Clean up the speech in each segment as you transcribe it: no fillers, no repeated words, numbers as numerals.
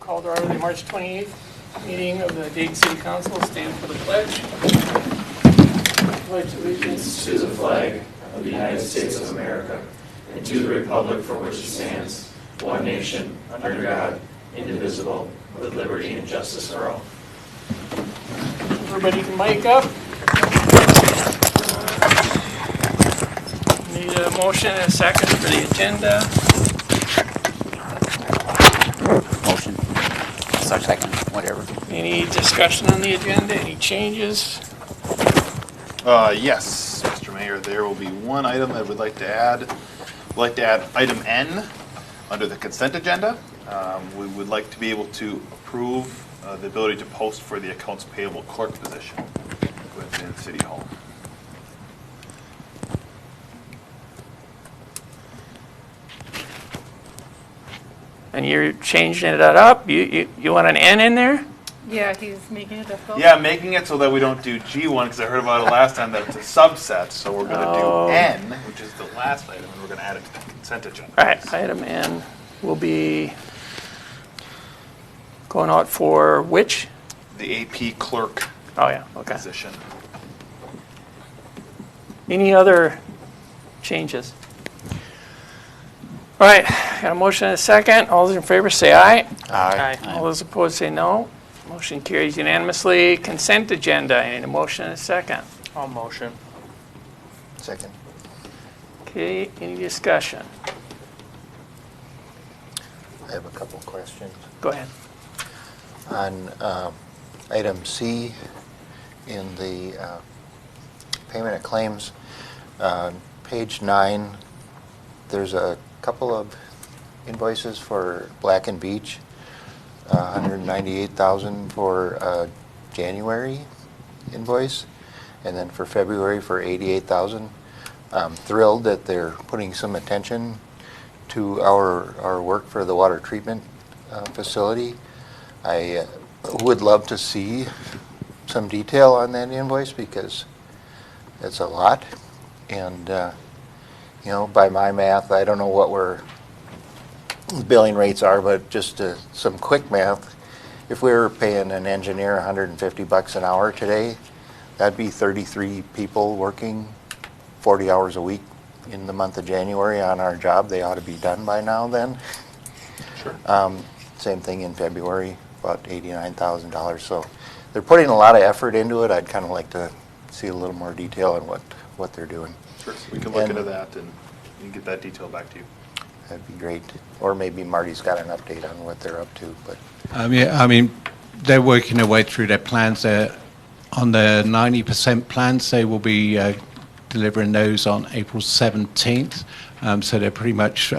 Call to order the March 28th meeting of the Dayton City Council. Stand for the pledge. Pledge allegiance To the flag of the United States of America and to the republic for which it stands, one nation, under God, indivisible, with liberty and justice for all. Everybody can mic up. Need a motion and a second for the agenda. Motion. Second, whatever. Any discussion on the agenda? Any changes? Yes, Mr. Mayor, there will be one item I would like to add. I'd like to add item N under the consent agenda. We would like to be able to approve the ability to post for the accounts payable clerk position within City Hall. And you're changing that up? You want an N in there? Yeah, he's making it difficult. Yeah, making it so that we don't do G1, because I heard about it last time that it's a subset, so we're going to do N, which is the last item, and we're going to add it to the consent agenda. All right, item N will be going out for which? The AP clerk Oh, yeah, okay. position. Any other changes? All right, got a motion and a second. All those in favor say aye. Aye. All those opposed say no. Motion carries unanimously. Consent agenda, I need a motion and a second. I'll motion. Second. Okay, any discussion? I have a couple questions. Go ahead. On item C in the payment of claims, page 9, there's a couple of invoices for Black and Beach, $198,000 for January invoice, and then for February for $88,000. I'm thrilled that they're putting some attention to our work for the water treatment facility. I would love to see some detail on that invoice because it's a lot. And, by my math, I don't know what the billing rates are, but just some quick math, if we were paying an engineer $150 an hour today, that'd be 33 people working 40 hours a week in the month of January on our job. They ought to be done by now then. Sure. Same thing in February, about $89,000. So they're putting a lot of effort into it. I'd kind of like to see a little more detail on what they're doing. Sure, we can look And- into that and get that detail back to you. That'd be great. Or maybe Marty's got an update on what they're up to. But They're working their way through their plans. On the 90% plans, they will be delivering those on April 17th. So they're pretty much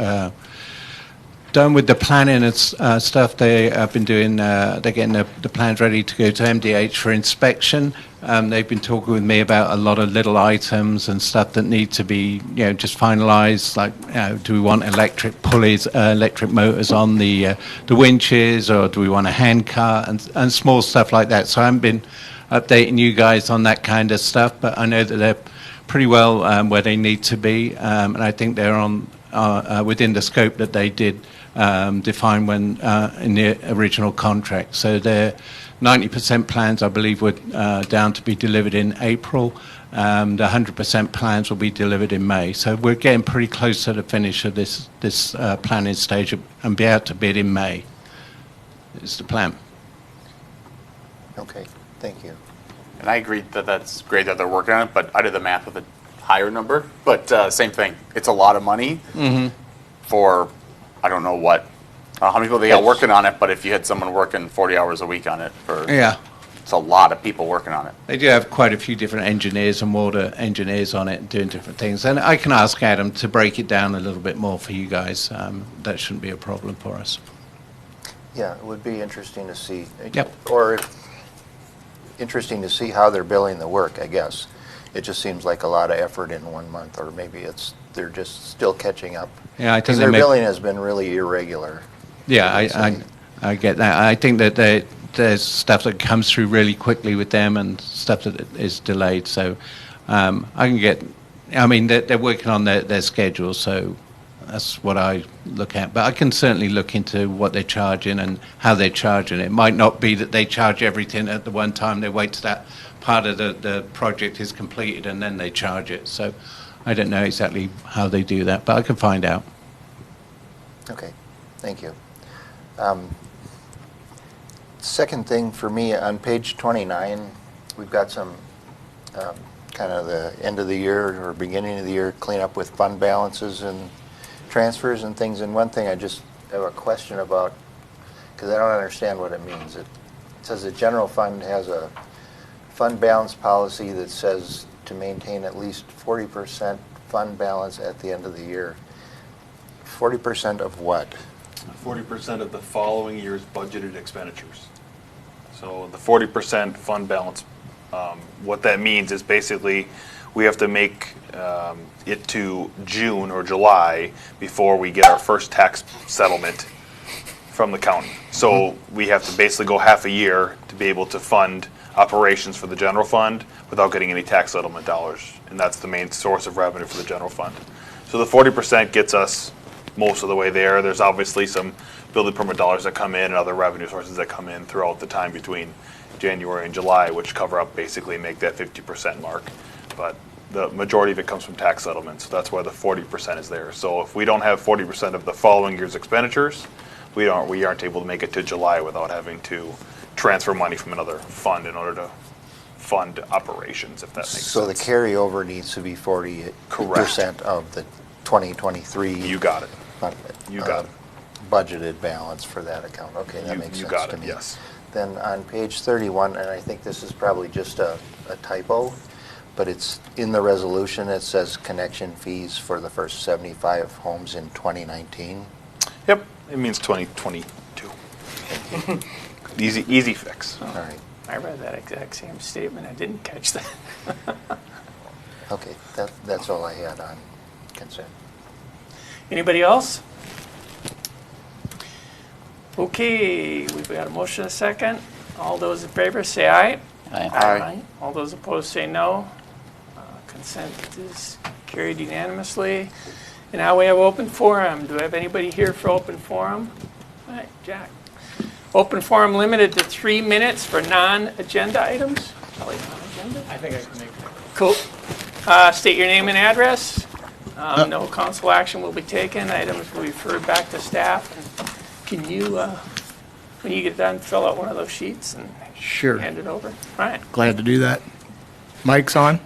done with the planning and stuff. They have been doing, they're getting the plans ready to go to MDH for inspection. They've been talking with me about a lot of little items and stuff that need to be, just finalized. Like, do we want electric pulleys, electric motors on the winches, or do we want a hand car and small stuff like that. So I haven't been updating you guys on that kind of stuff, but I know that they're pretty well where they need to be, and I think they're on within the scope that they did define when in the original contract. So their 90% plans, I believe, were down to be delivered in April. The 100% plans will be delivered in May. So we're getting pretty close to the finish of this planning stage and be out to bid in May. Is the plan. okay, thank you. And I agree that that's great that they're working on it, but I did the math with a higher number. But same thing. It's a lot of money for, I don't know what, how many people they got working on it, but if you had someone working 40 hours a week on it, Yeah. it's a lot of people working on it. They do have quite a few different engineers and water engineers on it doing different things. And I can ask Adam to break it down a little bit more for you guys. That shouldn't be a problem for us. Yeah, it would be interesting to see. Yep. Or interesting to see how they're billing the work, I guess. It just seems like a lot of effort in 1 month, or maybe they're just still catching up. Yeah, I think Their they make- billing has been really irregular. Yeah, I get that. I think that there's stuff that comes through really quickly with them and stuff that is delayed. So I can get, they're working on their schedule, so That's what I look at. But I can certainly look into what they're charging and how they're charging it. It might not be that they charge everything at the one time. They wait till that part of the project is completed and then they charge it. So I don't know exactly how they do that, but I can find out. Okay, thank you. Second thing for me, on page 29, we've got some kind of the end of the year or beginning of the year cleanup with fund balances and transfers and things. And one thing I just have a question about, because I don't understand what it means. It says the general fund has a fund balance policy that says to maintain at least 40% fund balance at the end of the year. 40% of what? 40% of the following year's budgeted expenditures. So the 40% fund balance, what that means is basically we have to make it to June or July before we get our first tax settlement from the county. So we have to basically go half a year to be able to fund operations for the general fund without getting any tax settlement dollars. And that's the main source of revenue for the general fund. So the 40% gets us most of the way there. There's obviously some building permit dollars that come in and other revenue sources that come in throughout the time between January and July, which cover up basically make that 50% mark. But the majority of it comes from tax settlements. So that's why the 40% is there. So if we don't have 40% of the following year's expenditures, we aren't able to make it to July without having to transfer money from another fund in order to fund operations, if that makes sense. So the carryover needs to be 40% Correct. of the 2023. You got it. You got it. Budgeted balance for that account. Okay, that makes You sense got to it, me. yes. Then on page 31, and I think this is probably just a typo, but it's in the resolution, it says connection fees for the first 75 homes in 2019. Yep, it means 2022. Easy fix. All right, I read that exact same statement. I didn't catch that. okay, that's all I had on consent. Anybody else? Okay, we've got a motion and a second. All those in favor say aye. Aye. All those opposed say no. Consent is carried unanimously. And now we have open forum. Do I have anybody here for open forum? All right, Jack. Open forum limited to 3 minutes for non-agenda items. Probably non-agenda. I think I can make that. Cool. State your name and address. No council action will be taken. Items will be referred back to staff. And can you, when you get done, fill out one of those sheets and Sure. hand it over? All right. Glad to do that. Mic's on.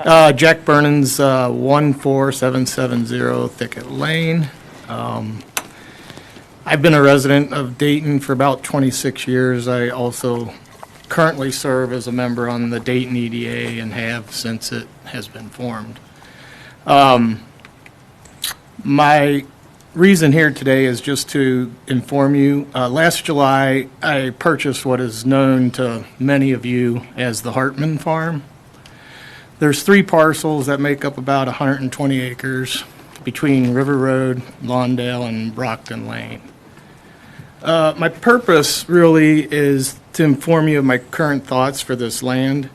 Jack Burnins, 14770 Thicket Lane. I've been a resident of Dayton for about 26 years. I also currently serve as a member on the Dayton EDA and have since it has been formed. My reason here today is just to inform you. Last July, I purchased what is known to many of you as the Hartman Farm. There's 3 parcels that make up about 120 acres between River Road, Lawndale, and Brockton Lane. My purpose really is to inform you of my current thoughts for this land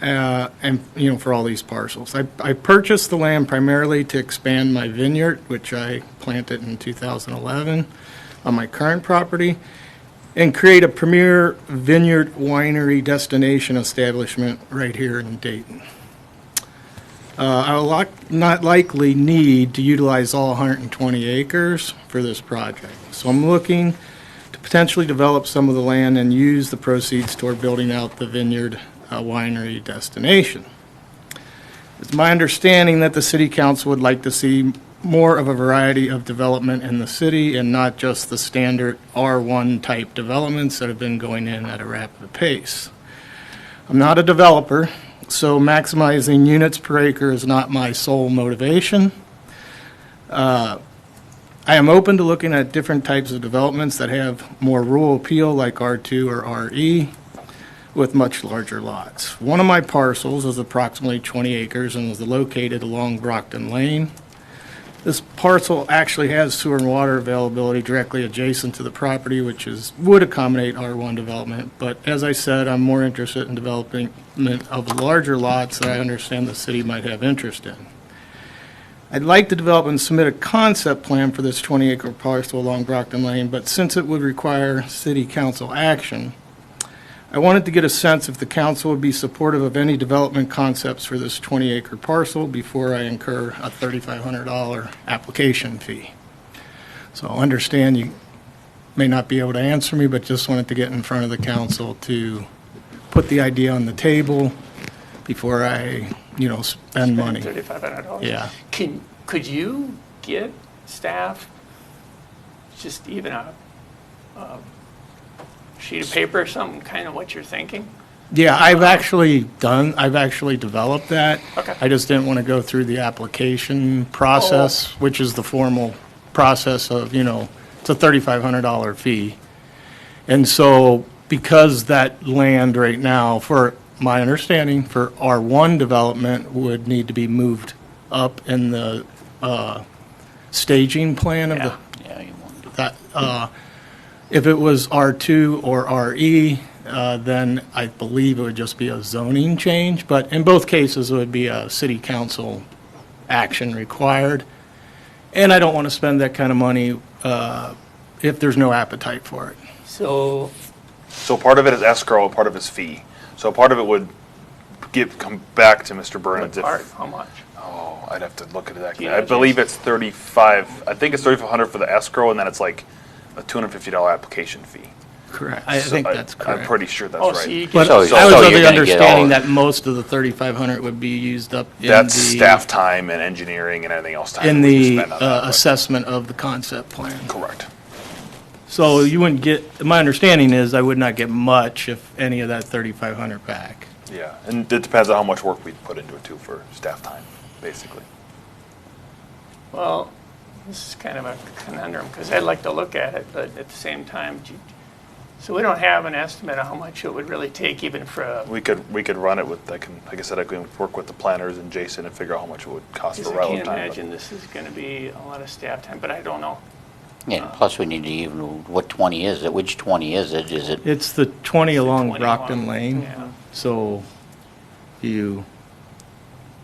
and for all these parcels. I purchased the land primarily to expand my vineyard, which I planted in 2011 on my current property, and create a premier vineyard winery destination establishment right here in Dayton. I will not likely need to utilize all 120 acres for this project. So I'm looking to potentially develop some of the land and use the proceeds toward building out the vineyard winery destination. It's my understanding that the City Council would like to see more of a variety of development in the city and not just the standard R1 type developments that have been going in at a rapid pace. I'm not a developer, so maximizing units per acre is not my sole motivation. I am open to looking at different types of developments that have more rural appeal like R2 or RE with much larger lots. One of my parcels is approximately 20 acres and is located along Brockton Lane. This parcel actually has sewer and water availability directly adjacent to the property, which would accommodate R1 development. But as I said, I'm more interested in development of larger lots that I understand the city might have interest in. I'd like to develop and submit a concept plan for this 20-acre parcel along Brockton Lane, but since it would require city council action, I wanted to get a sense if the council would be supportive of any development concepts for this 20-acre parcel before I incur a $3,500 application fee. So I understand you may not be able to answer me, but just wanted to get in front of the council to put the idea on the table before I, spend money. $3,500. Yeah. Could you get staff just even a sheet of paper or something, kind of what you're thinking? Yeah, I've actually developed that. Okay. I just didn't want to go through the application process, which is the formal process of, it's a $3,500 fee. And so because that land right now, for my understanding, for R1 development would need to be moved up in the staging plan of the, Yeah, you want to. that, if it was R2 or RE, then I believe it would just be a zoning change, but in both cases, it would be a city council action required. And I don't want to spend that kind of money if there's no appetite for it. So, So part of it is escrow, part of it is fee. So part of it would come back to Mr. what Burns if, part, how much? oh, I'd have to look at it Do you exactly. know, I believe it's 35, I think it's 3,500 for the escrow, and then it's like a $250 application fee. Correct. I So think that's correct. I'm pretty sure that's Oh, right. so you get, But So- I was so of you're the gonna get all understanding of- that most of the 3,500 would be used up in That's the staff time and engineering and anything else time. in we the spend on that, but- assessment of the concept plan. Correct. So you wouldn't get, my understanding is I would not get much, if any, of that 3,500 back. Yeah, and it depends on how much work we put into it too for staff time, basically. well, this is kind of a conundrum, because I'd like to look at it, but at the same time, so we don't have an estimate of how much it would really take even for a, We could run it with, like I said, I can work with the planners and Jason and figure out how much it would cost because for I relative can't time. imagine this is going to be a lot of staff time, but I don't know. Yeah, plus we need to even, what 20 is it? Which 20 is it? Is it, It's the 20 along 21. Brockton Lane. Yeah. So you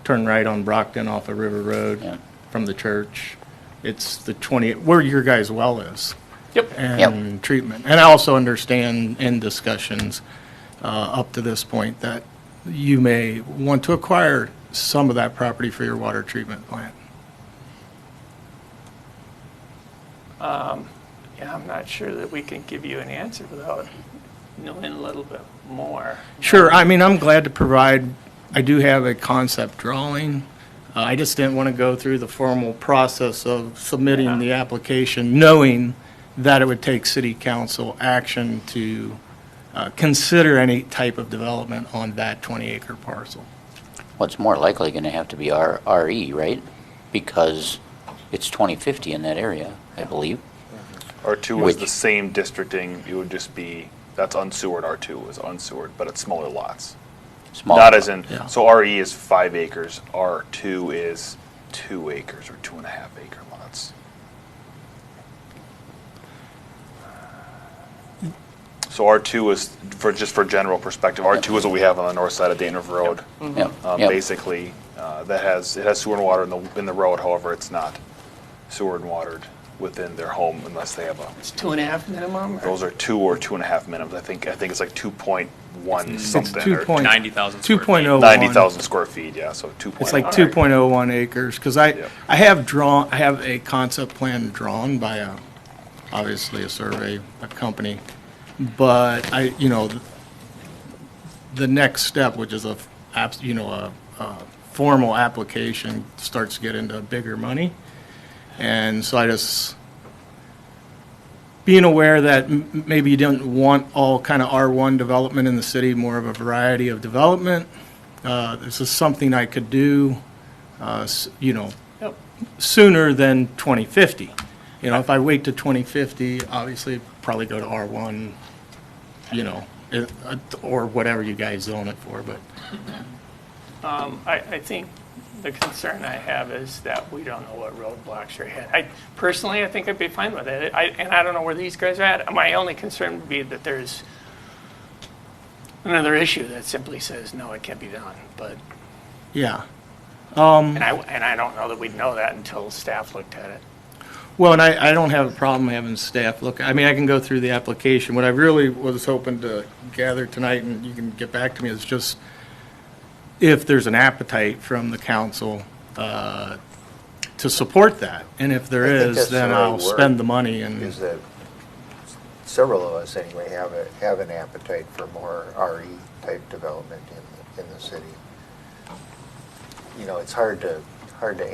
turn right on Brockton off of River Road Yeah. from the church. It's the 20, where your guys' well is. Yep. And treatment. And I also understand in discussions up to this point that you may want to acquire some of that property for your water treatment plant. Yeah, I'm not sure that we can give you an answer without knowing a little bit more. Sure, I mean, I'm glad to provide, I do have a concept drawing. I just didn't want to go through the formal process of submitting the application, knowing that it would take city council action to consider any type of development on that 20-acre parcel. what's more likely going to have to be RE, right? Because it's 2050 in that area, I believe. R2 is Which- the same districting, it would just be, that's unsewered, R2 is unsewered, but it's smaller lots. Small. Not as in, Yeah. so RE is 5 acres, R2 is 2 acres or 2.5 acre lots. So R2 is, just for general perspective, R2 is what we have on the north side of Dana Road. Yep, yep. Basically, it has sewer and water in the road, however, it's not sewer and watered within their home unless they have It's 2.5 minimum? or- those are 2 or 2.5 minimums. I think it's like 2.1 It's something. 2 or point- 90,000 square feet. 2.01. 90,000 square feet, yeah, so 2.1. It's like 2.01 acres, because I have a concept plan drawn by obviously a survey, a company, but the next step, which is a formal application, starts to get into bigger money. And so I just, being aware that maybe you don't want all kind of R1 development in the city, more of a variety of development, this is something I could do, Yep. sooner than 2050. If I wait to 2050, obviously probably go to R1, or whatever you guys zone it for, but. I think the concern I have is that we don't know what roadblocks are ahead. Personally, I think I'd be fine with it. And I don't know where these guys are at. My only concern would be that there's another issue that simply says, no, it can't be done. But Yeah. And I don't know that we'd know that until staff looked at it. Well, and I don't have a problem having staff look, I mean, I can go through the application. What I really was hoping to gather tonight, and you can get back to me, is just if there's an appetite from the council to support that. And if there I think is, that's then the right I'll word, spend the money and, Is that several of us anyway have an appetite for more RE type development in the city. You know, it's hard to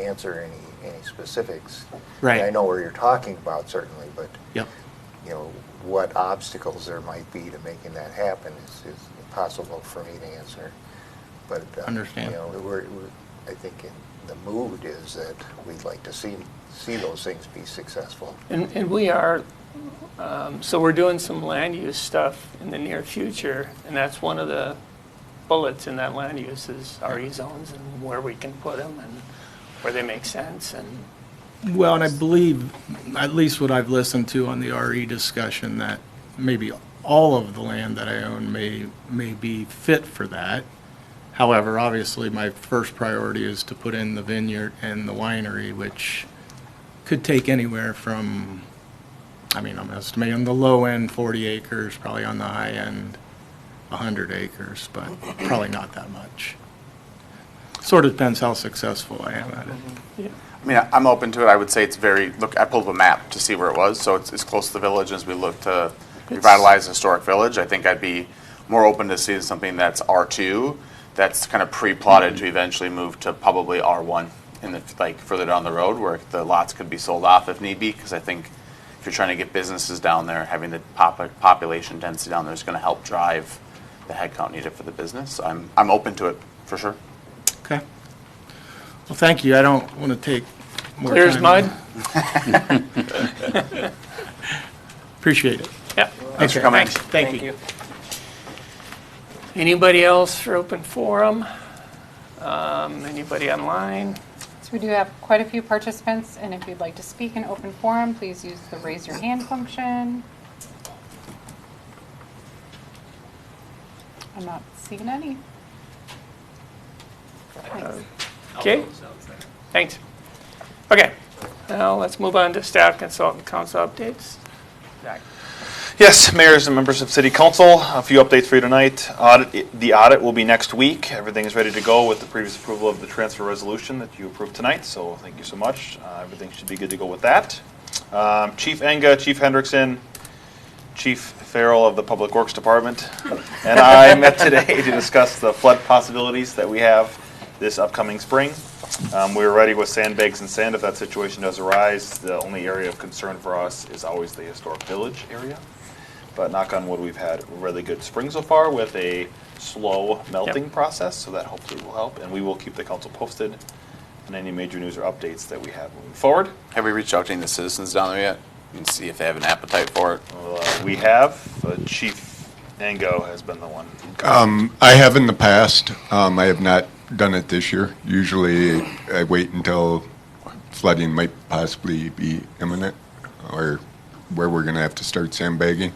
answer any specifics. Right. And I know where you're talking about certainly, but yep. you know, what obstacles there might be to making that happen is impossible for me to answer. But, Understand. you know, I think the mood is that we'd like to see those things be successful. And we are, so we're doing some land use stuff in the near future, and that's one of the bullets in that land use is RE zones and where we can put them and where they make sense. And Well, and I believe, at least what I've listened to on the RE discussion, that maybe all of the land that I own may be fit for that. However, obviously, my first priority is to put in the vineyard and the winery, which could take anywhere from, I mean, I'm estimating on the low end 40 acres, probably on the high end 100 acres, but probably not that much. Sort of depends how successful I am at it. I mean, I'm open to it. I would say it's very, look, I pulled up a map to see where it was, so it's as close to the village as we look to revitalize the historic village. I think I'd be more open to seeing something that's R2, that's kind of pre-plotted to eventually move to probably R1 in the, like, further down the road where the lots could be sold off if need be, because I think if you're trying to get businesses down there, having the population density down there is going to help drive the headcount needed for the business. So I'm open to it, for sure. Okay. Well, thank you. I don't want to take more clear as time. mud? Appreciate it. Yeah. Thanks for coming. Thank you. Anybody else for open forum? Anybody online? So we do have quite a few participants, and if you'd like to speak in open forum, please use the raise your hand function. I'm not seeing any. Thanks. Okay, thanks. Okay, now let's move on to staff consultant council updates. Zach? Yes, mayors and members of city council, a few updates for you tonight. The audit will be next week. Everything is ready to go with the previous approval of the transfer resolution that you approved tonight, so thank you so much. Everything should be good to go with that. Chief Enga, Chief Hendrickson, Chief Farrell of the Public Works Department, and I met today to discuss the flood possibilities that we have this upcoming spring. We're ready with sandbags and sand if that situation does arise. The only area of concern for us is always the historic village area. But knock on wood, we've had a really good spring so far with a slow melting process, so that hopefully will help. And we will keep the council posted on any major news or updates that we have moving forward. Have we reached out to any of the citizens down there yet and see if they have an appetite for it? We have, Chief Ango has been the one. I have in the past. I have not done it this year. Usually I wait until flooding might possibly be imminent or where we're going to have to start sandbagging.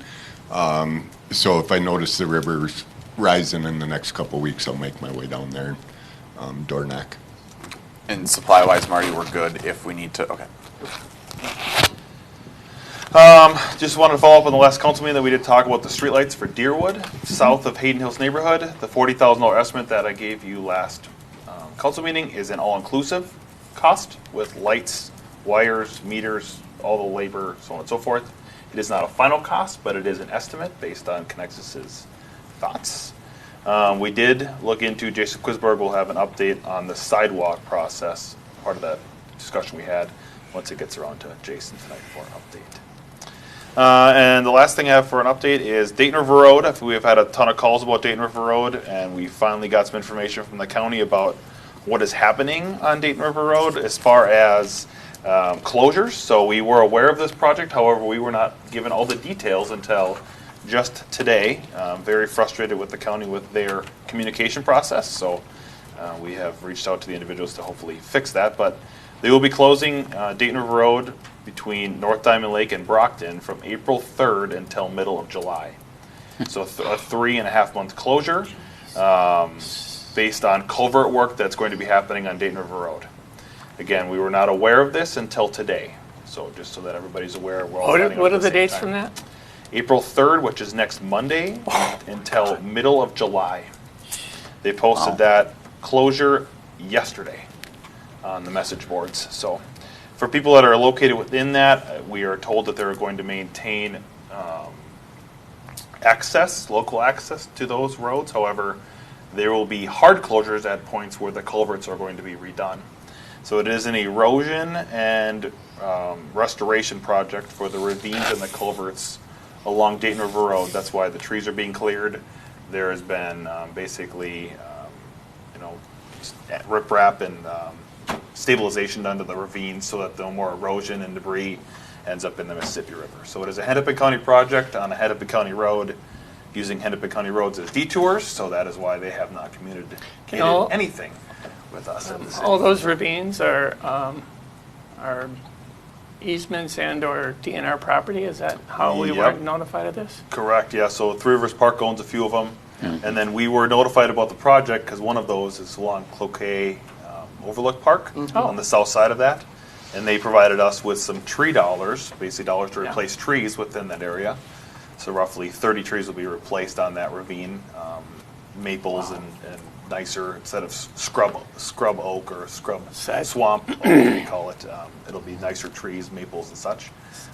So if I notice the river's rising in the next couple of weeks, I'll make my way down there and door knock. And supply-wise, Marty, we're good if we need to, okay. Just wanted to follow up on the last council meeting that we did talk about the streetlights for Deerwood, south of Hayden Hills neighborhood. The $40,000 estimate that I gave you last council meeting is an all-inclusive cost with lights, wires, meters, all the labor, so on and so forth. It is not a final cost, but it is an estimate based on Connexus's thoughts. We did look into, Jason Quisberg will have an update on the sidewalk process, part of that discussion we had, once it gets around to Jason tonight for an update. And the last thing I have for an update is Dayton River Road. We have had a ton of calls about Dayton River Road, and we finally got some information from the county about what is happening on Dayton River Road as far as closures. So we were aware of this project, however, we were not given all the details until just today. Very frustrated with the county with their communication process, so we have reached out to the individuals to hopefully fix that. But they will be closing Dayton River Road between North Diamond Lake and Brockton from April 3rd until middle of July. So a 3.5 month closure. based on culvert work that's going to be happening on Dayton River Road. Again, we were not aware of this until today, so just so that everybody's aware, we're all signing up What at are the same dates time. from that? April 3rd, which is next Monday, until middle of July. They posted that closure yesterday on the message boards. So for people that are located within that, we are told that they're going to maintain local access to those roads. However, there will be hard closures at points where the culverts are going to be redone. So it is an erosion and restoration project for the ravines and the culverts along Dayton River Road. That's why the trees are being cleared. There has been basically, riprap and stabilization done to the ravines so that no more erosion and debris ends up in the Mississippi River. So it is a Hennepin County project on a Hennepin County road, using Hennepin County roads as detours. So that is why they have not communicated anything with us. At the city. All those ravines are easements and/or DNR property? Is that how we Yep. weren't notified of this? Correct, yeah, so Three Rivers Park owns a few of them, and then we were notified about the project because one of those is along Cloquet Overlook Park, on the south side of that, and they provided us with some tree dollars, basically dollars to replace trees within that area. So roughly 30 trees will be replaced on that ravine, maples and nicer, instead of scrub oak or scrub swamp oak, we call it. It'll be nicer trees, maples and such.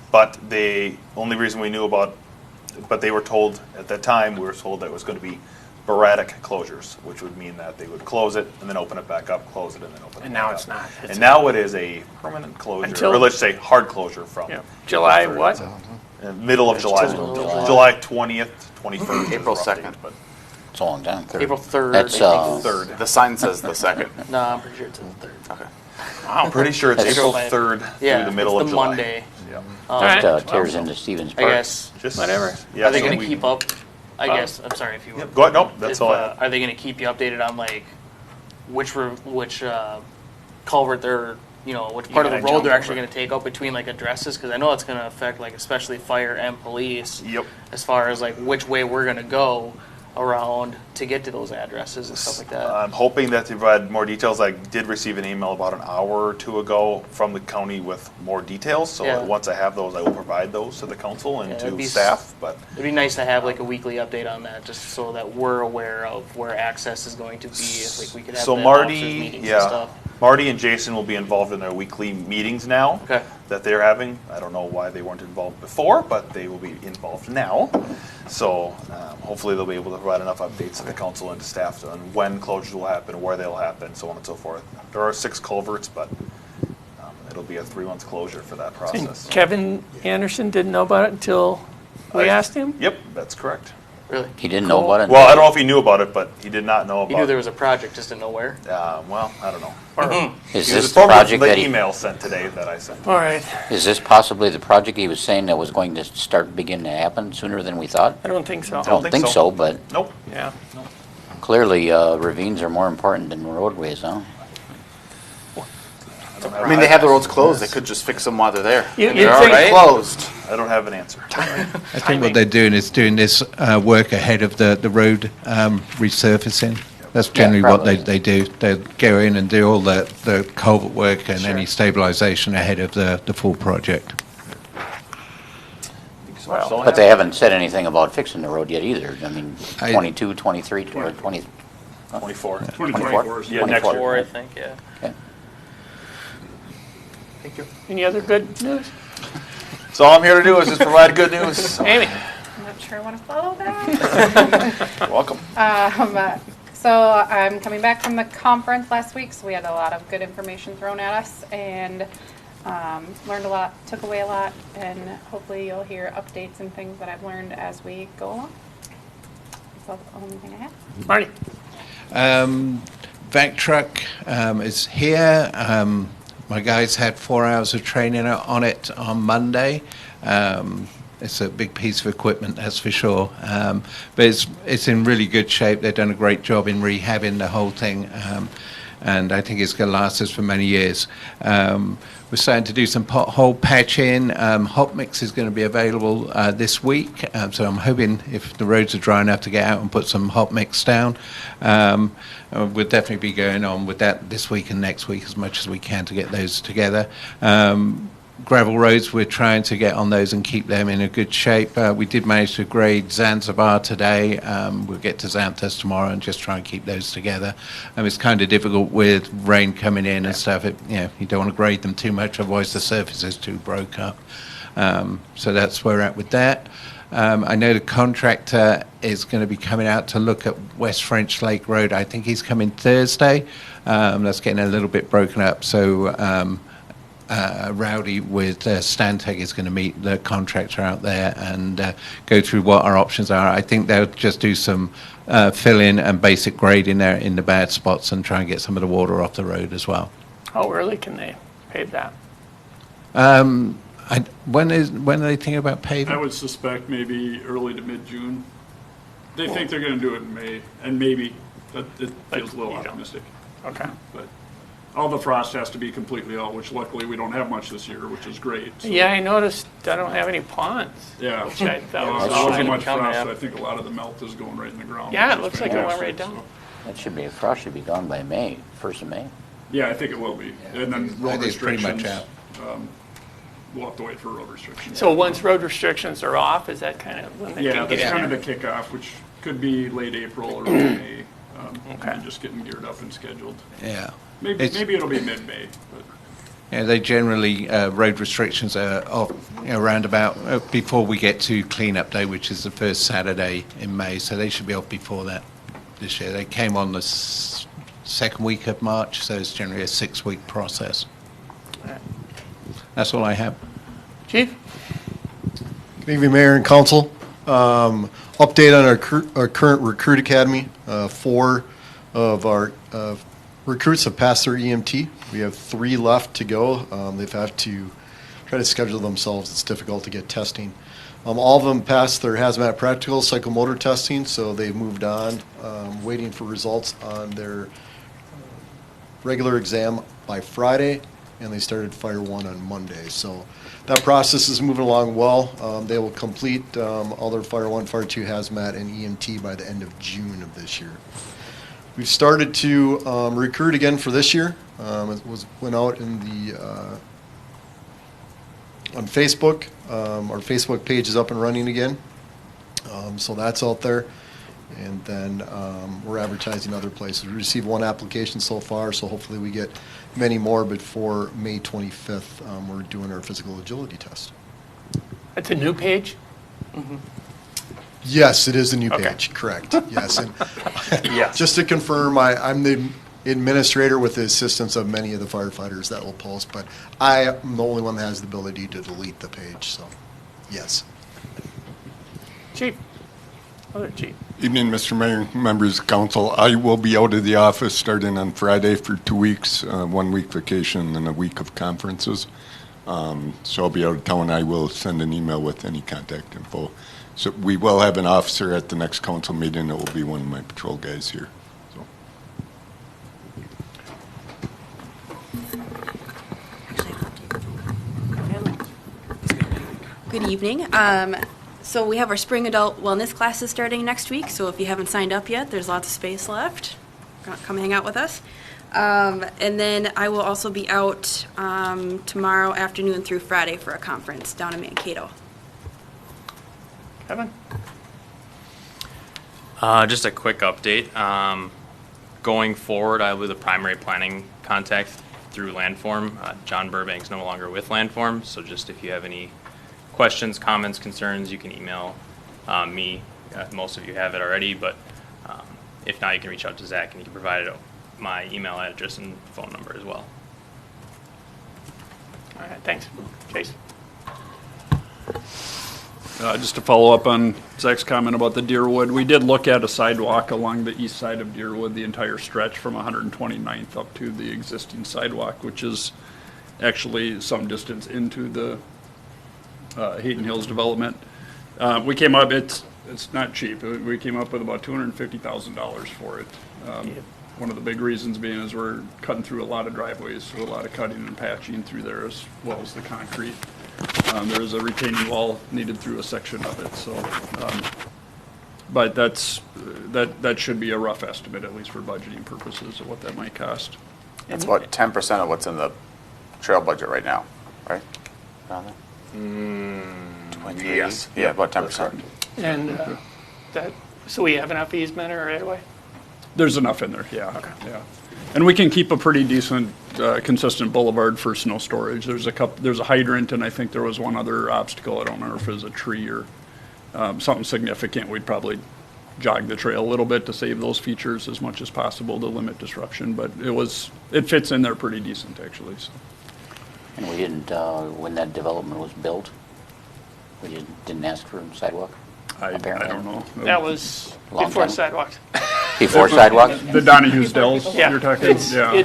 But the only reason we knew about, but they were told at that time, we were told that it was going to be sporadic closures, which would mean that they would close it and then open it back up, close it and then open it And back now up. it's not. It's And now it is a permanent closure, Until- or let's say hard closure from July what? middle of July. July 20th, 21st. is April the rough 2nd. date, but It's a long time. April 3rd. That's, I think. Third. The sign says the 2nd. No, I'm pretty sure it's the 3rd. Okay. I'm pretty sure it's That's- April 3rd Yeah, through the middle it's of the July. Monday. Yeah. All right. Tears into Stevens I Park. guess. Just Whatever. Yeah, Are they so going to we- keep up? I guess. I'm sorry if you. Yep, go ahead. Nope, that's if, all I have. Are they going to keep you updated on like which culvert they're, which part of the gotta road they're jump actually over. going to take out between like addresses? Because I know it's going to affect like especially fire and police. Yep. As far as like which way we're going to go around to get to those addresses and stuff like that. I'm hoping that they provide more details. I did receive an email about an hour or two ago from the county with more details. So Yeah. once I have those, I will provide those to the council and Yeah, that'd to be staff. But It'd be nice to have like a weekly update on that, just so that we're aware of where access is going to be. If like we could have so the Marty, officers meetings and yeah, stuff. Marty and Jason will be involved in their weekly meetings now. Okay. That they're having. I don't know why they weren't involved before, but they will be involved now. So hopefully they'll be able to provide enough updates to the council and to staff on when closures will happen, where they'll happen, so on and so forth. There are 6 culverts, but it'll be a 3-month closure for that And process. Kevin Anderson didn't know about it until we asked him? Yep, that's correct. Really? He didn't know about it? Well, I don't know if he knew about it, but he did not know about He knew there was a project, just didn't know where. well, I don't know. Is He this was the informed of project that the he, email sent today that I sent. All right. is this possibly the project he was saying that was going to begin to happen sooner than we thought? I don't think so. I don't think so, but Nope. Yeah. clearly ravines are more important than roadways, huh? I mean, they have the roads closed. They could just fix them while they're there. You- And you'd they're think- already closed. I don't have an answer. I think what they're doing is doing this work ahead of the road resurfacing. That's generally what probably. they do. They go in and do all the culvert work and any stabilization ahead of the full project. Well, But they haven't said anything about fixing the road yet either. I mean, I- 22, 23, or 20, 24. 24? Yeah, next 24. year. 4, I think, yeah. Okay. Thank you. any other good news? So all I'm here to do is just provide good news. Amy? I'm not sure I want to follow that. You're welcome. So I'm coming back from the conference last week, so we had a lot of good information thrown at us and learned a lot, took away a lot, and hopefully you'll hear updates and things that I've learned as we go along. That's the only thing I have. Marty? Vac truck is here. My guys had 4 hours of training on it on Monday. It's a big piece of equipment, that's for sure. But it's in really good shape. They've done a great job in rehabbing the whole thing. and I think it's going to last us for many years. We're starting to do some pothole patching. Hot mix is going to be available this week, so I'm hoping if the roads are dry enough to get out and put some hot mix down. We'll definitely be going on with that this week and next week as much as we can to get those together. Gravel roads, we're trying to get on those and keep them in a good shape. We did manage to grade Zanzibar today. We'll get to Xanthos tomorrow and just try and keep those together. It's kind of difficult with rain coming in and stuff. You don't want to grade them too much, otherwise the surface is too broke up. So that's where we're at with that. I know the contractor is going to be coming out to look at West French Lake Road. I think he's coming Thursday. That's getting a little bit broken up. So Rowdy with Stantec is going to meet the contractor out there and go through what our options are. I think they'll just do some fill-in and basic grading there in the bad spots and try and get some of the water off the road as well. How early can they pave that? When are they thinking about paving? I would suspect maybe early to mid-June. They think they're going to do it in May, and maybe, but it feels a little you don't. optimistic. Okay. But all the frost has to be completely out, which luckily we don't have much this year, which is great. So, Yeah, I noticed I don't have any ponds. Yeah. Which I thought There was wasn't awesome. much Coming frost. up. I think a lot of the melt is going right in the ground. Yeah, which it is looks like it went right fantastic, down. so. That should be, frost should be gone by May, 1st of May. Yeah, I think it will be. And then road think it's pretty restrictions. much out. We'll have to wait for road restrictions. So once road restrictions are off, is that kind of when they Yeah, can that's get kind in of there? the kickoff, which could be late April or early May. Okay. And just getting geared up and scheduled. Yeah. Maybe It's- it'll be mid-May, but. Yeah, they generally, road restrictions are off around about before we get to cleanup day, which is the first Saturday in May, so they should be off before that this year. They came on the second week of March, so it's generally a 6-week process. Alright. That's all I have. Chief? Good evening, Mayor and Council. Update on our current recruit academy. 4 of our recruits have passed their EMT. We have 3 left to go. They've had to try to schedule themselves. It's difficult to get testing. All of them passed their hazmat practical psychomotor testing, so they've moved on, waiting for results on their regular exam by Friday, and they started Fire 1 on Monday. So that process is moving along well. They will complete all their Fire 1, Fire 2 hazmat and EMT by the end of June of this year. We've started to recruit again for this year. It went out in the on Facebook. Our Facebook page is up and running again, so that's out there. And then we're advertising other places. We received 1 application so far, so hopefully we get many more before May 25th. We're doing our physical agility test. That's a new page? Yes, it is a new Okay. page, correct. Yes, and Yes. just to confirm, I'm the administrator with the assistance of many of the firefighters that will post, but I am the only one that has the ability to delete the page, so yes. Chief? Other chief? Evening, Mr. Mayor, members of council. I will be out of the office starting on Friday for 2 weeks, 1 week vacation and a week of conferences. So I'll be out of town. I will send an email with any contact info. So we will have an officer at the next council meeting. It will be one of my patrol guys here. So. Good evening. So we have our spring adult wellness classes starting next week. So if you haven't signed up yet, there's lots of space left. Come hang out with us. And then I will also be out tomorrow afternoon through Friday for a conference down in Mankato. Kevin? Just a quick update. Going forward, I will be the primary planning contact through Landform. John Burbank's no longer with Landform, so just if you have any questions, comments, concerns, you can email me. Most of you have it already, but if not, you can reach out to Zach and he can provide my email address and phone number as well. All right, thanks. Chase? Just to follow up on Zach's comment about the Deerwood, we did look at a sidewalk along the east side of Deerwood, the entire stretch from 129th up to the existing sidewalk, which is actually some distance into the Hayden Hills development. We came up, it's not cheap. We came up with about $250,000 for it. One of the big reasons being is we're cutting through a lot of driveways, so a lot of cutting and patching through there as well as the concrete. There is a retaining wall needed through a section of it, so, but that should be a rough estimate, at least for budgeting purposes, of what that might cost. It's about 10% of what's in the trail budget right now, right? Around there? Yes. Yeah, about 10%. And so we have enough easement or right away? There's enough in there, yeah. Okay. Yeah. And we can keep a pretty decent, consistent boulevard for snow storage. There's a hydrant, and I think there was one other obstacle. I don't remember if it was a tree or something significant. We'd probably jog the trail a little bit to save those features as much as possible to limit disruption, but it fits in there pretty decent, actually, so. And we didn't, when that development was built, we didn't ask for a sidewalk? I don't know. That was Long before time. sidewalks. Before sidewalks? The Donahue's Dells, Yeah. you're talking? Yeah.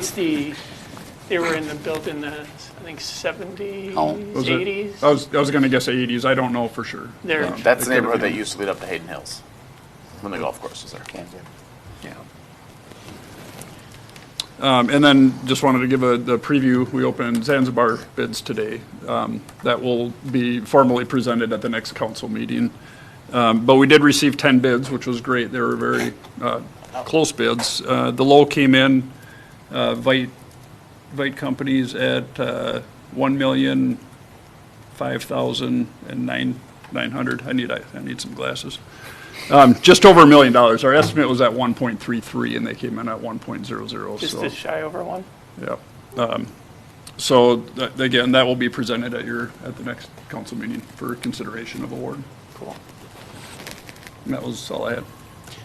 They were built in the, I think, 70s, Was it- 80s. I was gonna guess 80s, I don't know for sure. They're- That's the neighborhood that used to lead up to Hayden Hills, when the golf course was there. Yeah. And then just wanted to give the preview. We opened Zanzibar bids today. That will be formally presented at the next council meeting. But we did receive 10 bids, which was great. They were very close bids. The low came in, Vite Companies at $1,005,900. I need some glasses. Just over $1 million. Our estimate was at 1.33, and they came in at 1.00. Just so, a shy over one. yeah. So again, that will be presented at the next council meeting for consideration of award. Cool. And that was all I had.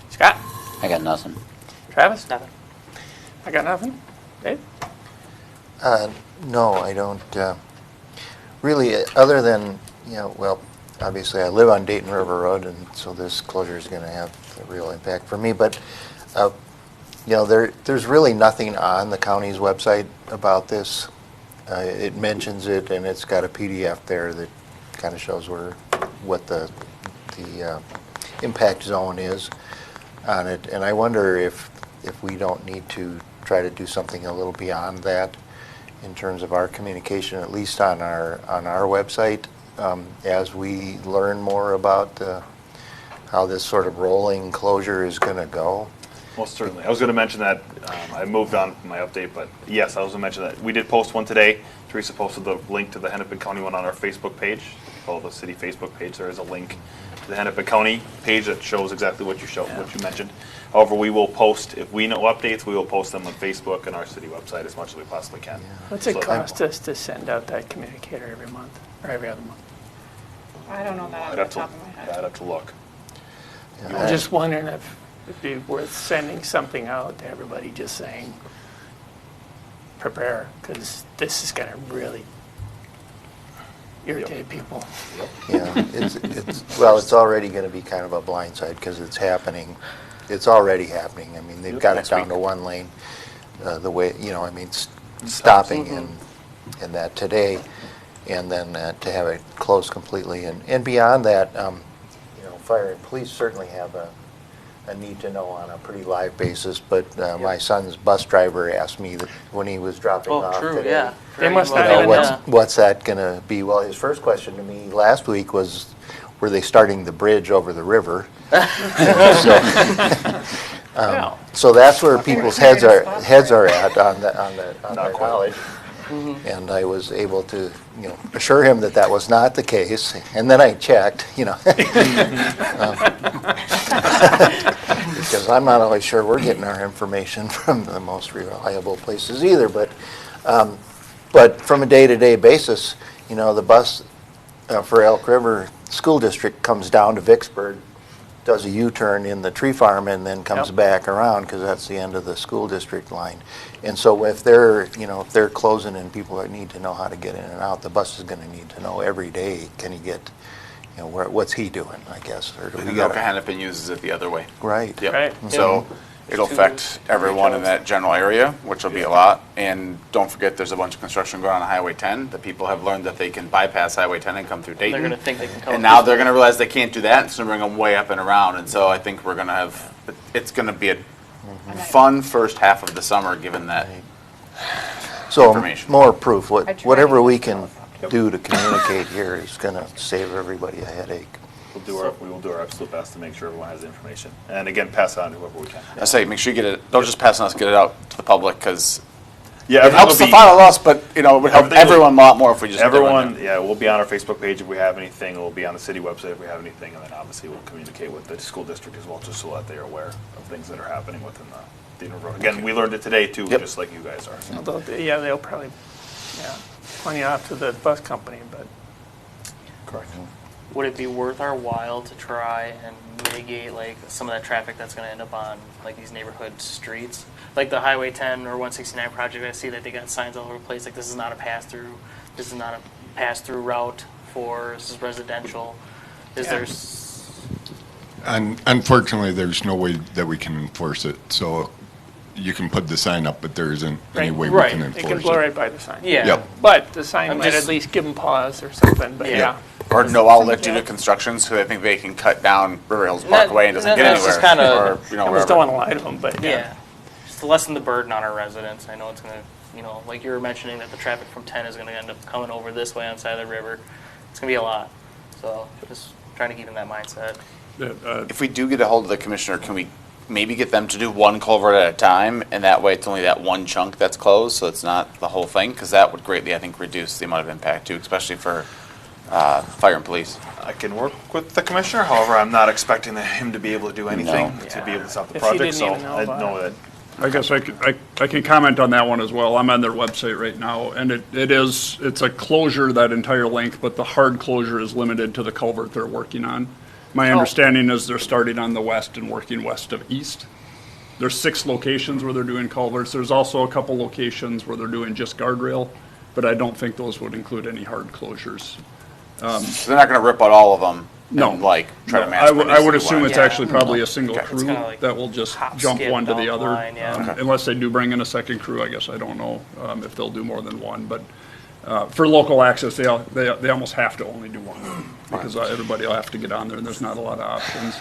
Scott? I got nothing. Travis? Nothing. I got nothing. Dave? No, I don't, really, other than, well, obviously I live on Dayton River Road, and so this closure is going to have a real impact for me, but, there's really nothing on the county's website about this. It mentions it, and it's got a PDF there that kind of shows what the impact zone is on it, and I wonder if we don't need to try to do something a little beyond that in terms of our communication, at least on our website, as we learn more about how this sort of rolling closure is going to go. Most certainly. I was going to mention that. I moved on from my update, but yes, I was going to mention that. We did post one today. Teresa posted the link to the Hennepin County one on our Facebook page. If you follow the city Facebook page, there is a link to the Hennepin County page that shows exactly what you mentioned. However, we will post, if we know updates, we will post them on Facebook and our city website as much as we possibly can. What's it cost us to send out that communicator every month or every other month? I don't know that off I'd the have top of my head. I'd have to look. I'm just wondering if it'd be worth sending something out to everybody just saying, prepare, because this is going to really irritate people. Yeah, it's already going to be kind of a blindside because it's happening. It's already happening. I mean, they've got it down to one lane, the way, stopping and that today, and then to have it closed completely. And beyond that, fire and police certainly have a need to know on a pretty live basis, but my son's bus driver asked me that when he was dropping off today, yeah. They must not even know. what's that going to be? Well, his first question to me last week was, were they starting the bridge over the river? So that's where people's heads are at on their knowledge. Mm-hmm. And I was able to, assure him that was not the case. And then I checked, because I'm not always sure we're getting our information from the most reliable places either. But from a day-to-day basis, the bus for Elk River School District comes down to Vicksburg, does a U-turn in the tree farm, and then comes back around because that's the end of the school district line. And so if they're closing and people need to know how to get in and out, the bus is going to need to know every day, can he get, what's he doing, I guess, or do we got Hennepin uses it the other way. Right. Yep. Right. So it'll affect everyone in that general area, which will be a lot. And don't forget, there's a bunch of construction going on Highway 10. The people have learned that they can bypass Highway 10 and come through Dayton. They're going to think they can come. And now they're going to realize they can't do that, and so bring them way up and around. And so I think we're going to have, it's going to be a fun first half of the summer, given that. So Information. more proof, I tried. whatever we can do to communicate here is going to save everybody a headache. We will do our absolute best to make sure everyone has the information. And again, pass it on to whoever we can. I say, make sure you get it, don't just pass it on us, get it out to the public, because Yeah, it everything helps will to be- follow us, but, you know, it would help Everything will- everyone a lot more if we just. did it like Everyone, that. yeah, we'll be on our Facebook page if we have anything. We'll be on the city website if we have anything, and then obviously we'll communicate with the school district as well, just so that they are aware of things that are happening within the road. Again, we learned it today too, Yep. just like you guys are. So. They'll probably, point you off to the bus company, but Correct. Would it be worth our while to try and mitigate like some of that traffic that's going to end up on like these neighborhood streets, like the Highway 10 or 169 project? I see that they got signs all over the place like this is not a pass through. This is not a pass through route for this is residential. Is there? Unfortunately, there's no way that we can enforce it. So you can put the sign up, but there isn't any way we Right. can they enforce can blow it. right by the sign. Yeah. Yep. But the sign I'm might just- at least give them pause or something, but Yeah. yeah. Or no outlet due to construction, so they think they can cut down River Hills Parkway and doesn't get that's anywhere. just kinda- Or, you know, I just wherever. don't want to lie to them, but Yeah. Just to lessen the burden on our residents. I know it's going to, like you were mentioning that the traffic from 10 is going to end up coming over this way on the side of the river. It's going to be a lot. So just trying to keep in that mindset. If we do get a hold of the commissioner, can we maybe get them to do one culvert at a time, and that way it's only that one chunk that's closed, so it's not the whole thing? Because that would greatly, I think, reduce the amount of impact too, especially for fire and police. I can work with the commissioner. However, I'm not expecting him to be able to do anything to be able to stop the If he project. didn't So even know I about know it. that. I guess I can comment on that one as well. I'm on their website right now, and it's a closure that entire length, but the hard closure is limited to the culvert they're working on. My understanding is they're starting on the west and working west of east. There's 6 locations where they're doing culverts. There's also a couple locations where they're doing just guardrail, but I don't think those would include any hard closures. So they're not going to rip out all of them No. and try to No, mass I would produce assume the it's line. actually probably a single Okay. crew kinda like that will just hop, jump skip, one to the dump other. line, yeah. Unless they do bring in a second crew, I guess I don't know if they'll do more than one. But for local access, they almost have to only do one because everybody will have to get on there and there's not a lot of options.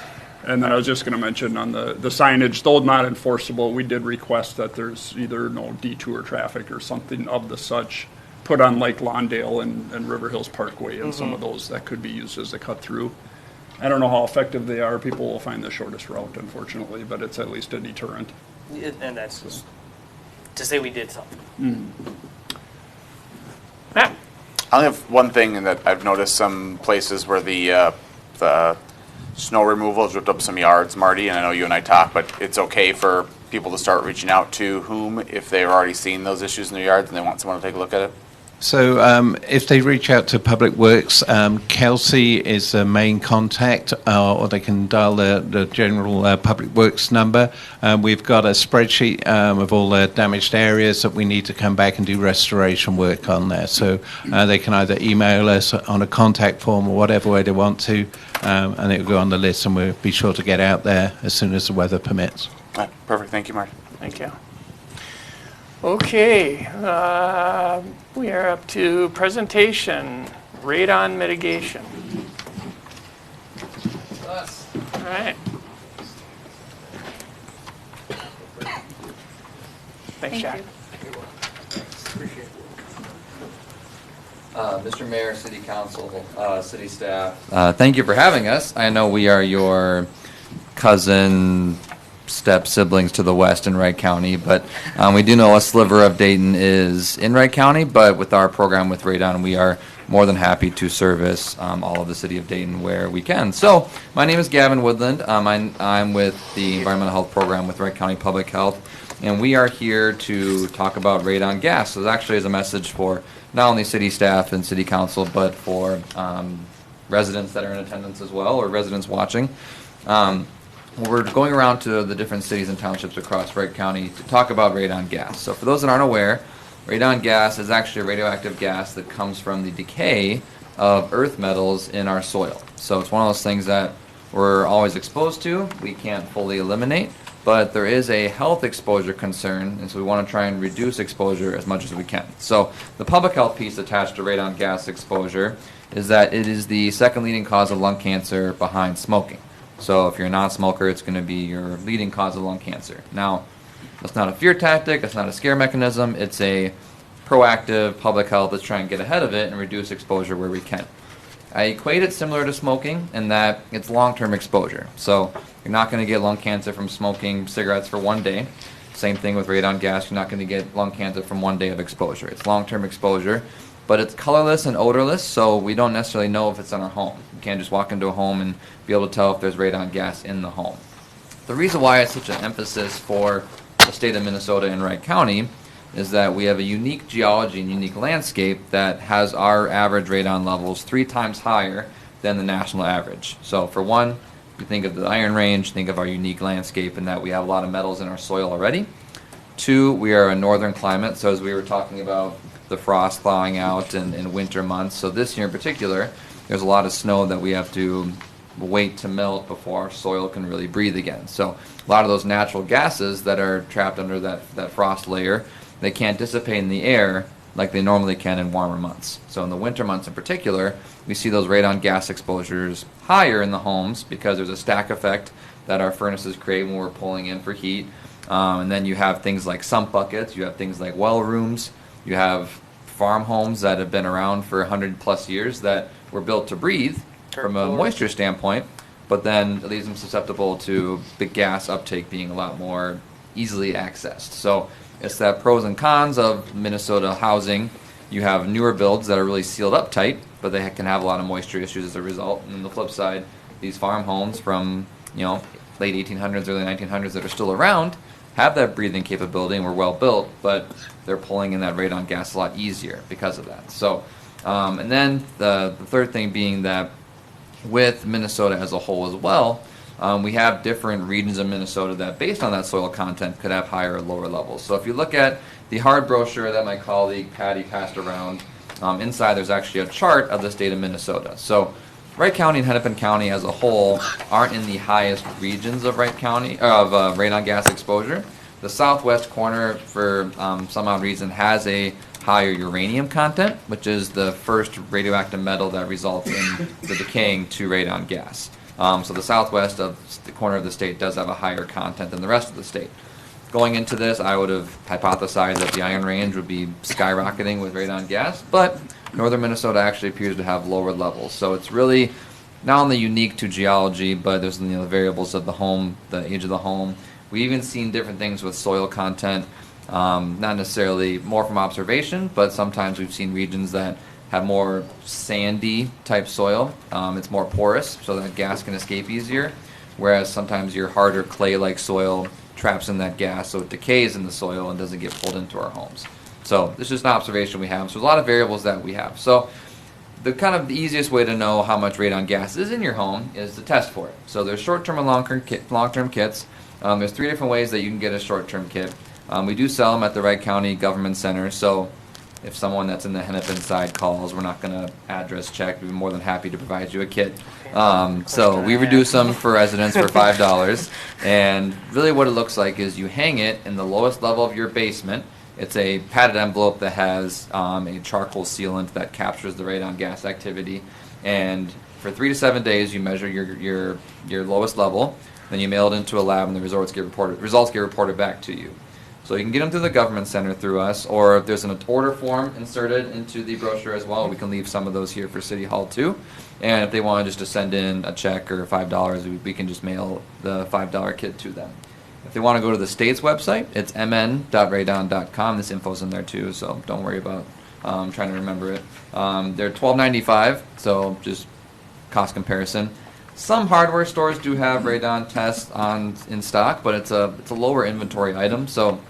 And then I was just going to mention on the signage, though not enforceable, we did request that there's either no detour traffic or something of the such put on Lake Lawndale and River Hills Parkway and some of those that could be used as a cut through. I don't know how effective they are. People will find the shortest route, unfortunately, but it's at least a deterrent. And that's just to say we did something. Matt? I only have one thing in that I've noticed some places where the snow removal has ripped up some yards, Marty, and I know you and I talked, but it's okay for people to start reaching out to whom if they've already seen those issues in their yards and they want someone to take a look at it? So if they reach out to Public Works, Kelsey is the main contact, or they can dial the general Public Works number. We've got a spreadsheet of all the damaged areas that we need to come back and do restoration work on there. So they can either email us on a contact form or whatever way they want to, and it will go on the list, and we'll be sure to get out there as soon as the weather permits. All right, perfect. Thank you, Marty. Thank you. Okay, we are up to presentation, radon mitigation. All right. Thanks, Thank Jack. you. Mr. Mayor, City Council, City staff, thank you for having us. I know we are your cousin, step siblings to the west in Wright County, but we do know a sliver of Dayton is in Wright County, but with our program with Radon, we are more than happy to service all of the city of Dayton where we can. So, my name is Gavin Woodland. I'm with the Environmental Health Program with Wright County Public Health, and we are here to talk about radon gas. So, it actually is a message for not only city staff and city council, but for residents that are in attendance as well, or residents watching. We're going around to the different cities and townships across Wright County to talk about radon gas. So for those that aren't aware, radon gas is actually a radioactive gas that comes from the decay of earth metals in our soil. So it's one of those things that we're always exposed to, we can't fully eliminate, but there is a health exposure concern, and so we want to try and reduce exposure as much as we can. So the public health piece attached to radon gas exposure is that it is the second leading cause of lung cancer behind smoking. So if you're a non-smoker, it's going to be your leading cause of lung cancer. Now, that's not a fear tactic, that's not a scare mechanism, it's a proactive public health that's trying to get ahead of it and reduce exposure where we can. I equate it similar to smoking in that it's long-term exposure. So you're not going to get lung cancer from smoking cigarettes for one day. Same thing with radon gas, you're not going to get lung cancer from one day of exposure. It's long-term exposure, but it's colorless and odorless, so we don't necessarily know if it's in our home. You can't just walk into a home and be able to tell if there's radon gas in the home. The reason why it's such an emphasis for the state of Minnesota and Wright County is that we have a unique geology and unique landscape that has our average radon levels 3 times higher than the national average. So for one, you think of the Iron Range, think of our unique landscape and that we have a lot of metals in our soil already. 2, we are a northern climate, so as we were talking about the frost thawing out in winter months, so this year in particular, there's a lot of snow that we have to wait to melt before our soil can really breathe again. So a lot of those natural gases that are trapped under that frost layer, they can't dissipate in the air like they normally can in warmer months. So in the winter months in particular, we see those radon gas exposures higher in the homes because there's a stack effect that our furnaces create when we're pulling in for heat. And then you have things like sump buckets, you have things like well rooms, you have farm homes that have been around for 100 plus years that were built to breathe from a moisture standpoint, but then it leaves them susceptible to the gas uptake being a lot more easily accessed. So it's that pros and cons of Minnesota housing. You have newer builds that are really sealed up tight, but they can have a lot of moisture issues as a result. And on the flip side, these farm homes from late 1800s, early 1900s that are still around have that breathing capability and were well built, but they're pulling in that radon gas a lot easier because of that. So, and then the third thing being that with Minnesota as a whole as well, we have different regions of Minnesota that, based on that soil content, could have higher or lower levels. So if you look at the hard brochure that my colleague Patty passed around, inside there's actually a chart of the state of Minnesota. So Wright County and Hennepin County as a whole aren't in the highest regions of Wright County of radon gas exposure. The southwest corner, for some odd reason, has a higher uranium content, which is the first radioactive metal that results in the decaying to radon gas. So the southwest of the corner of the state does have a higher content than the rest of the state. Going into this, I would have hypothesized that the Iron Range would be skyrocketing with radon gas, but northern Minnesota actually appears to have lower levels. So it's really not only unique to geology, but there's the variables of the home, the age of the home. We've even seen different things with soil content, not necessarily more from observation, but sometimes we've seen regions that have more sandy type soil. It's more porous, so that gas can escape easier, whereas sometimes your harder clay-like soil traps in that gas, so it decays in the soil and doesn't get pulled into our homes. So this is an observation we have. So there's a lot of variables that we have. So the kind of the easiest way to know how much radon gas is in your home is to test for it. So there's short-term and long-term kits. There's 3 different ways that you can get a short-term kit. We do sell them at the Wright County Government Center, so if someone that's in the Hennepin side calls, we're not going to address check. We'd be more than happy to provide you a kit. So we reduce them for residents for $5. And really what it looks like is you hang it in the lowest level of your basement. It's a padded envelope that has a charcoal sealant that captures the radon gas activity. And for 3 to 7 days, you measure your lowest level. Then you mail it into a lab, and the results get reported back to you. So you can get them through the government center through us, or if there's an order form inserted into the brochure as well, we can leave some of those here for City Hall too. And if they want just to send in a check or $5, we can just mail the $5 kit to them. If they want to go to the state's website, it's mn.radon.com. This info's in there too, so don't worry about trying to remember it. They're $12.95, so just cost comparison. Some hardware stores do have radon tests in stock, but it's a lower inventory item. So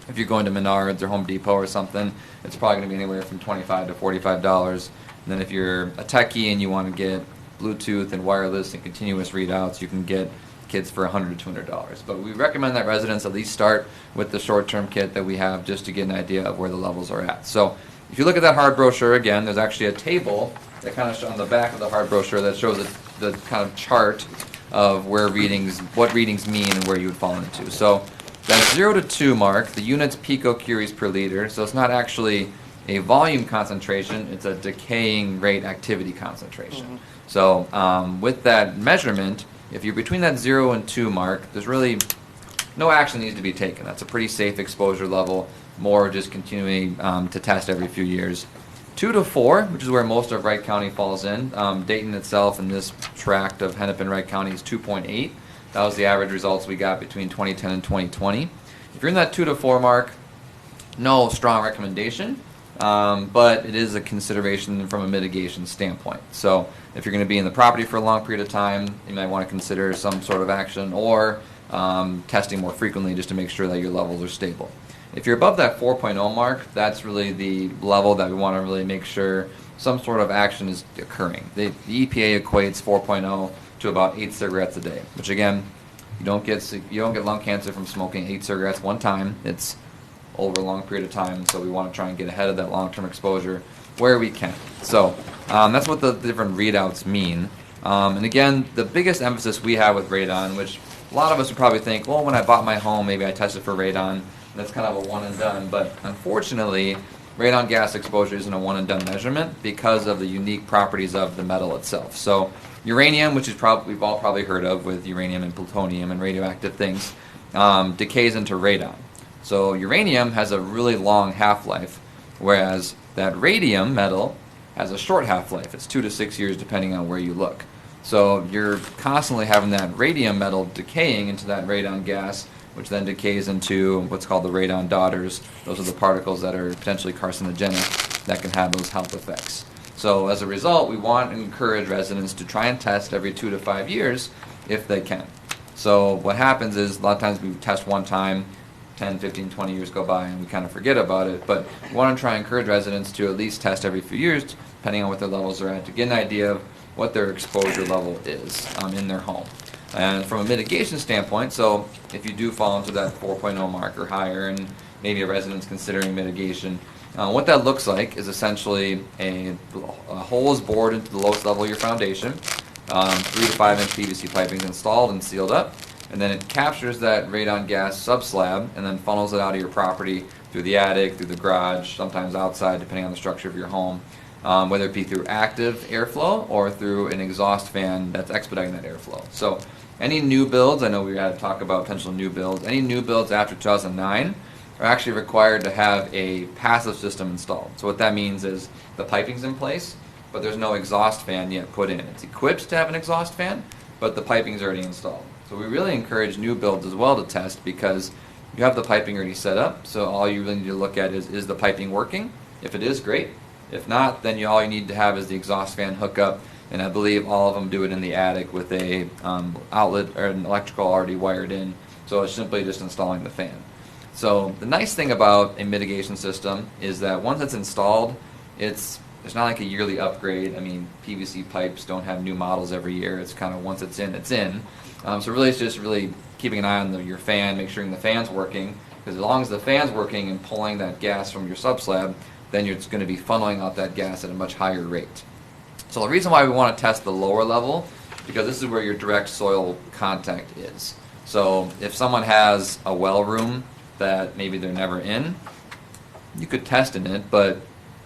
if you're going to Menards or Home Depot or something, it's probably going to be anywhere from $25 to $45. And then if you're a techie and you want to get Bluetooth and wireless and continuous readouts, you can get kits for $100 to $200. But we recommend that residents at least start with the short-term kit that we have just to get an idea of where the levels are at. So if you look at that hard brochure again, there's actually a table that kind of on the back of the hard brochure that shows the kind of chart of what readings mean and where you would fall into. So that 0 to 2 mark, the unit's picocuries per liter, so it's not actually a volume concentration, it's a decaying rate activity concentration. So with that measurement, If you're between that 0 and 2 mark, there's really no action needs to be taken. That's a pretty safe exposure level, more just continuing to test every few years. 2 to 4, which is where most of Wright County falls in. Dayton itself in this tract of Hennepin, Wright County is 2.8. That was the average results we got between 2010 and 2020. If you're in that 2 to 4 mark, no strong recommendation, but it is a consideration from a mitigation standpoint. So if you're going to be in the property for a long period of time, you might want to consider some sort of action or testing more frequently just to make sure that your levels are stable. If you're above that 4.0 mark, that's really the level that we want to really make sure some sort of action is occurring. The EPA equates 4.0 to about 8 cigarettes a day, which again, you don't get lung cancer from smoking 8 cigarettes one time. It's over a long period of time, so we want to try and get ahead of that long-term exposure where we can. So that's what the different readouts mean. And again, the biggest emphasis we have with radon, which a lot of us would probably think, well, when I bought my home, maybe I tested for radon. That's kind of a one and done, but unfortunately, radon gas exposure isn't a one and done measurement because of the unique properties of the metal itself. So uranium, which is we've all probably heard of with uranium and plutonium and radioactive things, decays into radon. So uranium has a really long half-life, whereas that radium metal has a short half-life. It's 2 to 6 years depending on where you look. So you're constantly having that radium metal decaying into that radon gas, which then decays into what's called the radon daughters. Those are the particles that are potentially carcinogenic that can have those health effects. So as a result, we want to encourage residents to try and test every 2 to 5 years if they can. So what happens is a lot of times we test one time, 10, 15, 20 years go by and we kind of forget about it, but we want to try and encourage residents to at least test every few years, depending on what their levels are at, to get an idea of what their exposure level is in their home. And from a mitigation standpoint, so if you do fall into that 4.0 mark or higher and maybe a resident's considering mitigation, what that looks like is essentially a hole is bored into the lowest level of your foundation, 3 to 5 inch PVC piping is installed and sealed up, and then it captures that radon gas subslab and then funnels it out of your property through the attic, through the garage, sometimes outside depending on the structure of your home, whether it be through active airflow or through an exhaust fan that's expediting that airflow. So any new builds, I know we had to talk about potential new builds, any new builds after 2009 are actually required to have a passive system installed. So what that means is the piping's in place, but there's no exhaust fan yet put in. It's equipped to have an exhaust fan, but the piping's already installed. So we really encourage new builds as well to test because you have the piping already set up, so all you really need to look at is the piping working? If it is, great. If not, then all you need to have is the exhaust fan hookup, and I believe all of them do it in the attic with a outlet or an electrical already wired in, so it's simply just installing the fan. So the nice thing about a mitigation system is that once it's installed, it's not like a yearly upgrade. I mean, PVC pipes don't have new models every year. It's kind of once it's in, it's in. So really it's just really keeping an eye on your fan, make sure the fan's working, because as long as the fan's working and pulling that gas from your subslab, then it's going to be funneling out that gas at a much higher rate. So the reason why we want to test the lower level, because this is where your direct soil contact is. So if someone has a well room that maybe they're never in, you could test in it, but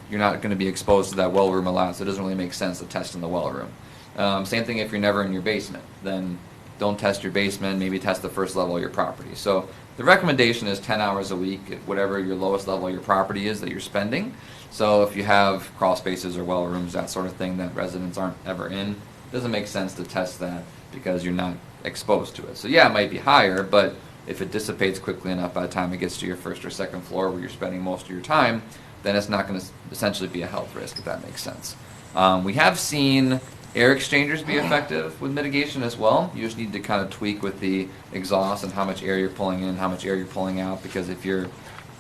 you're not going to be exposed to that well room a lot, so it doesn't really make sense to test in the well room. Same thing if you're never in your basement, then don't test your basement, maybe test the first level of your property. So the recommendation is 10 hours a week at whatever your lowest level of your property is that you're spending. So if you have crawl spaces or well rooms, that sort of thing that residents aren't ever in, it doesn't make sense to test that because you're not exposed to it. So yeah, it might be higher, but if it dissipates quickly enough by the time it gets to your first or second floor where you're spending most of your time, then it's not going to essentially be a health risk, if that makes sense. We have seen air exchangers be effective with mitigation as well. You just need to kind of tweak with the exhaust and how much air you're pulling in, how much air you're pulling out, because if you're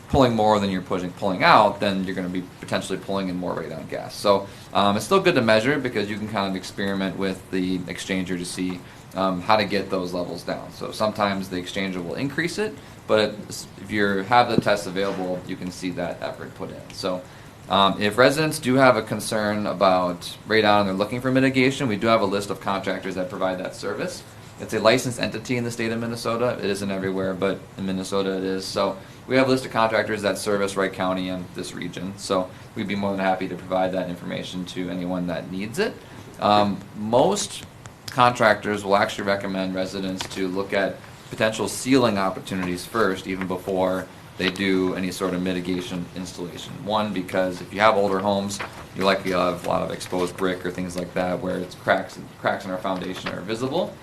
pulling more than you're pulling out, then you're going to be potentially pulling in more radon gas. So it's still good to measure because you can kind of experiment with the exchanger to see how to get those levels down. So sometimes the exchanger will increase it, but if you have the tests available, you can see that effort put in. So if residents do have a concern about radon and they're looking for mitigation, we do have a list of contractors that provide that service. It's a licensed entity in the state of Minnesota. It isn't everywhere, but in Minnesota it is. So we have a list of contractors that service Wright County and this region. So we'd be more than happy to provide that information to anyone that needs it. Most contractors will actually recommend residents to look at potential sealing opportunities first, even before they do any sort of mitigation installation. One, because if you have older homes, you likely have a lot of exposed brick or things like that where it's cracks in our foundation are visible.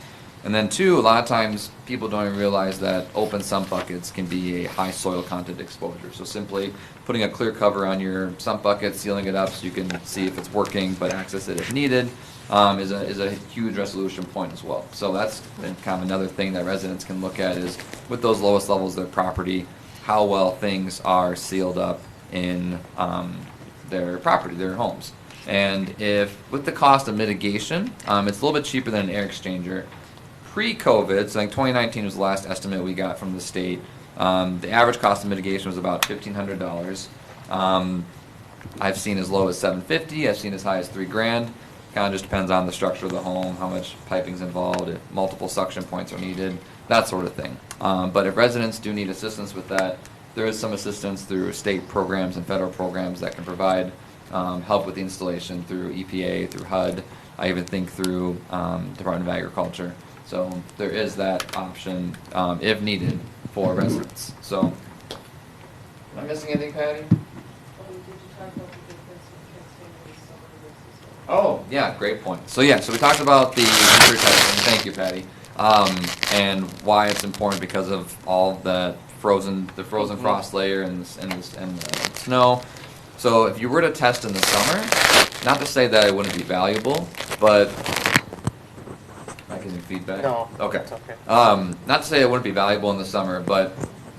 And then two, a lot of times people don't even realize that open sump buckets can be a high soil content exposure. So simply putting a clear cover on your sump bucket, sealing it up so you can see if it's working but access it if needed, is a huge resolution point as well. So that's kind of another thing that residents can look at is with those lowest levels of their property, how well things are sealed up in their property, their homes. And if with the cost of mitigation, it's a little bit cheaper than an air exchanger. Pre-COVID, so I think 2019 was the last estimate we got from the state. The average cost of mitigation was about $1,500. I've seen as low as $750. I've seen as high as $3,000. Kind of just depends on the structure of the home, how much piping's involved, if multiple suction points are needed, that sort of thing. But if residents do need assistance with that, there is some assistance through state programs and federal programs that can provide help with the installation through EPA, through HUD. I even think through Department of Agriculture. So there is that option if needed for residents. So, am I missing anything, Patty? Oh, yeah, great point. So yeah, so we talked about the winter testing. Thank you, Patty. And why it's important because of all the frozen frost layer and the snow. So if you were to test in the summer, not to say that it wouldn't be valuable, but am I getting feedback? No. Okay. It's okay. Not to say it wouldn't be valuable in the summer, but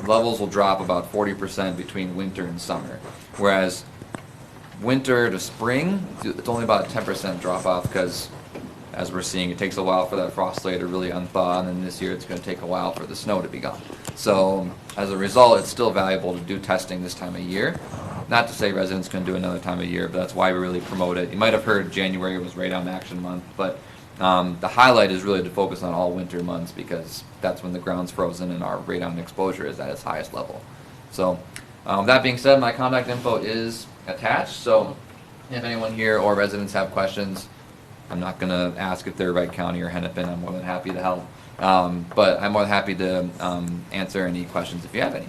levels will drop about 40% between winter and summer. Whereas winter to spring, it's only about a 10% drop off because, as we're seeing, it takes a while for that frost layer to really unthaw, and then this year it's going to take a while for the snow to be gone. So as a result, it's still valuable to do testing this time of year. Not to say residents can do another time of year, but that's why we really promote it. You might have heard January was Radon Action Month, but the highlight is really to focus on all winter months because that's when the ground's frozen and our radon exposure is at its highest level. So that being said, my contact info is attached, so if anyone here or residents have questions, I'm not going to ask if they're Wright County or Hennepin. I'm more than happy to help. But I'm more than happy to answer any questions if you have any.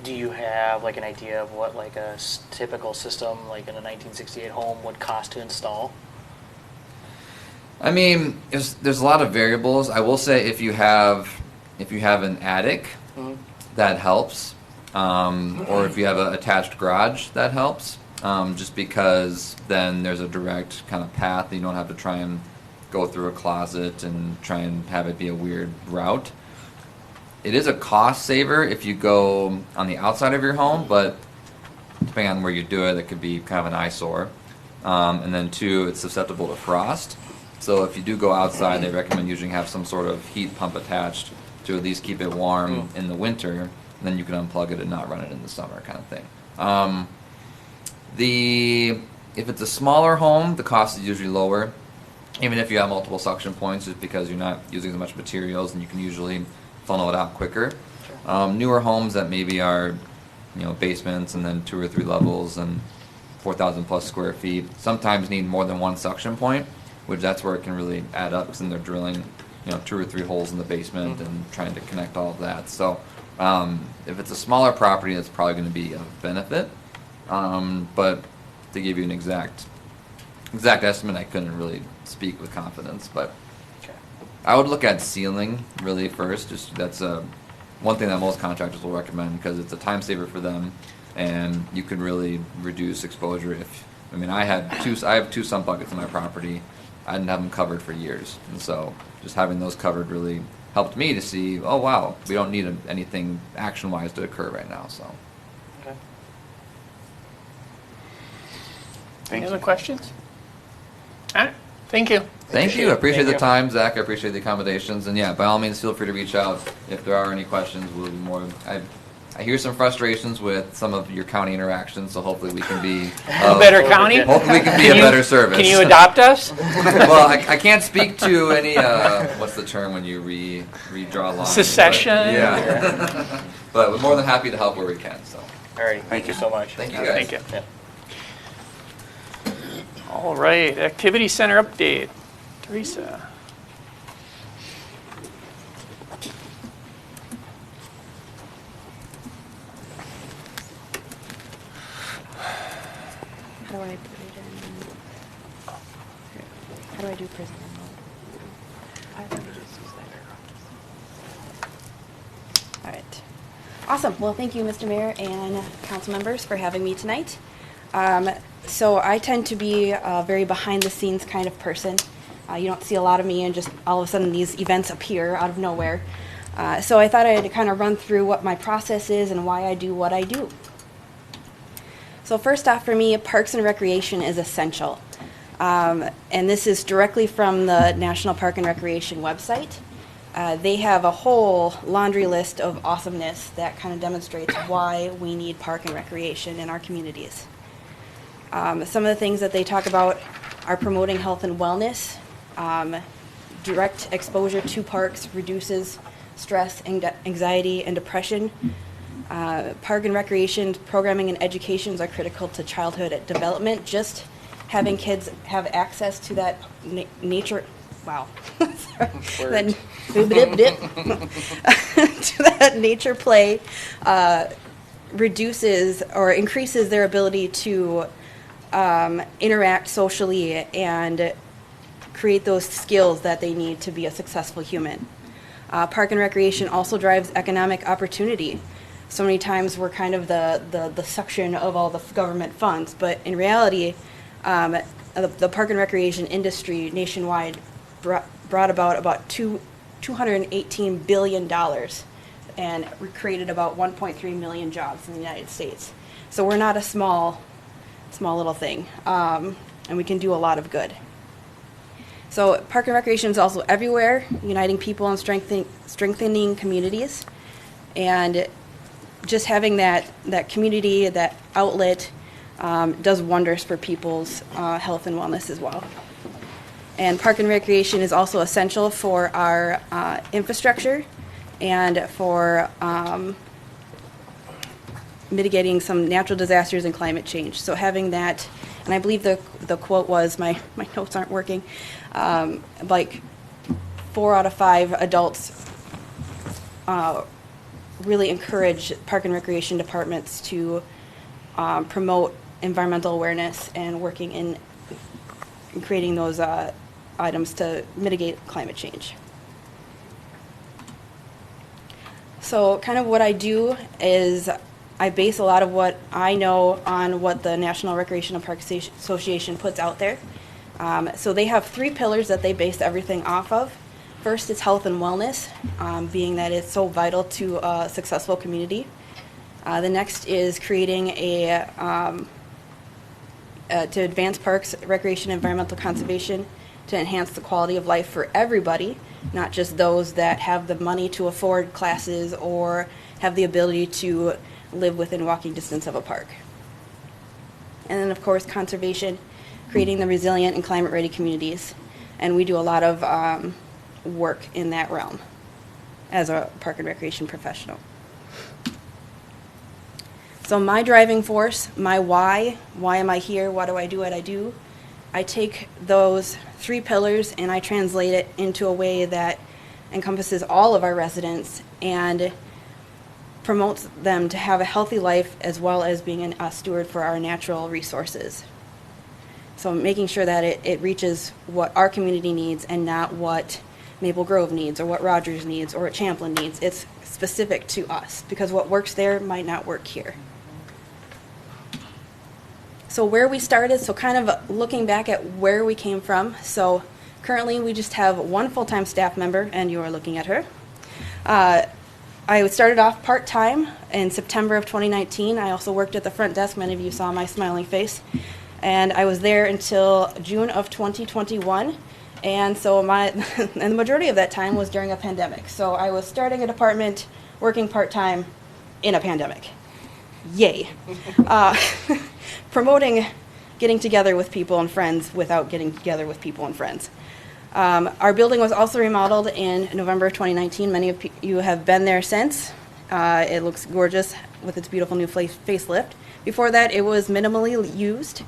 Do you have like an idea of what like a typical system like in a 1968 home would cost to install? I mean, there's a lot of variables. I will say if you have an attic, that helps, or if you have an attached garage, that helps. Just because then there's a direct kind of path. You don't have to try and go through a closet and try and have it be a weird route. It is a cost saver if you go on the outside of your home, but depending on where you do it, it could be kind of an eyesore. And then two, it's susceptible to frost. So if you do go outside, they recommend usually have some sort of heat pump attached to at least keep it warm in the winter. And then you can unplug it and not run it in the summer kind of thing. If it's a smaller home, the cost is usually lower, even if you have multiple suction points, just because you're not using as much materials and you can usually funnel it out quicker. Newer homes that maybe are, basements and then 2 or 3 levels and 4,000 plus square feet sometimes need more than one suction point, which that's where it can really add up because then they're drilling, 2 or 3 holes in the basement and trying to connect all of that. So if it's a smaller property, that's probably going to be a benefit. But to give you an exact estimate, I couldn't really speak with confidence. But I would look at sealing really first. Just that's one thing that most contractors will recommend because it's a time saver for them, and you can really reduce exposure. I have 2 sump buckets in my property. I didn't have them covered for years, and so just having those covered really helped me to see, oh wow, we don't need anything action-wise to occur right now. So. Any other questions? All right. Thank you. Thank you. I appreciate the time, Zach. I appreciate the accommodations. And yeah, by all means, feel free to reach out if there are any questions. We'll be more. I hear some frustrations with some of your county interactions, so hopefully we can be a better county. Hopefully we can be a better service. Can you adopt us? Well, I can't speak to any. What's the term when you redraw lines? Secession. But, yeah. But we're more than happy to help where we can. So. All right. Thank you so much. Thank you guys. Thank you. Yeah. All right, activity center update. Teresa. do I put it in? How do I do prisoner mode? I think I just use that. All right. Awesome. Well, thank you, Mr. Mayor and council members, for having me tonight. So I tend to be a very behind-the-scenes kind of person. You don't see a lot of me, and just all of a sudden these events appear out of nowhere. So I thought I'd kind of run through what my process is and why I do what I do. So first off, for me, Parks and Recreation is essential. And this is directly from the National Park and Recreation website. They have a whole laundry list of awesomeness that kind of demonstrates why we need park and recreation in our communities. Some of the things that they talk about are promoting health and wellness. Direct exposure to parks reduces stress, anxiety, and depression. Park and recreation programming and educations are critical to childhood development. Just having kids have access to that nature, wow, that, to that nature play reduces or increases their ability to interact socially and create those skills that they need to be a successful human. Park and recreation also drives economic opportunity. So many times we're kind of the suction of all the government funds, but in reality, the park and recreation industry nationwide brought about $218 billion and created about 1.3 million jobs in the United States. So we're not a small little thing, and we can do a lot of good. So park and recreation is also everywhere, uniting people and strengthening communities. And just having that community, that outlet, does wonders for people's health and wellness as well. And park and recreation is also essential for our infrastructure and for mitigating some natural disasters and climate change. So having that, and I believe the quote was, my notes aren't working, like 4 out of 5 adults really encourage park and recreation departments to promote environmental awareness and working in creating those items to mitigate climate change. So kind of what I do is I base a lot of what I know on what the National Recreation and Park Association puts out there. So they have 3 pillars that they base everything off of. First is health and wellness, being that it's so vital to a successful community. The next is creating to advance parks, recreation, and environmental conservation to enhance the quality of life for everybody, not just those that have the money to afford classes or have the ability to live within walking distance of a park. And then, of course, conservation, creating the resilient and climate-ready communities. And we do a lot of work in that realm as a park and recreation professional. So my driving force, my why am I here, why do I do what I do? I take those 3 pillars and I translate it into a way that encompasses all of our residents and promotes them to have a healthy life as well as being a steward for our natural resources. So making sure that it reaches what our community needs and not what Maple Grove needs or what Rogers needs or what Champlin needs. It's specific to us because what works there might not work here. So where we started, so kind of looking back at where we came from. So currently we just have 1 full-time staff member, and you are looking at her. I started off part-time in September of 2019. I also worked at the front desk. Many of you saw my smiling face. And I was there until June of 2021. And so and the majority of that time was during a pandemic. So I was starting a department, working part-time in a pandemic. Yay. Promoting getting together with people and friends without getting together with people and friends. Our building was also remodeled in November of 2019. Many of you have been there since. It looks gorgeous with its beautiful new facelift. Before that, it was minimally used,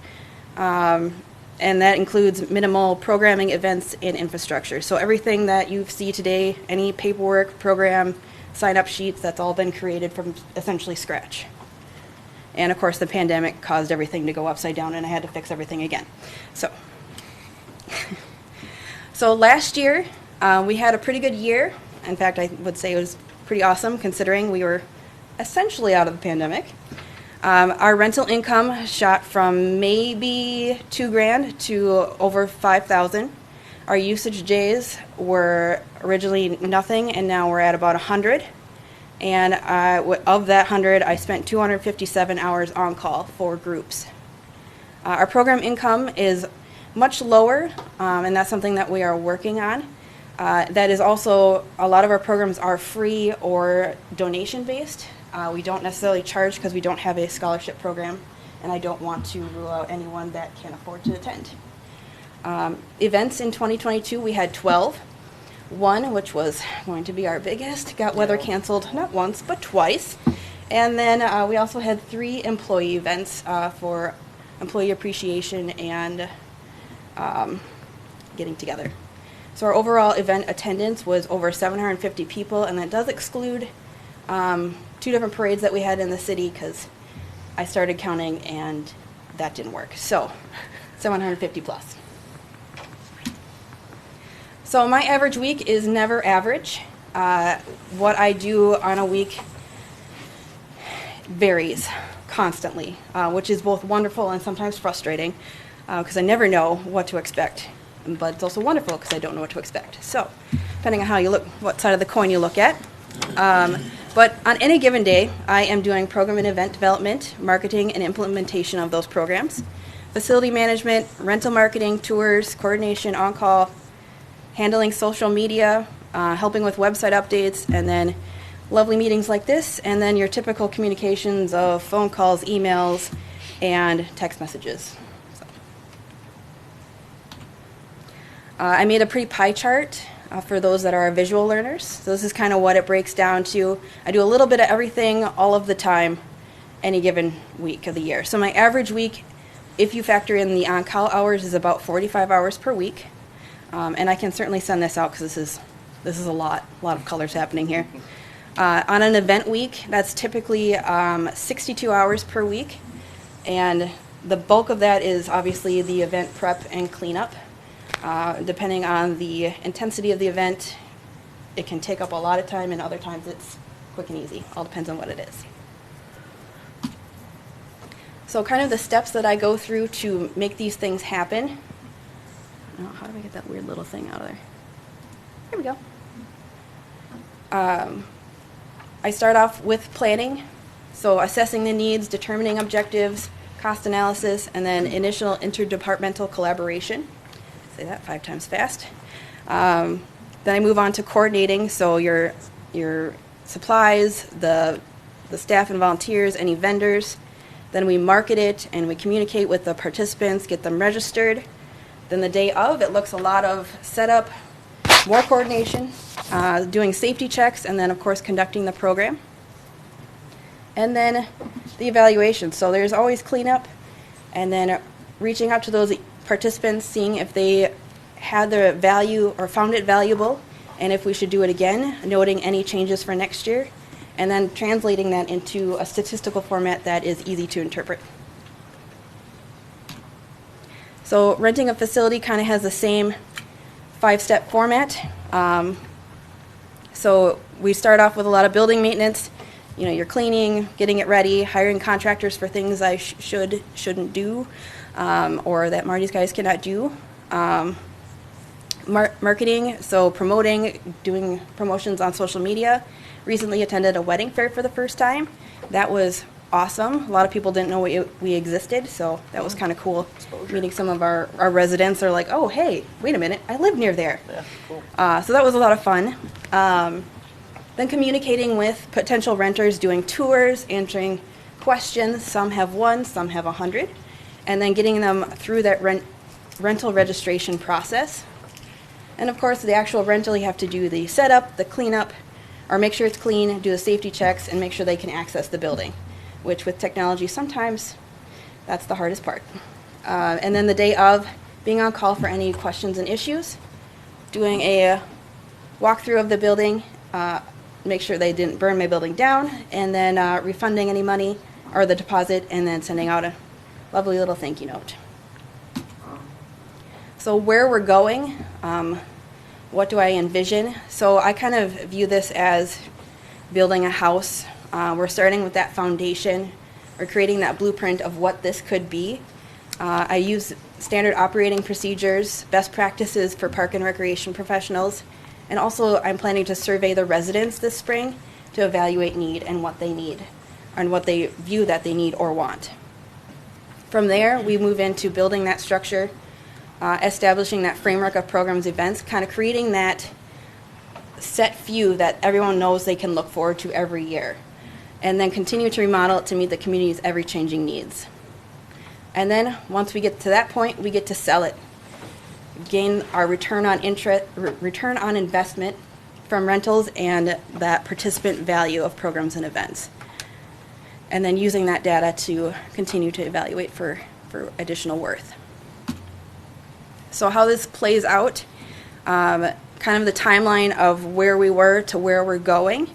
and that includes minimal programming, events, and infrastructure. So everything that you see today, any paperwork, program, sign-up sheets, that's all been created from essentially scratch. And of course, the pandemic caused everything to go upside down, and I had to fix everything again. So, so last year, we had a pretty good year. In fact, I would say it was pretty awesome considering we were essentially out of the pandemic. Our rental income shot from maybe $2,000 to over 5,000. Our usage days were originally nothing, and now we're at about 100. And of that 100, I spent 257 hours on call for groups. Our program income is much lower, and that's something that we are working on. That is also, a lot of our programs are free or donation-based. We don't necessarily charge because we don't have a scholarship program, and I don't want to rule out anyone that can't afford to attend. Events in 2022, we had 12. One, which was going to be our biggest, got weather canceled not once, but twice. And then we also had 3 employee events for employee appreciation and getting together. So our overall event attendance was over 750 people, and that does exclude 2 different parades that we had in the city because I started counting and that didn't work. So 750 plus. So my average week is never average. What I do on a week varies constantly, which is both wonderful and sometimes frustrating because I never know what to expect. But it's also wonderful because I don't know what to expect. So depending on how you look, what side of the coin you look at. But on any given day, I am doing program and event development, marketing, and implementation of those programs, facility management, rental marketing, tours, coordination, on-call, handling social media, helping with website updates, and then lovely meetings like this, and then your typical communications of phone calls, emails, and text messages. I made a pretty pie chart for those that are visual learners. So this is kind of what it breaks down to. I do a little bit of everything all of the time, any given week of the year. So my average week, if you factor in the on-call hours, is about 45 hours per week. And I can certainly send this out because this is a lot of colors happening here. On an event week, that's typically 62 hours per week. And the bulk of that is obviously the event prep and cleanup. Depending on the intensity of the event, it can take up a lot of time, and other times it's quick and easy. All depends on what it is. So kind of the steps that I go through to make these things happen. Oh, how do I get that weird little thing out of there? There we go. I start off with planning. So assessing the needs, determining objectives, cost analysis, and then initial interdepartmental collaboration. Say that 5 times fast. Then I move on to coordinating, so your supplies, the staff and volunteers, any vendors. Then we market it and we communicate with the participants, get them registered. Then the day of, it looks a lot of setup, more coordination, doing safety checks, and then of course conducting the program. And then the evaluation. So there's always cleanup, and then reaching out to those participants, seeing if they had the value or found it valuable, and if we should do it again, noting any changes for next year, and then translating that into a statistical format that is easy to interpret. So renting a facility kind of has the same 5-step format. So we start off with a lot of building maintenance. You know, you're cleaning, getting it ready, hiring contractors for things I shouldn't do, or that Marty's guys cannot do. Marketing, so promoting, doing promotions on social media. Recently attended a wedding fair for the first time. That was awesome. A lot of people didn't know we existed, so that was kind of cool. Meeting some of our residents are like, oh, hey, wait a minute, I live near there. Yeah, cool. So that was a lot of fun. Then communicating with potential renters, doing tours, answering questions. Some have 1, some have 100. And then getting them through that rental registration process. And of course, the actual rental, you have to do the setup, the cleanup, or make sure it's clean, do the safety checks, and make sure they can access the building, which with technology, sometimes that's the hardest part. And then the day of, being on call for any questions and issues, doing a walkthrough of the building, make sure they didn't burn my building down, and then refunding any money or the deposit, and then sending out a lovely little thank you note. So where we're going, what do I envision? So I kind of view this as building a house. We're starting with that foundation. We're creating that blueprint of what this could be. I use standard operating procedures, best practices for park and recreation professionals, and also I'm planning to survey the residents this spring to evaluate need and what they need, and what they view that they need or want. From there, we move into building that structure, establishing that framework of programs, events, kind of creating that set few that everyone knows they can look forward to every year, and then continue to remodel it to meet the community's ever-changing needs. And then once we get to that point, we get to sell it, gain our return on investment from rentals and that participant value of programs and events. And then using that data to continue to evaluate for additional worth. So how this plays out, kind of the timeline of where we were to where we're going.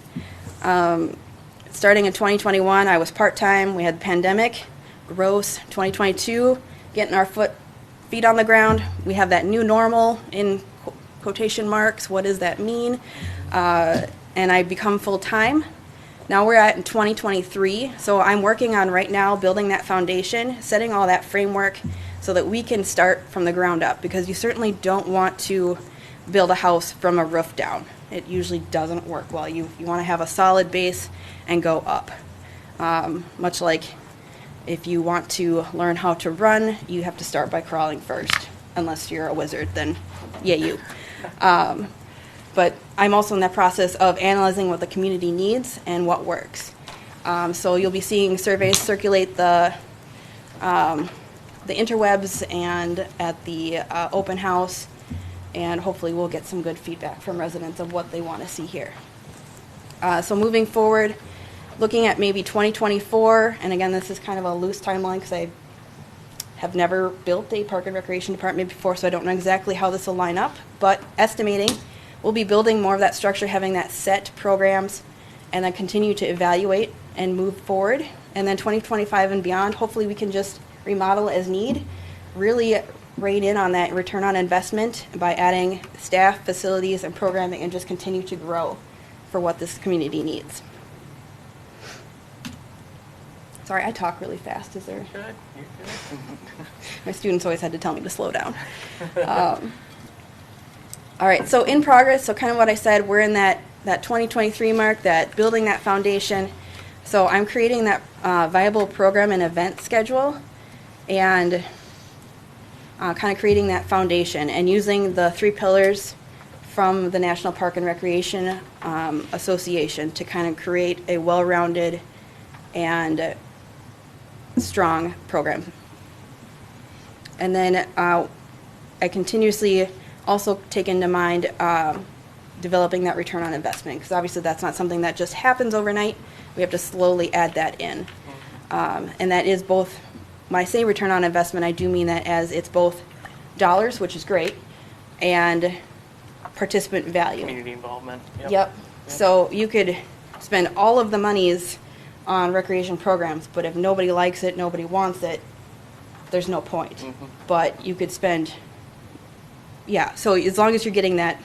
Starting in 2021, I was part-time. We had the pandemic. Gross. 2022, getting our feet on the ground. We have that new normal in quotation marks. What does that mean? And I become full-time. Now we're at in 2023, so I'm working on right now building that foundation, setting all that framework so that we can start from the ground up, because you certainly don't want to build a house from a roof down. It usually doesn't work well. You want to have a solid base and go up. Much like if you want to learn how to run, you have to start by crawling first. Unless you're a wizard, then yay you. But I'm also in that process of analyzing what the community needs and what works. So you'll be seeing surveys circulate the interwebs and at the open house, and hopefully we'll get some good feedback from residents of what they want to see here. So moving forward, looking at maybe 2024, and again, this is kind of a loose timeline because I have never built a park and recreation department before, so I don't know exactly how this will line up, but estimating, we'll be building more of that structure, having that set programs, and then continue to evaluate and move forward. And then 2025 and beyond, hopefully we can just remodel as need, really rein in on that return on investment by adding staff, facilities, and programming, and just continue to grow for what this community needs. Sorry, I talk really fast. Is there? You're good. My students always had to tell me to slow down. All right, so in progress, so kind of what I said, we're in that 2023 mark, that building that foundation. So I'm creating that viable program and event schedule, and kind of creating that foundation and using the 3 pillars from the National Park and Recreation Association to kind of create a well-rounded and strong program. And then I continuously also take into mind developing that return on investment, because obviously that's not something that just happens overnight. We have to slowly add that in. And that is both, when I say return on investment, I do mean that as it's both dollars, which is great, and participant value. Community involvement. Yep. So you could spend all of the monies on recreation programs, but if nobody likes it, nobody wants it, there's no point. Mm-hmm. But you could spend, yeah, so as long as you're getting that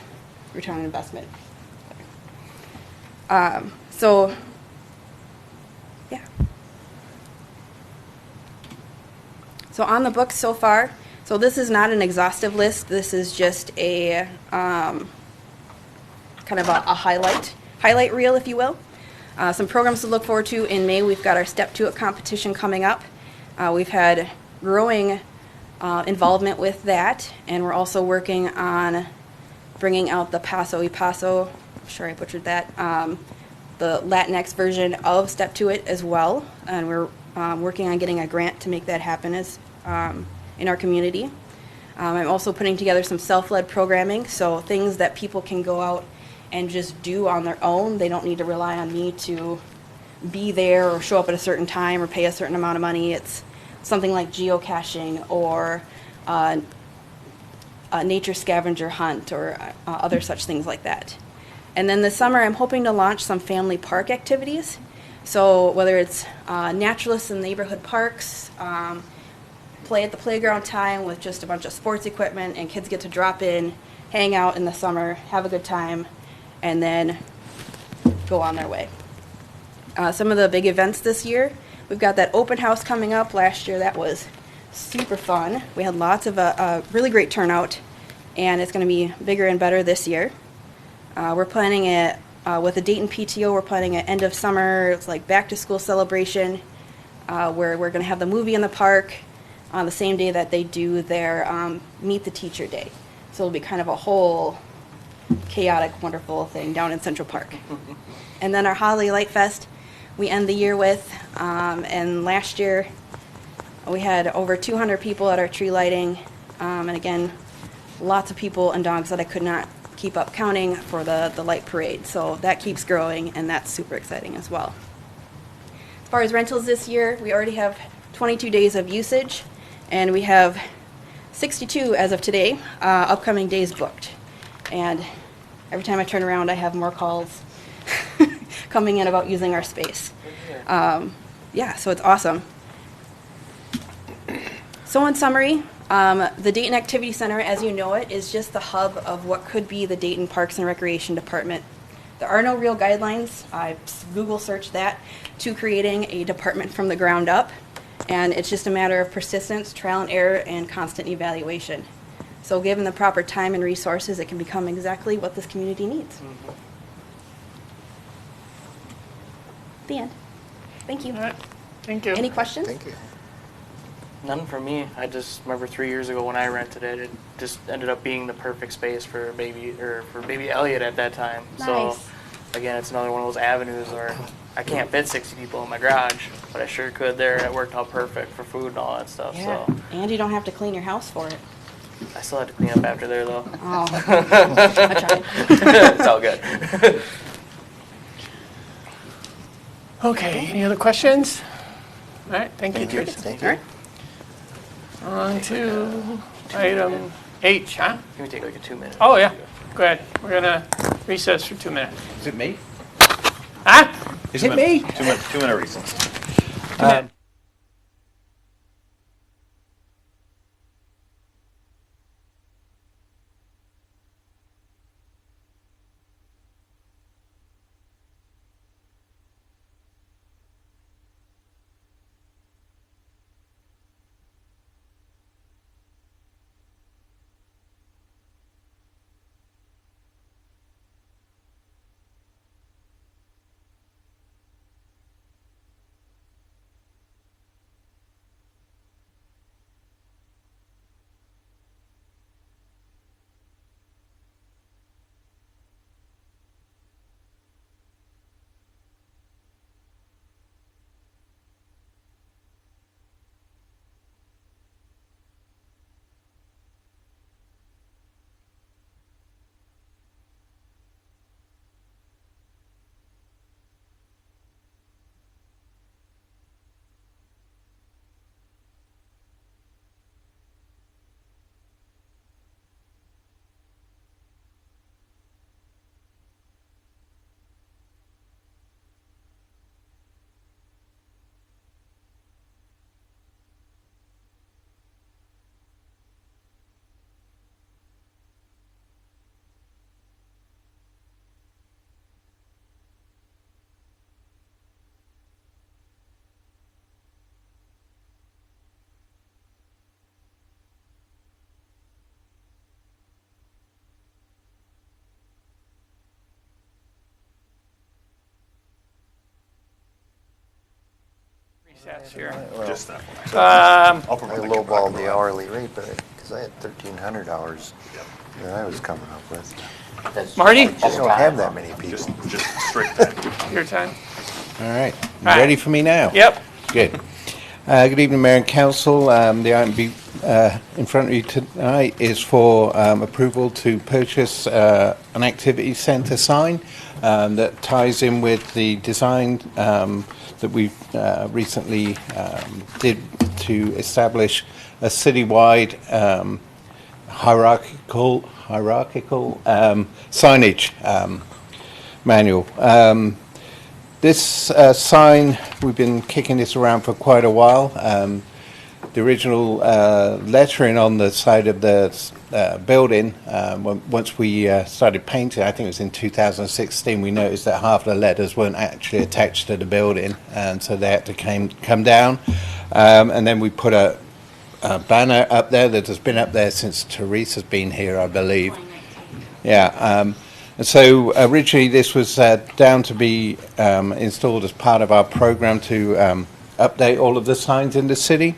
return on investment. So, yeah. So on the books so far, so this is not an exhaustive list. This is just a kind of a highlight reel, if you will. Some programs to look forward to in May. We've got our Step To It competition coming up. We've had growing involvement with that, and we're also working on bringing out the Paso y Paso, I'm sure I butchered that, the Latinx version of Step To It as well, and we're working on getting a grant to make that happen as in our community. I'm also putting together some self-led programming, so things that people can go out and just do on their own. They don't need to rely on me to be there or show up at a certain time or pay a certain amount of money. It's something like geocaching or a nature scavenger hunt or other such things like that. And then this summer, I'm hoping to launch some family park activities. So whether it's naturalists in neighborhood parks, play at the playground time with just a bunch of sports equipment, and kids get to drop in, hang out in the summer, have a good time, and then go on their way. Some of the big events this year, we've got that open house coming up. Last year that was super fun. We had lots of a really great turnout, and it's going to be bigger and better this year. We're planning it with the Dayton PTO. We're planning an end of summer, it's like back to school celebration, where we're going to have the movie in the park on the same day that they do their Meet the Teacher Day. So it'll be kind of a whole chaotic, wonderful thing down in Central Park. And then our Holiday Light Fest we end the year with, and last year we had over 200 people at our tree lighting, and again, lots of people and dogs that I could not keep up counting for the light parade. So that keeps growing, and that's super exciting as well. As far as rentals this year, we already have 22 days of usage, and we have 62 as of today, upcoming days booked. And every time I turn around, I have more calls coming in about using our space. Yeah, so it's awesome. So in summary, the Dayton Activity Center, as you know it, is just the hub of what could be the Dayton Parks and Recreation Department. There are no real guidelines, I Google searched that, to creating a department from the ground up. And it's just a matter of persistence, trial and error, and constant evaluation. So given the proper time and resources, it can become exactly what this community needs. The end. Thank you. All right. Thank you. Any questions? Thank you. None for me. I just remember 3 years ago when I rented it, it just ended up being the perfect space for baby Elliot at that time. So Nice. again, it's another one of those avenues where I can't fit 60 people in my garage, but I sure could there. It worked out perfect for food and all that stuff. Yeah. So And you don't have to clean your house for it. I still had to clean up after there though. Oh. I tried. It's all good. Okay, any other questions? All right, thank you, Teresa. Thank All you. right. On to item H, huh? Can we take like a 2 minute? Oh, yeah, go ahead. We're gonna recess for 2 minutes. Is it me? Huh? Is it me? 2 minute recess. Recess here. Just that one. I'll I provide the lowballed the hourly rate, but because I had 1,300 hours that I was coming up with. That's Marty? I don't have that many people. just straight that. Your time. All right. You Right. ready for me now? Yep. Good. Good evening, Mayor and Council. The item in front of you tonight is for approval to purchase an activity centre sign that ties in with the design that we recently did to establish a citywide hierarchical signage manual. This sign, we've been kicking this around for quite a while. The original lettering on the side of the building, once we started painting, I think it was in 2016, we noticed that half the letters weren't actually attached to the building, and so they had to come down. And then we put a banner up there that has been up there since Teresa's been here, I believe. Yeah. And so originally this was down to be installed as part of our program to update all of the signs in the city.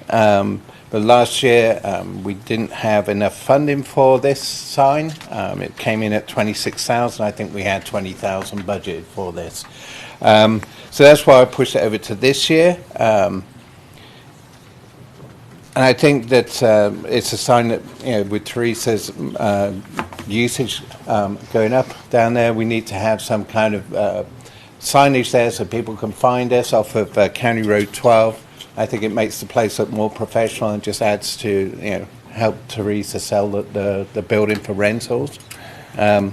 But last year we didn't have enough funding for this sign. It came in at 26,000. I think we had 20,000 budgeted for this. So that's why I pushed it over to this year. And I think that it's a sign that, you know, with Teresa's usage going up down there, we need to have some kind of signage there so people can find us off of County Road 12. I think it makes the place look more professional and just adds to, you know, help Teresa sell the building for rentals. It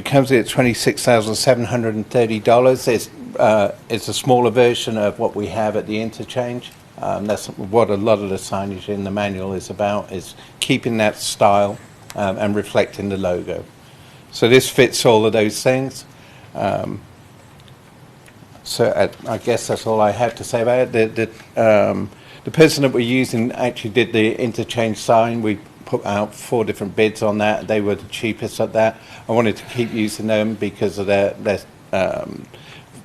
comes in at $26,730. It's a smaller version of what we have at the interchange. That's what a lot of the signage in the manual is about, is keeping that style and reflecting the logo. So this fits all of those things. So I guess that's all I have to say about it. The person that we're using actually did the interchange sign. We put out 4 different bids on that. They were the cheapest at that. I wanted to keep using them because of their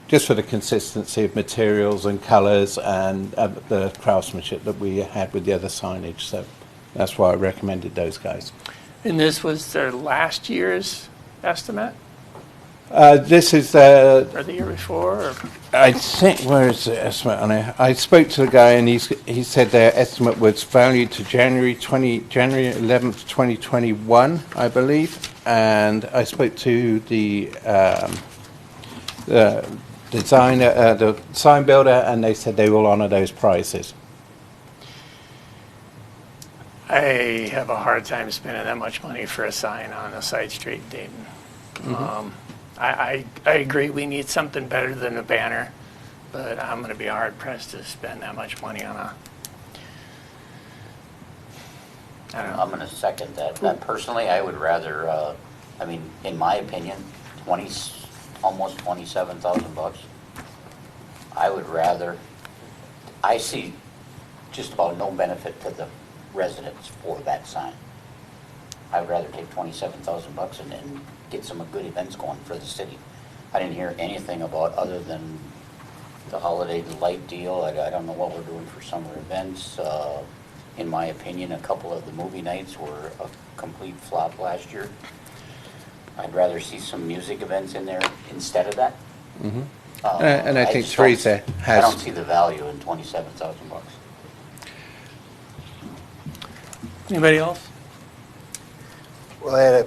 just for the consistency of materials and colours and the craftsmanship that we had with the other signage. So that's why I recommended those guys. And this was their last year's estimate? This is Or the year before? Or? I think, where is the estimate on it? I spoke to the guy and he said their estimate was valued to January 11th, 2021, I believe. And I spoke to the designer, the sign builder, and they said they will honour those prices. I have a hard time spending that much money for a sign on a side street in Dayton. Mm-hmm. I agree we need something better than a banner, but I'm going to be hard pressed to spend that much money on a. I don't know. I'm going to second that. Personally, I would rather, I mean, in my opinion, almost $27,000. I would rather, I see just about no benefit to the residents for that sign. I would rather take $27,000 and get some good events going for the city. I didn't hear anything about other than the holiday light deal. I don't know what we're doing for summer events. In my opinion, a couple of the movie nights were a complete flop last year. I'd rather see some music events in there instead of that. Mm-hmm. And I think Teresa has. I don't see the value in $27,000. Anybody else? Well, I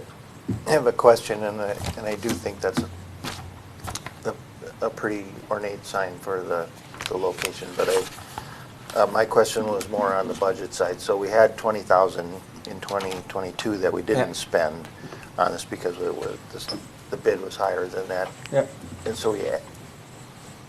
have a question, and I do think that's a pretty ornate sign for the location, but my question was more on the budget side. So we had $20,000 in 2022 that we didn't spend on this because the bid was higher than that. Yep. And so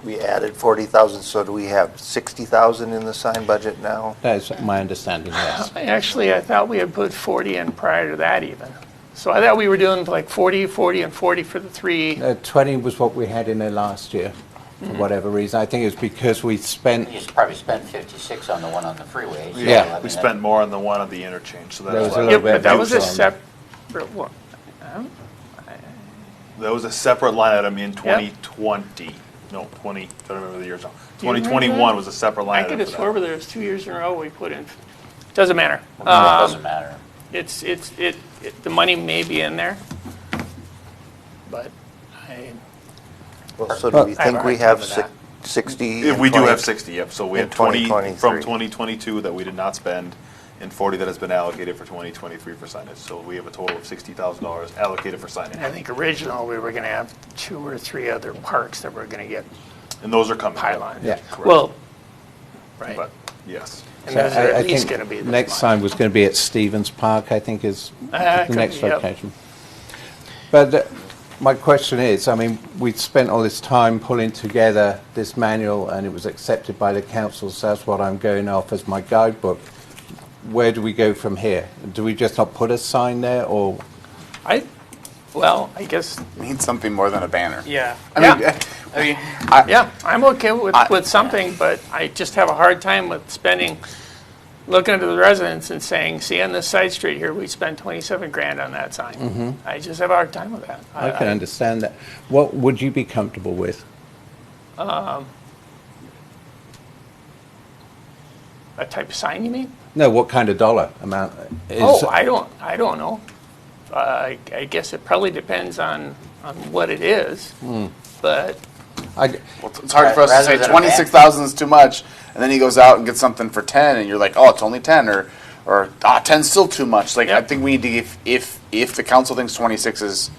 we added $40,000. So do we have $60,000 in the sign budget now? That is my understanding, yes. Actually, I thought we had put 40 in prior to that even. So I thought we were doing like 40, 40, and 40 for the 3. 20 was what we had in there last year, for whatever reason. I think it's because we spent. You probably spent 56 on the one on the freeway. So Yeah. I mean, We spent more on the one on the interchange, so There that's was a why. little Yeah, but that was a on- separate one. That was a separate line item in 2020. No, 20, I don't remember the years now. Do you remember 2021 that? was a separate I line could item have for sworn that. there was 2 years in a row we put in. Doesn't matter. it doesn't matter. The money may be in there, but Well, so do we I have a think hard we time have with that. 60? If in we do 20 have 60, yep. So we in have 20 from 2023. 2022 that we did not spend, and 40 that has been allocated for 2023 for signage. So we have a total of $60,000 allocated for I signage. think original we were going to have 2 or 3 other parks that were going to get And those are coming. pylons. Yeah. Correct. Well, right. But, yes. And So those are I at least think going to be this next much. sign was going to be at Stevens Park, I think is the could next be, yep. location. But My question is, I mean, we'd spent all this time pulling together this manual and it was accepted by the council, so that's what I'm going off as my guidebook. Where do we go from here? Do we just not put a sign there, or? I guess. Need something more than a banner. Yeah. I mean, Yeah, I'm okay with something, but I just have a hard time with looking at the residents and saying, see, on this side street here, we spent 27 grand on that sign. Mhm. I just have a hard time with that. I can understand that. What would you be comfortable with? A type of sign, you mean? No, what kind of dollar amount? I don't know. I guess it probably depends on what it is, but. It's hard for us to say 26,000 is too much, and then he goes out and gets something for 10, and you're like, oh, it's only 10, or 10's still too much. Like, I think we need to give, if the council thinks 26 is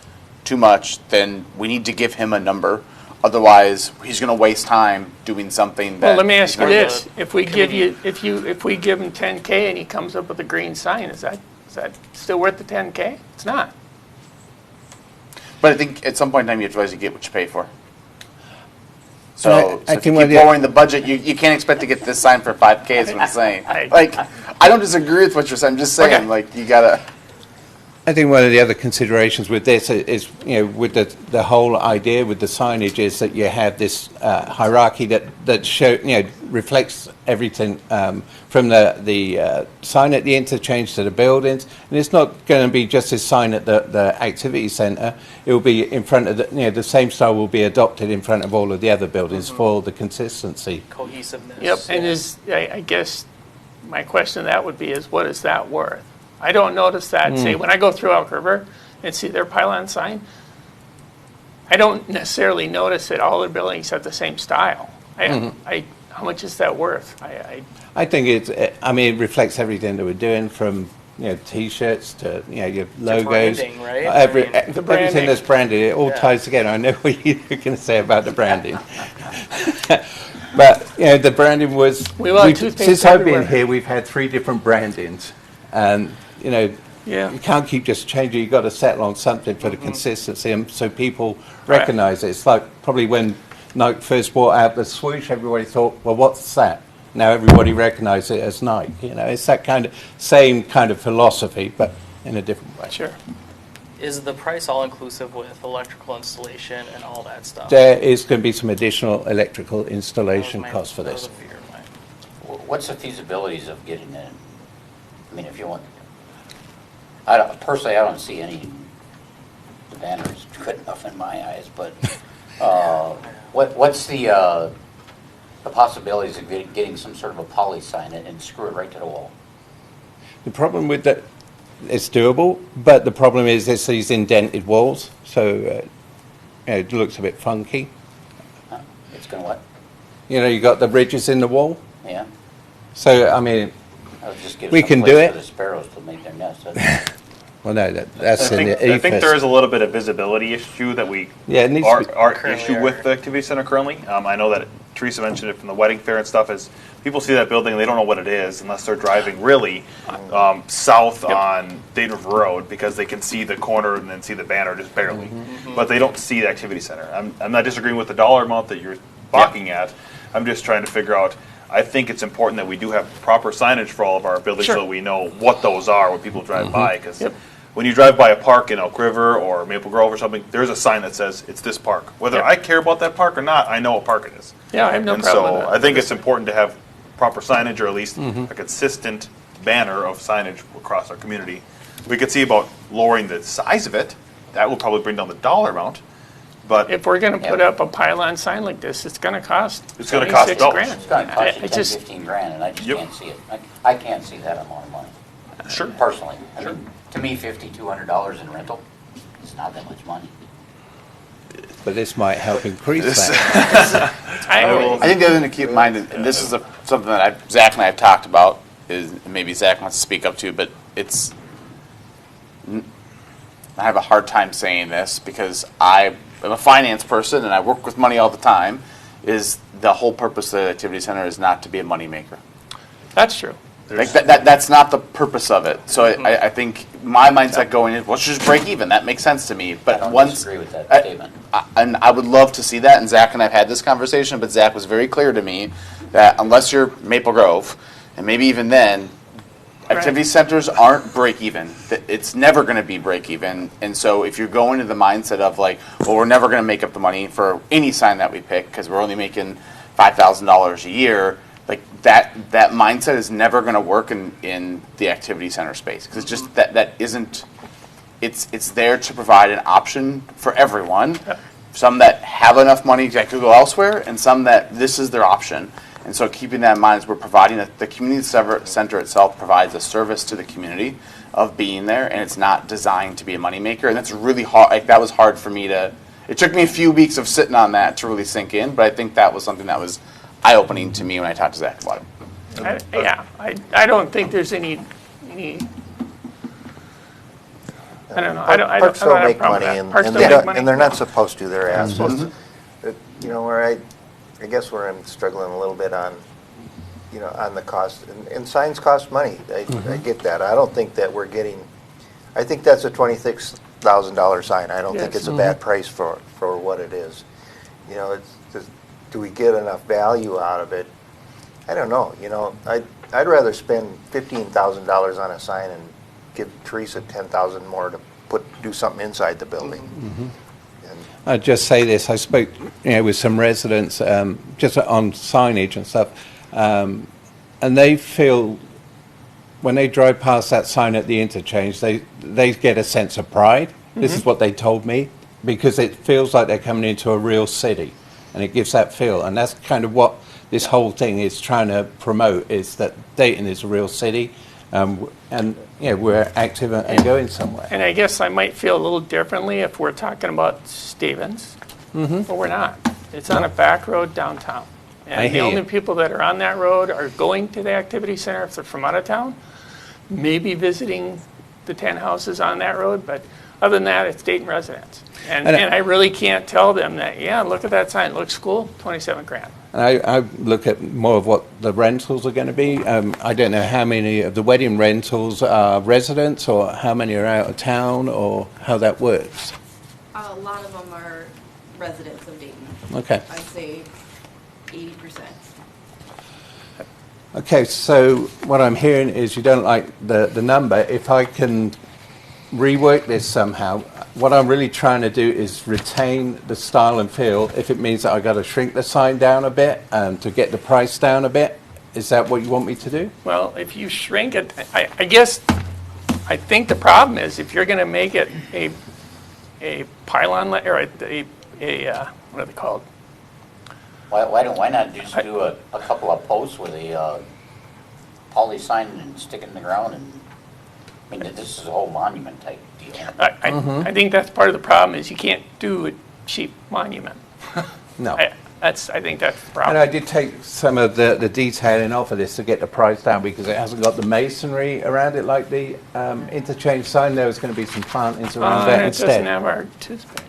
too much, then we need to give him a number. Otherwise, he's going to waste time doing something that. Well, let me ask you this: if we give him 10K and he comes up with a green sign, is that still worth the 10K? It's not. But I think at some point in time you have to realize you get what you pay for. So, I if you think keep lowering the budget, you can't expect to get this sign for 5K is what I'm saying. I don't disagree with what you're saying. I'm just saying, like, you gotta. I think one of the other considerations with this is, with the whole idea with the signage is that you have this hierarchy that reflects everything from the sign at the interchange to the buildings, and it's not going to be just this sign at the activity centre. It will be in front of the same style will be adopted in front of all of the other buildings for the consistency. Cohesiveness. Yep, and I guess my question to that would be is what is that worth? I don't notice that. Say, when I go through Elk River and see their pylon sign, I don't necessarily notice that all their buildings have the same style. How much is that worth? I think it reflects everything that we're doing, from T-shirts to your logos, branding, right? Everything that's branded. It all ties together. I know what you're going to say about the branding, but the branding was. Since I've been here, we've had 3 different brandings, and you can't keep just changing. You've got to settle on something for the consistency, and so people recognise it. It's like probably when Nike first brought out the swoosh, everybody thought, well, what's that? Now everybody recognises it as Nike. It's that same kind of philosophy, but in a different way. Sure. Is the price all inclusive with electrical installation and all that stuff? There is going to be some additional electrical installation costs for this. What's the feasibilities of getting in? I mean, if you want, personally, I don't see any. The banner's good enough in my eyes, but what's the possibilities of getting some sort of a poly sign and screw it right to the wall? The problem with that, it's doable, but the problem is it's these indented walls, so it looks a bit funky. It's going to what? You got the ridges in the wall. Yeah. So I mean, we can do it. For the sparrows to make their nest. Well, no, that's in the ethos. I think there is a little bit of visibility issue that we our issue with the activity center currently. I know that Teresa mentioned it from the wedding fair and stuff. Is people see that building and they don't know what it is unless they're driving really south on Dayton River Road, because they can see the corner and then see the banner just barely, but they don't see the activity center. I'm not disagreeing with the dollar amount that you're balking at. I'm just trying to figure out. I think it's important that we do have proper signage for all of our buildings so that we know what those are when people drive by. Because when you drive by a park in Elk River or Maple Grove or something, there's a sign that says it's this park. Whether I care about that park or not, I know what park it is. Yeah, I have no problem with that. I think it's important to have proper signage, or at least a consistent banner of signage across our community. We could see about lowering the size of it. That will probably bring down the dollar amount. But if we're going to put up a pylon sign like this, it's going to cost. It's going to cost $26,000. It's going to cost you 10, 15 grand, and I just can't see it. I can't see that amount of money. Sure. Personally, I mean, to me, $5,200 in rental, it's not that much money. But this might help increase that. I think the other thing to keep in mind, and this is something that Zach and I have talked about, is maybe Zach wants to speak up to, but it's. I have a hard time saying this because I'm a finance person and I work with money all the time. Is the whole purpose of the activity center is not to be a moneymaker. That's true. Like that's not the purpose of it. So I think my mindset going in, let's just break even. That makes sense to me. But I don't once disagree with that statement. and I would love to see that. And Zach and I've had this conversation, but Zach was very clear to me that unless you're Maple Grove, and maybe even then, activity centers aren't break even. It's never going to be break even. And so if you're going to the mindset of like, well, we're never going to make up the money for any sign that we pick because we're only making $5,000 a year. Like that mindset is never going to work in the activity center space because it's just that isn't. It's there to provide an option for everyone. Some that have enough money that could go elsewhere, and some that this is their option. And so keeping that in mind is we're providing the community center itself provides a service to the community of being there, and it's not designed to be a moneymaker. And that's really hard. Like that was hard for me to. It took me a few weeks of sitting on that to really sink in, but I think that was something that was eye-opening to me when I talked to Zach about it. I don't think there's any. I don't know. I don't Parks have don't a make problem money, with that. Parks and don't they make don't, money. and they're not supposed to. They're assets. Mm-hmm. You know, where I guess where I'm struggling a little bit on, you know, on the cost, and signs cost money. I get that. I don't think that we're getting. I think that's a $26,000 sign. I don't think it's a bad price for what it is. You know, it's just, do we get enough value out of it? I don't know. You know, I'd rather spend $15,000 on a sign and give Teresa $10,000 more to do something inside the building. I'd just say this. I spoke, with some residents just on signage and stuff, and they feel when they drive past that sign at the interchange, they get a sense of pride. This is what they told me, because it feels like they're coming into a real city, and it gives that feel. And that's kind of what this whole thing is trying to promote, is that Dayton is a real city, and we're active and going somewhere. And I guess I might feel a little differently if we're talking about Stevens, but we're not. It's on a back road downtown. And the only people that are on that road are going to the activity center if they're from out of town, maybe visiting the 10 houses on that road, but other than that, it's Dayton residents. And I really can't tell them that, look at that sign, it looks cool, 27 grand. And I look at more of what the rentals are going to be. I don't know how many of the wedding rentals are residents or how many are out of town or how that works. A lot of them are residents of Dayton. Okay. I'd say 80%. Okay, so what I'm hearing is you don't like the number. If I can rework this somehow, what I'm really trying to do is retain the style and feel. If it means that I got to shrink the sign down a bit to get the price down a bit, is that what you want me to do? Well, if you shrink it, I guess, I think the problem is if you're going to make it a pylon, or what are they called? Why not just do a couple of posts with a poly sign and stick it in the ground? And I mean, this is a whole monument type deal. I think that's part of the problem is you can't do a cheap monument. No. I think that's the problem. And I did take some of the detailing off of this to get the price down because it hasn't got the masonry around it like the interchange sign. There was going to be some plantings around that it instead. doesn't have our toothpaste.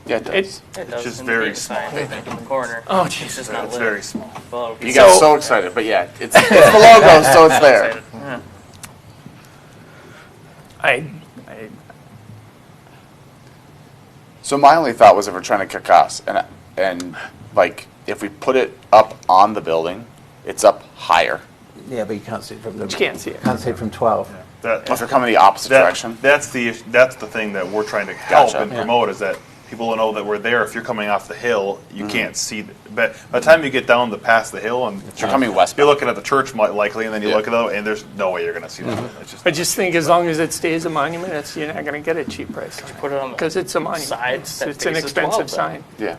Yeah, it does. It does. just in very the small. sign, I think, in the corner. Oh, It's Jesus. just not It's lit. very small. Well, You got so excited, but yeah, it's the logo, so it's there. Yeah. So my only thought was if we're trying to cut costs, and like if we put it up on the building, it's up higher. Yeah, but you can't see it from the. You can't see it. Can't see it from 12. If you're coming the opposite direction. That's the thing that we're trying to help Gotcha. and promote is that people will know that we're there. If you're coming off the hill, you can't see. But by the time you get down past the hill and You're coming westbound. you're looking at the church likely, and then you look at it, and there's no way you're going to see that. It's just, I just think as long as it stays a monument, you're not going to get a cheap price. Put it on the Because it's a monument. side It's that an faces expensive 12 then. sign. Yeah.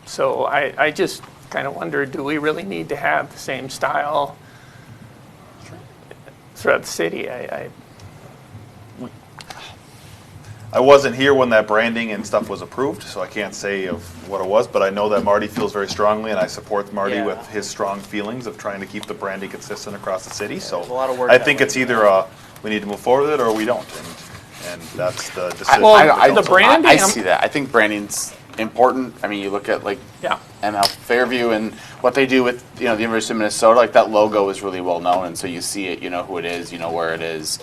So I just kind of wonder, do we really need to have the same style throughout the city? I wasn't here when that branding and stuff was approved, so I can't say of what it was, but I know that Marty feels very strongly, and I support Marty Yeah. with his strong feelings of trying to keep the branding consistent across the city. So there's a lot of work I that think way. it's either we need to move forward with it or we don't, and that's the decision. Well, I the branding, I see that. I think branding's important. I mean, you look at like Yeah. ML Fairview and what they do with, the University of Minnesota, like that logo is really well known, and so you see it, you know who it is, you know where it is.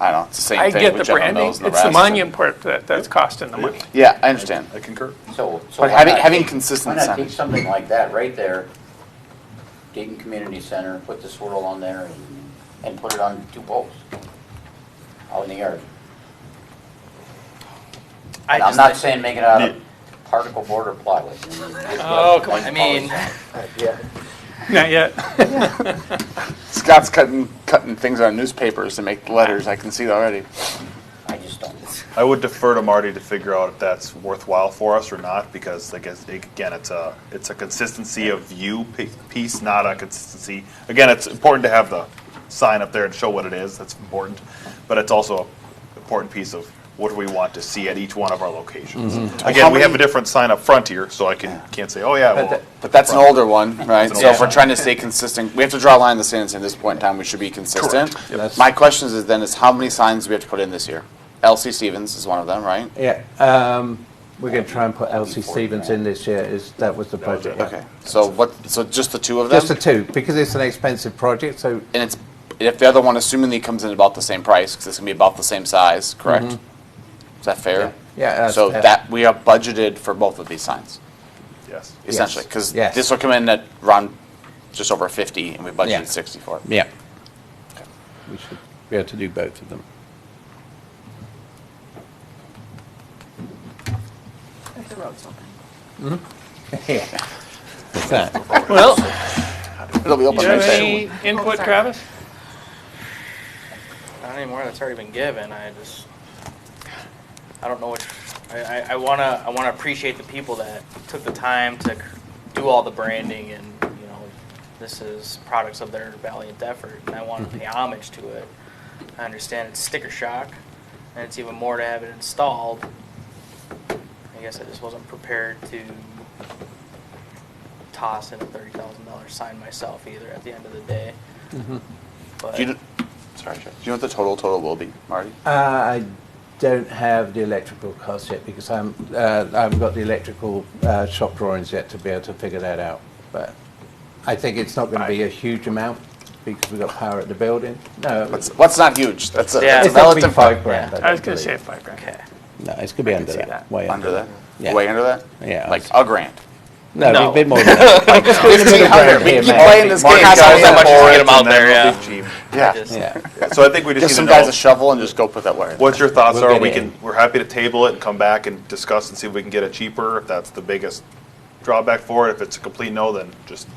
I don't know, it's the same I thing get with the General branding. Mills and the It's the rest. monument part that's costing the money. Yeah, I understand. I concur. So But why not having take- consistent Why not take signage. something like that right there, Dayton Community Center, put the swirl on there and put it on 2 poles out in the yard? I'm not saying make it out of particle board or plywood. Oh, come on. I mean, Not yet. Scott's cutting things on newspapers to make letters. I can see it already. I just don't. I would defer to Marty to figure out if that's worthwhile for us or not, because I guess, again, it's a consistency of view piece, not a consistency. Again, it's important to have the sign up there and show what it is. That's important. But it's also an important piece of what do we want to see at each one of our locations. Again, we have a different sign up front here, so I can't say, oh yeah, well. But that's an older one, right? an So older if we're one. trying to stay consistent, we have to draw a line in the sand and say at this point in time, we should be consistent. Yep. My question is how many signs do we have to put in this year? LC Stevens is one of them, right? Yeah, we're going to try and put LC Stevens in this year. That was the budget. Okay, so just the 2 of them? Just the 2, because it's an expensive project, so. And if the other one, assuming it comes in about the same price, because it's going to be about the same size, correct? Mhm. Is that fair? Yeah, that's So fair. that, we have budgeted for both of these signs, Yes. essentially, because Yes. this will come in at around just over 50, and we budgeted Yeah. 64. Yeah. We should be able to do both of them. If the road's open. Yeah. What's that? Well, It'll be do open you right have there. any input, sorry. Travis? not anymore. That's already been given. I don't know which. I wanna appreciate the people that took the time to do all the branding, and this is products of their valiant effort, and I want to pay homage to it. I understand it's sticker shock, and it's even more to have it installed. I guess I just wasn't prepared to toss in a $30,000 sign myself either at the end of the day. But Sorry, Jeff. Do you know what the total will be, Marty? I don't have the electrical costs yet because I haven't got the electrical shop drawings yet to be able to figure that out. But I think it's not going to be a huge amount because we've got power at the building. No, What's not huge? That's a, Yeah. it's a it's not going to relative. be $5,000. I was going to say $5,000. okay. No, it's going to be under see that. that. Way Under that? Yeah. Way under that? Yeah. Like $1,000. No, No. a bit more than that. Like 1,500. We Here, keep man. playing this game. Mark, guys. how much is to get 'em out And then there, it'll yeah. be cheap. Yeah. Yeah. So I think we just Give need some to guys know a shovel and just go put that wire in. what your thoughts We'll are. get it in. We're happy to table it and come back and discuss and see if we can get it cheaper. If that's the biggest drawback for it. If it's a complete no, then just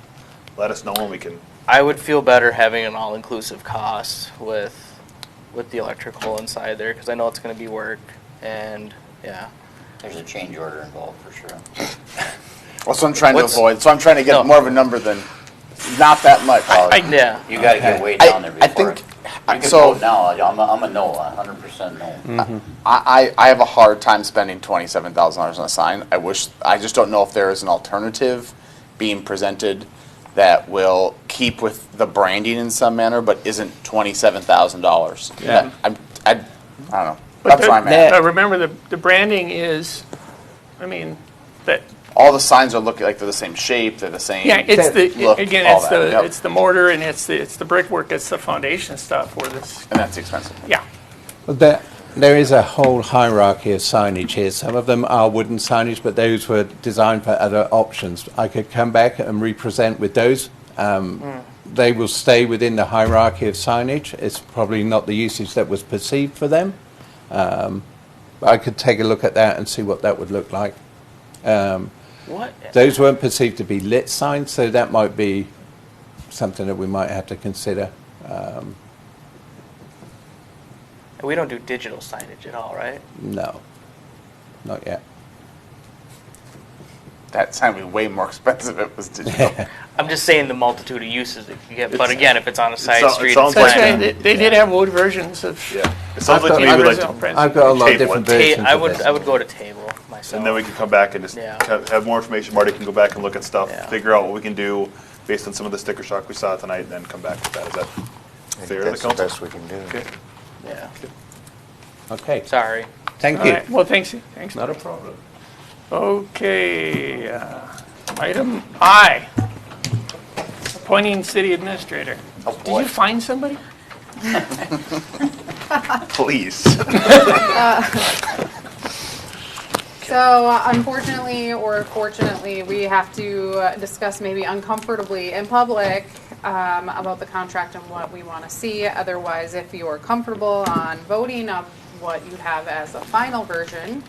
let us know and we can. I would feel better having an all-inclusive cost with the electrical inside there, because I know it's going to be work, and yeah. There's a change order involved for sure. Well, so I'm trying What's- to avoid. So I'm trying to get No. more of a number than not that much. Yeah. You gotta get way down there I before. think You can so. vote now, I'm a no, 100% no. I have a hard time spending $27,000 on a sign. I just don't know if there is an alternative being presented that will keep with the branding in some manner, but isn't $27,000. Yeah. I don't know. But That's where I'm at. remember, the branding is, that All the signs are looking like they're the same shape. They're the same. yeah, it's the look, again, all it's that. the Yep. it's the mortar and it's the brickwork, it's the foundation stuff where this. And that's expensive. Yeah, Well, there is a whole hierarchy of signage here. Some of them are wooden signage, but those were designed for other options. I could come back and represent with those. They will stay within the hierarchy of signage. It's probably not the usage that was perceived for them. But I could take a look at that and see what that would look like. What? Those weren't perceived to be lit signs, so that might be something that we might have to consider. We don't do digital signage at all, right? No, not yet. That sign would be way more expensive if it was digital. I'm just saying the multitude of uses that you get. But again, if it's on a side so- it street, sounds it's that's like- fine. right. They did have wood versions of. Yeah. It sounds I've like to got- me I've we'd like original to, print. I've got a lot of Table different it. versions. I of would this. I would go to table myself. and then we can come back and just Yeah. have more information. Marty can go back and look at stuff, Yeah. figure out what we can do based on some of the sticker shock we saw tonight, and then come back with that. Is that I fair think to the that's the council? best we can do. Okay. Yeah. Okay, Sorry. thank All you. right. Well, thanks. Not a problem. Okay, item I, appointing city administrator. Did you find somebody? Please. So unfortunately or fortunately, we have to discuss maybe uncomfortably in public about the contract and what we want to see. Otherwise, if you're comfortable on voting of what you have as a final version,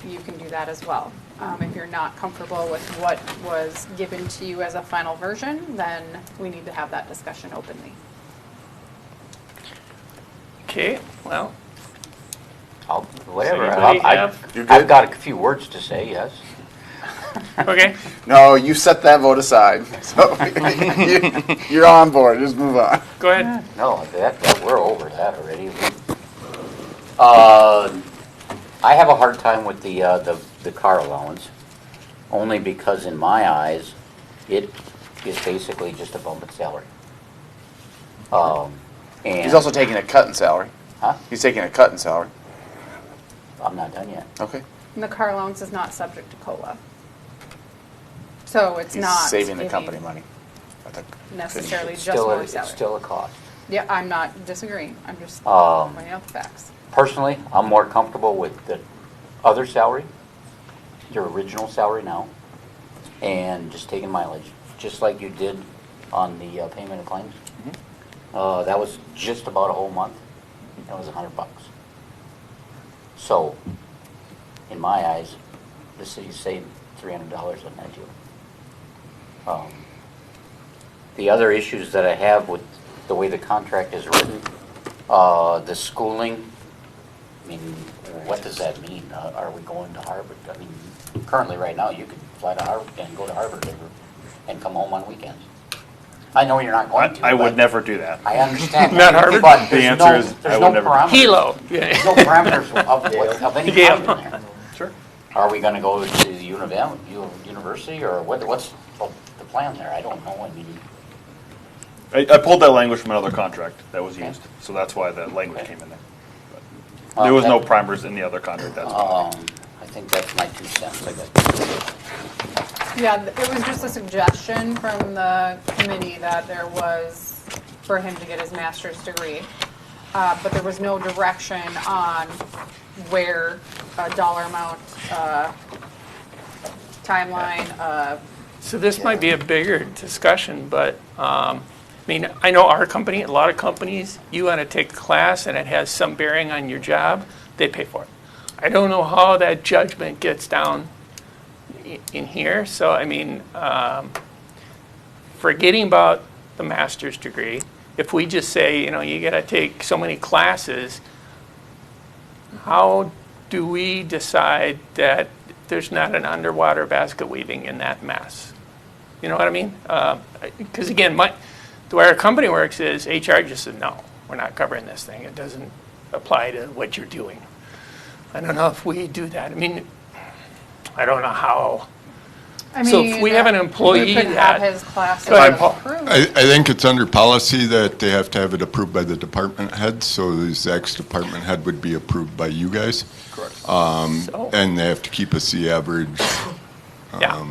you can do that as well. If you're not comfortable with what was given to you as a final version, then we need to have that discussion openly. Okay, well, Whatever. Does anybody have- I've got a few words to say, yes. okay. No, you set that vote aside. So you're on board. Just move on. Go ahead. No, that we're over that already. I have a hard time with the car allowance, only because in my eyes, it is basically just a bump in salary. And He's also taking a cut in salary. Huh? He's taking a cut in salary. I'm not done yet. Okay. And the car allowance is not subject to COLA. So it's He's not saving the giving company money. I think. necessarily It's just still more it's salary. still a cost. Yeah, I'm not disagreeing. I'm just Um, pointing out the facts. Personally, I'm more comfortable with the other salary, your original salary now, and just taking mileage, just like you did on the payment of claims. That was just about a whole month. That was $100. So, in my eyes, the city saved $300 on that deal. The other issues that I have with the way the contract is written, the schooling, I mean, what does that mean? Are we going to Harvard? I mean, currently, right now, you could fly to Harvard and go to Harvard and come home on weekends. I know you're not going to. I would but never do that. I understand. Not that, Harvard? But The there's answer no, is, there's I no would never. parameters. Hilo. There's no parameters of any Yale. kind in there. Sure. Are we going to go to the university, or what's the plan there? I don't know. I mean, I pulled that language from another contract that was used, so that's why that language came in there. But there was no primers in the other contract, that's why. I think that's my 2 cents, I guess. Yeah, it was just a suggestion from the committee that there was, for him to get his master's degree, but there was no direction on where, dollar amount, timeline, So this might be a bigger discussion, but, I mean, I know our company, a lot of companies, you want to take a class and it has some bearing on your job, they pay for it. I don't know how that judgment gets down in here, so I mean, forgetting about the master's degree, if we just say, you know, you got to take so many classes, how do we decide that there's not an underwater basket weaving in that mess? You know what I mean? Because again, the way our company works is HR just said, no, we're not covering this thing. It doesn't apply to what you're doing. I don't know if we do that. I mean, I don't know how. I So mean, if we have an employee we could that- have his classes Go ahead, Paul. approved. I think it's under policy that they have to have it approved by the department head, so the Zach's department head would be approved by you guys. Correct. So- And they have to keep a C average. Yeah.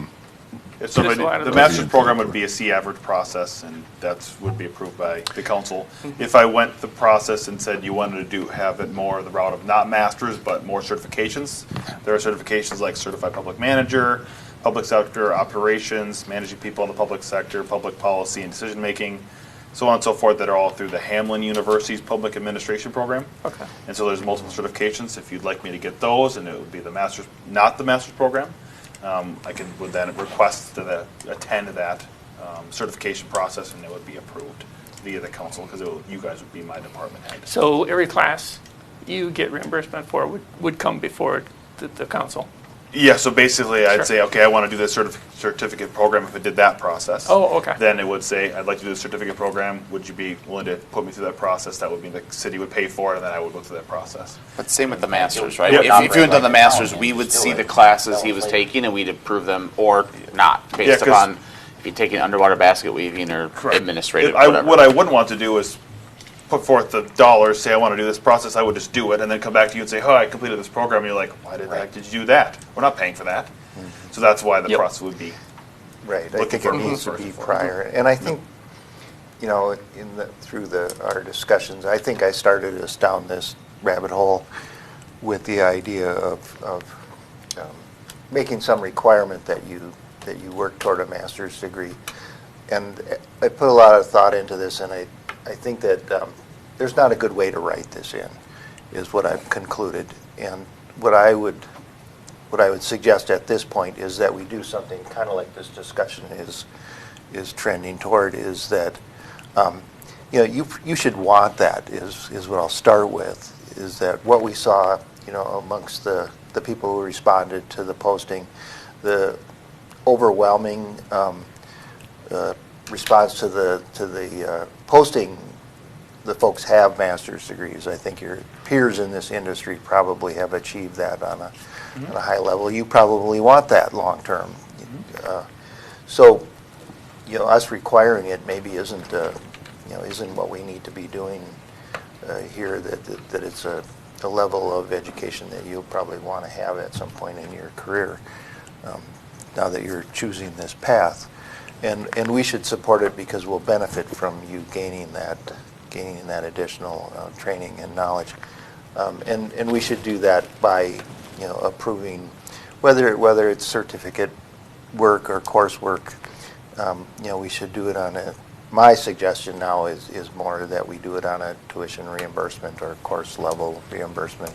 So There's a lot of the those. master's program would be a C average process, and that would be approved by the council. If I went the process and said you wanted to have it more the route of not masters, but more certifications, there are certifications like certified public manager, public sector operations, managing people in the public sector, public policy and decision making, so on and so forth, that are all through the Hamlin University's public administration program. Okay. And so there's multiple certifications. If you'd like me to get those, and it would be the master's, not the master's program, I would then request to attend that certification process, and it would be approved via the council, because you guys would be my department head. So every class you get reimbursement for would come before the council? Yeah, so basically I'd Sure. say, okay, I want to do this certificate program if it did that process. Oh, okay. Then it would say, I'd like to do the certificate program. Would you be willing to put me through that process? That would mean the city would pay for it, and then I would go through that process. But same with the masters, right? Yeah. If you had done the masters, Yeah. we would see the classes he was taking and we'd approve them or not, Yeah, based 'cause- upon if you're taking underwater basket weaving or administrative, whatever. What I wouldn't want to do is put forth the dollars, say I want to do this process, I would just do it, and then come back to you and say, oh, I completed this program, and you're like, why the heck did you do that? We're not paying for that. So that's why the Yep. process would be. Right, I looking think for it approval needs to first be and foremost. prior. And I think, you know, through our discussions, I think I started us down this rabbit hole with the idea of making some requirement that you work toward a master's degree. And I put a lot of thought into this, and I think that there's not a good way to write this in, is what I've concluded. And what I would suggest at this point is that we do something kind of like this discussion is trending toward, is that you know, you should want that, is what I'll start with, is that what we saw, you know, amongst the people who responded to the posting, the overwhelming response to the posting, the folks have master's degrees. I think your peers in this industry probably have achieved that on a high level. You probably want that long term. So, you know, us requiring it maybe isn't what we need to be doing here. That it's a level of education that you'll probably want to have at some point in your career. Now that you're choosing this path, and we should support it because we'll benefit from you gaining that additional training and knowledge, and we should do that by, you know, approving whether it's certificate work or coursework. You know, we should do it on a. My suggestion now is more that we do it on a tuition reimbursement or course level reimbursement,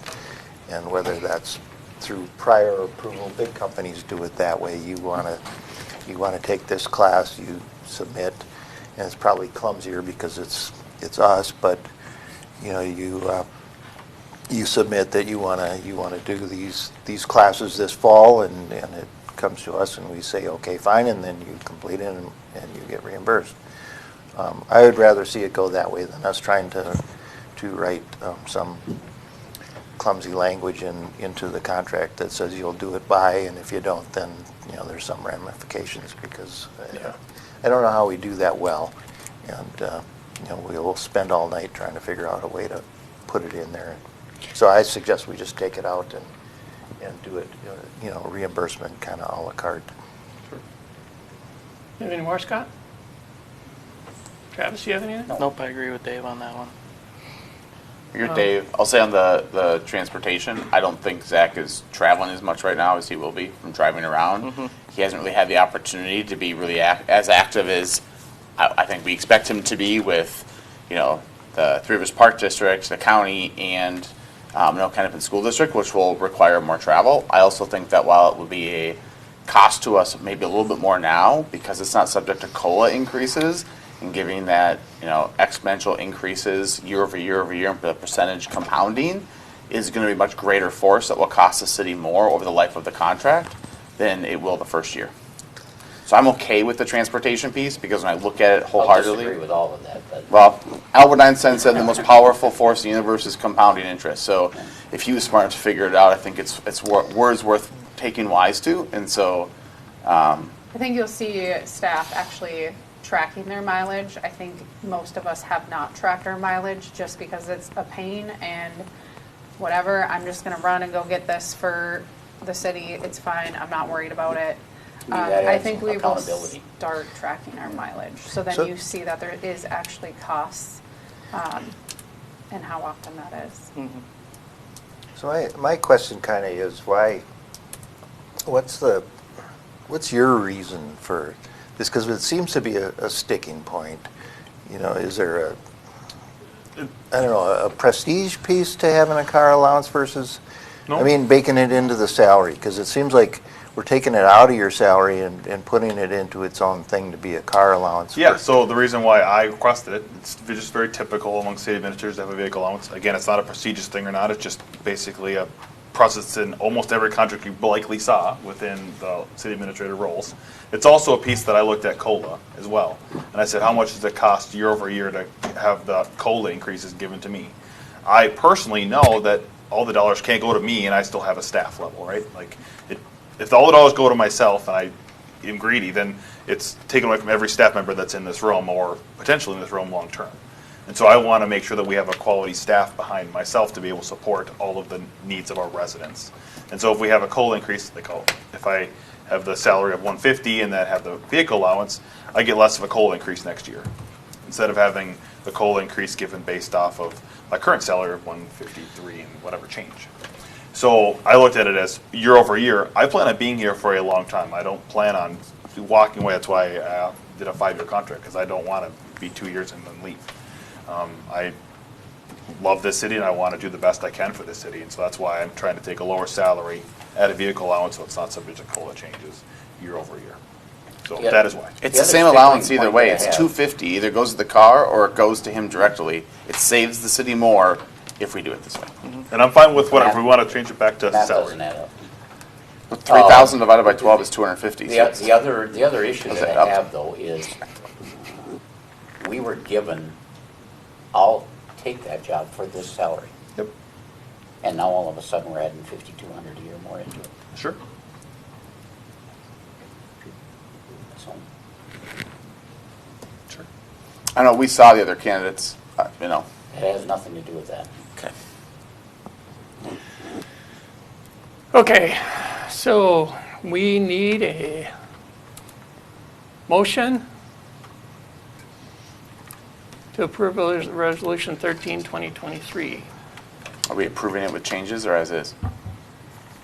and whether that's through prior approval. Big companies do it that way. You want to take this class, you submit, and it's probably clumsier because it's us, but you know, you submit that you want to do these classes this fall, and it comes to us and we say okay, fine, and then you complete it and you get reimbursed. I would rather see it go that way than us trying to write some clumsy language into the contract that says you'll do it by, and if you don't, then, you know, there's some ramifications, because I don't know how we do that well, and you know, we'll spend all night trying to figure out a way to put it in there. So I suggest we just take it out and do it, you know, reimbursement kind of a la carte. Anything more, Scott? Travis, you have anything? Nope, I agree with Dave on that one. You're Dave. I'll say on the transportation, I don't think Zach is traveling as much right now as he will be from driving around. He hasn't really had the opportunity to be really as active as I think we expect him to be with, you know, the Three Rivers Park District, the county, and Middle Kennepin School District, which will require more travel. I also think that while it would be a cost to us maybe a little bit more now, because it's not subject to COLA increases, and giving that, you know, exponential increases year over year over year, and the percentage compounding is going to be much greater force that will cost the city more over the life of the contract than it will the first year. So I'm okay with the transportation piece, because when I look at it wholeheartedly. I disagree with all of that, but. Well, Albert Einstein said the most powerful force in the universe is compounding interest. So if he was smart enough to figure it out, I think it's words worth taking wise to. And so. I think you'll see staff actually tracking their mileage. I think most of us have not tracked our mileage just because it's a pain and whatever. I'm just going to run and go get this for the city. It's fine. I'm not worried about it. I think we will start tracking our mileage. So then you see that there is actually costs and how often that is. So my question kind of is what's your reason for this? Because it seems to be a sticking point. You know, is there a prestige piece to having a car allowance versus, I mean, baking it into the salary? Because it seems like we're taking it out of your salary and putting it into its own thing to be a car allowance. Yeah, so the reason why I requested it, it's just very typical among city administrators to have a vehicle allowance. Again, it's not a prestigious thing or not, it's just basically a process in almost every contract you likely saw within the city administrator roles. It's also a piece that I looked at COLA as well. And I said, how much does it cost year over year to have the COLA increases given to me? I personally know that all the dollars can't go to me and I still have a staff level, right? Like, if all the dollars go to myself and I am greedy, then it's taken away from every staff member that's in this room or potentially in this room long term. And so I want to make sure that we have a quality staff behind myself to be able to support all of the needs of our residents. And so if we have a COLA increase, like if I have the salary of 150 and then have the vehicle allowance, I get less of a COLA increase next year. Instead of having the COLA increase given based off of my current salary of 153 and whatever change. So I looked at it as year over year. I plan on being here for a long time. I don't plan on walking away. That's why I did a 5-year contract, because I don't want to be 2 years and then leave. I love this city and I want to do the best I can for this city, and so that's why I'm trying to take a lower salary, add a vehicle allowance so it's not subject to COLA changes year over year. So that is why. It's the same allowance either way. It's $250. Either goes to the car or it goes to him directly. It saves the city more if we do it this way. And I'm fine with whatever. We want to change it back to That salary. doesn't add up. 3,000 divided by 12 is 250. The other issue that I have, though, is we were given, I'll take that job for this salary. Yep. And now all of a sudden, we're adding 5,200 a year more into it. Sure. So, Sure. I know we saw the other candidates, you know. it has nothing to do with that. Okay. Okay, so we need a motion to approve Resolution 13, 2023. Are we approving it with changes or as is?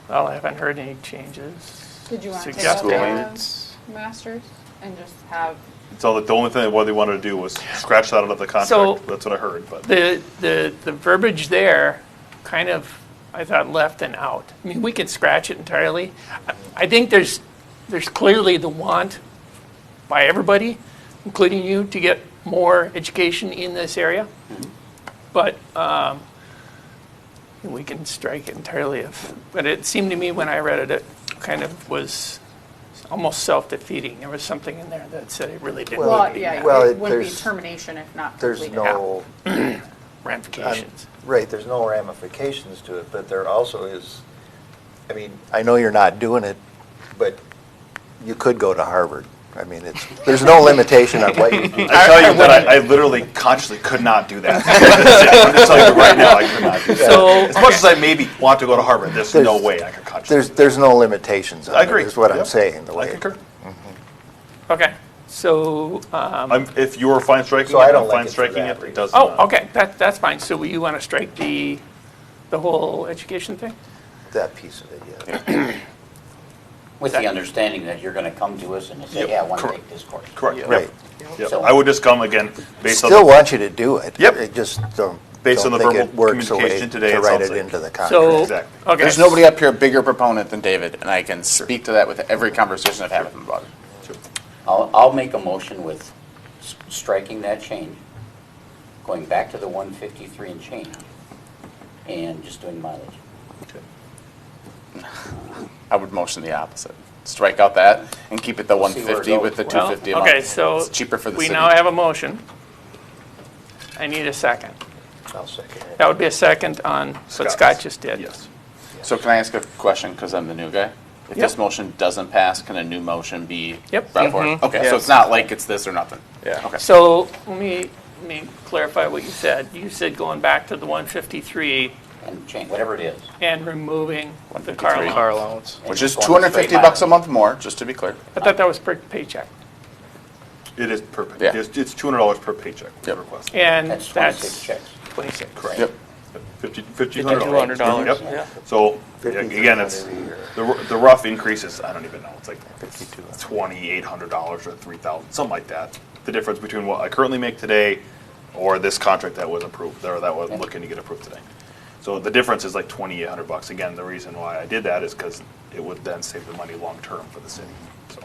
Well, I haven't heard any changes. Did you want to take out Suggested. the masters and just have, So the only thing what they wanted to do was scratch that out of the contract. So- That's what I heard. But The verbiage there kind of, I thought, left and out. I mean, we could scratch it entirely. I think there's clearly the want by everybody, including you, to get more education in this area. But we can strike it entirely but it seemed to me when I read it, it kind of was almost self-defeating. There was something in there that said it really didn't. well, need to be yeah, done. it wouldn't be termination if not There's completed. no, Ramifications. right, there's no ramifications to it, but there also is, I mean, I know you're not doing it, but you could go to Harvard. I mean, there's no limitation on what you do. I tell you that I literally consciously could not do that. I'm just telling you right now, I could not do that. So, As much as I maybe want to go to Harvard, there's no way I could consciously. There's no limitations on I it, agree. is what I'm Yep. saying, the I way. concur. Okay, so, If you were fine striking So I it, don't I'm like fine it for striking that it. It reason. does oh, not. okay, that's fine. So you want to strike the whole education thing? That piece of it, yeah. With the understanding that you're going to come to us and say, Yep, yeah, I want to correct. take this course. Correct. Yep. Right. Yep. So- I would just come again based on Still the, want you to do it. Yep. It just don't Based on the think verbal it works a way communication today, to it write sounds it like. into the contract. So, Exactly. okay. There's nobody up here a bigger proponent than David, and I can speak to that with every conversation I've had with him about it. I'll make a motion with striking that change, going back to the 153 and change, and just doing mileage. I would motion the opposite. Strike out that and keep it the We'll see where it 150 with the goes. 250 a month. Okay, so It's cheaper for the we city. now have a motion. I need a second. I'll second it. That would be a second on what Scott's. Scott just did. Yes. So can I ask a question, because I'm the new guy? If Yep. this motion doesn't pass, can a new motion be Yep. brought forward? Okay, so Yes. it's not like it's this or nothing? Yeah. Okay. So let me clarify what you said. You said going back to the 153 And change, whatever it is. and removing the 153. car allowance. Which just is going straight $250 a mileage. month more, just to be clear. I thought that was per paycheck. It is per, Yeah. it's $200 per paycheck we Yep. request. And That's 26 checks. 26. Correct. Yep. $1,500. Yep. Yeah. So, again, it's, the rough increases, I don't even know, it's like $2,800 or $3,000, something like that. The difference between what I currently make today or this contract that was approved, or that was looking to get approved today. So the difference is like $2,800. Again, the reason why I did that is because it would then save the money long-term for the city, so.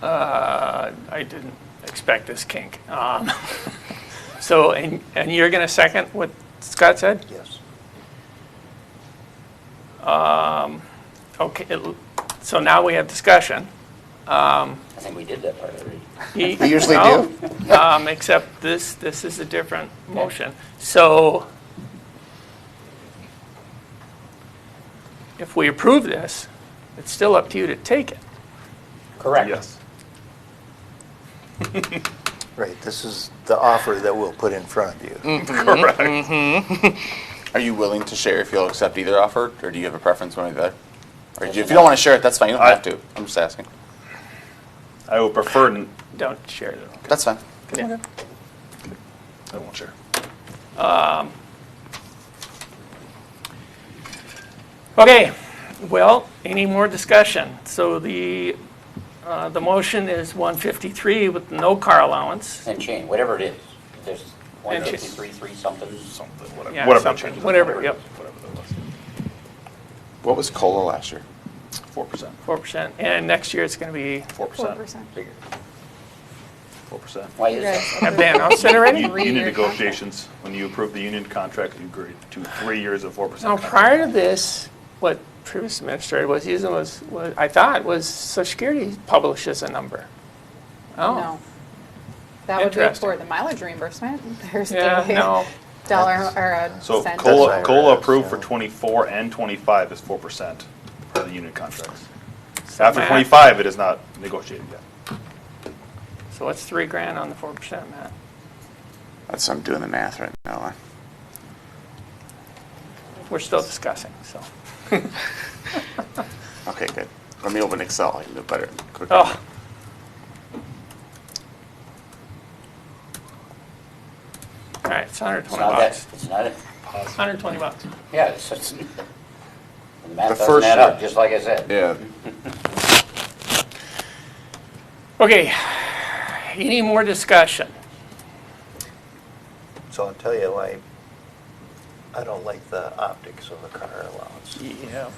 I didn't expect this kink. So, and you're going to second what Scott said? Yes. Okay, so now we have discussion. I think we did that part already. We usually do. Except this is a different motion. So if we approve this, it's still up to you to take it. Correct. Yes. Right, this is the offer that we'll put in front of you. Correct. Are you willing to share if you'll accept either offer, or do you have a preference one or the other? Or if you don't want to share it, that's fine. You don't have to. I'm just asking. I would prefer. Don't share them. That's fine. Okay. I won't share. Okay, well, any more discussion? So the motion is 153 with no car allowance. And change, whatever it is. If there's And change. 153, 3 something. Something, whatever. Yeah, Whatever something, changes. whatever, yep. Whatever that was. What was COLA last year? 4%. 4%, and next year it's going to be 4%. 4%. 4%. Why is that? Have they announced it already? Union negotiations, when you approve the union contract, you agree to 3 years of 4%. Now, prior to this, what previous administrator was using was I thought, was Social Security publishes a number. Oh, No. That would be Interesting. for the mileage reimbursement. There's yeah, the no. dollar or a So cent. COLA approved for 24 and 25 is 4% for the union contracts. After Matt? 25, it is not negotiated yet. So what's $3,000 on the 4%, Matt? I'm doing the math right now. We're still discussing, so. Okay, good. Let me open Excel. I can do it better. Quicker. Oh. All right, it's 120 It's not that, bucks. it's not, 120 bucks. yeah, it's the math The doesn't first add up, year. just like I said. Yeah. Okay, any more discussion? So I'll tell you why I don't like the optics of the car allowance. Yeah.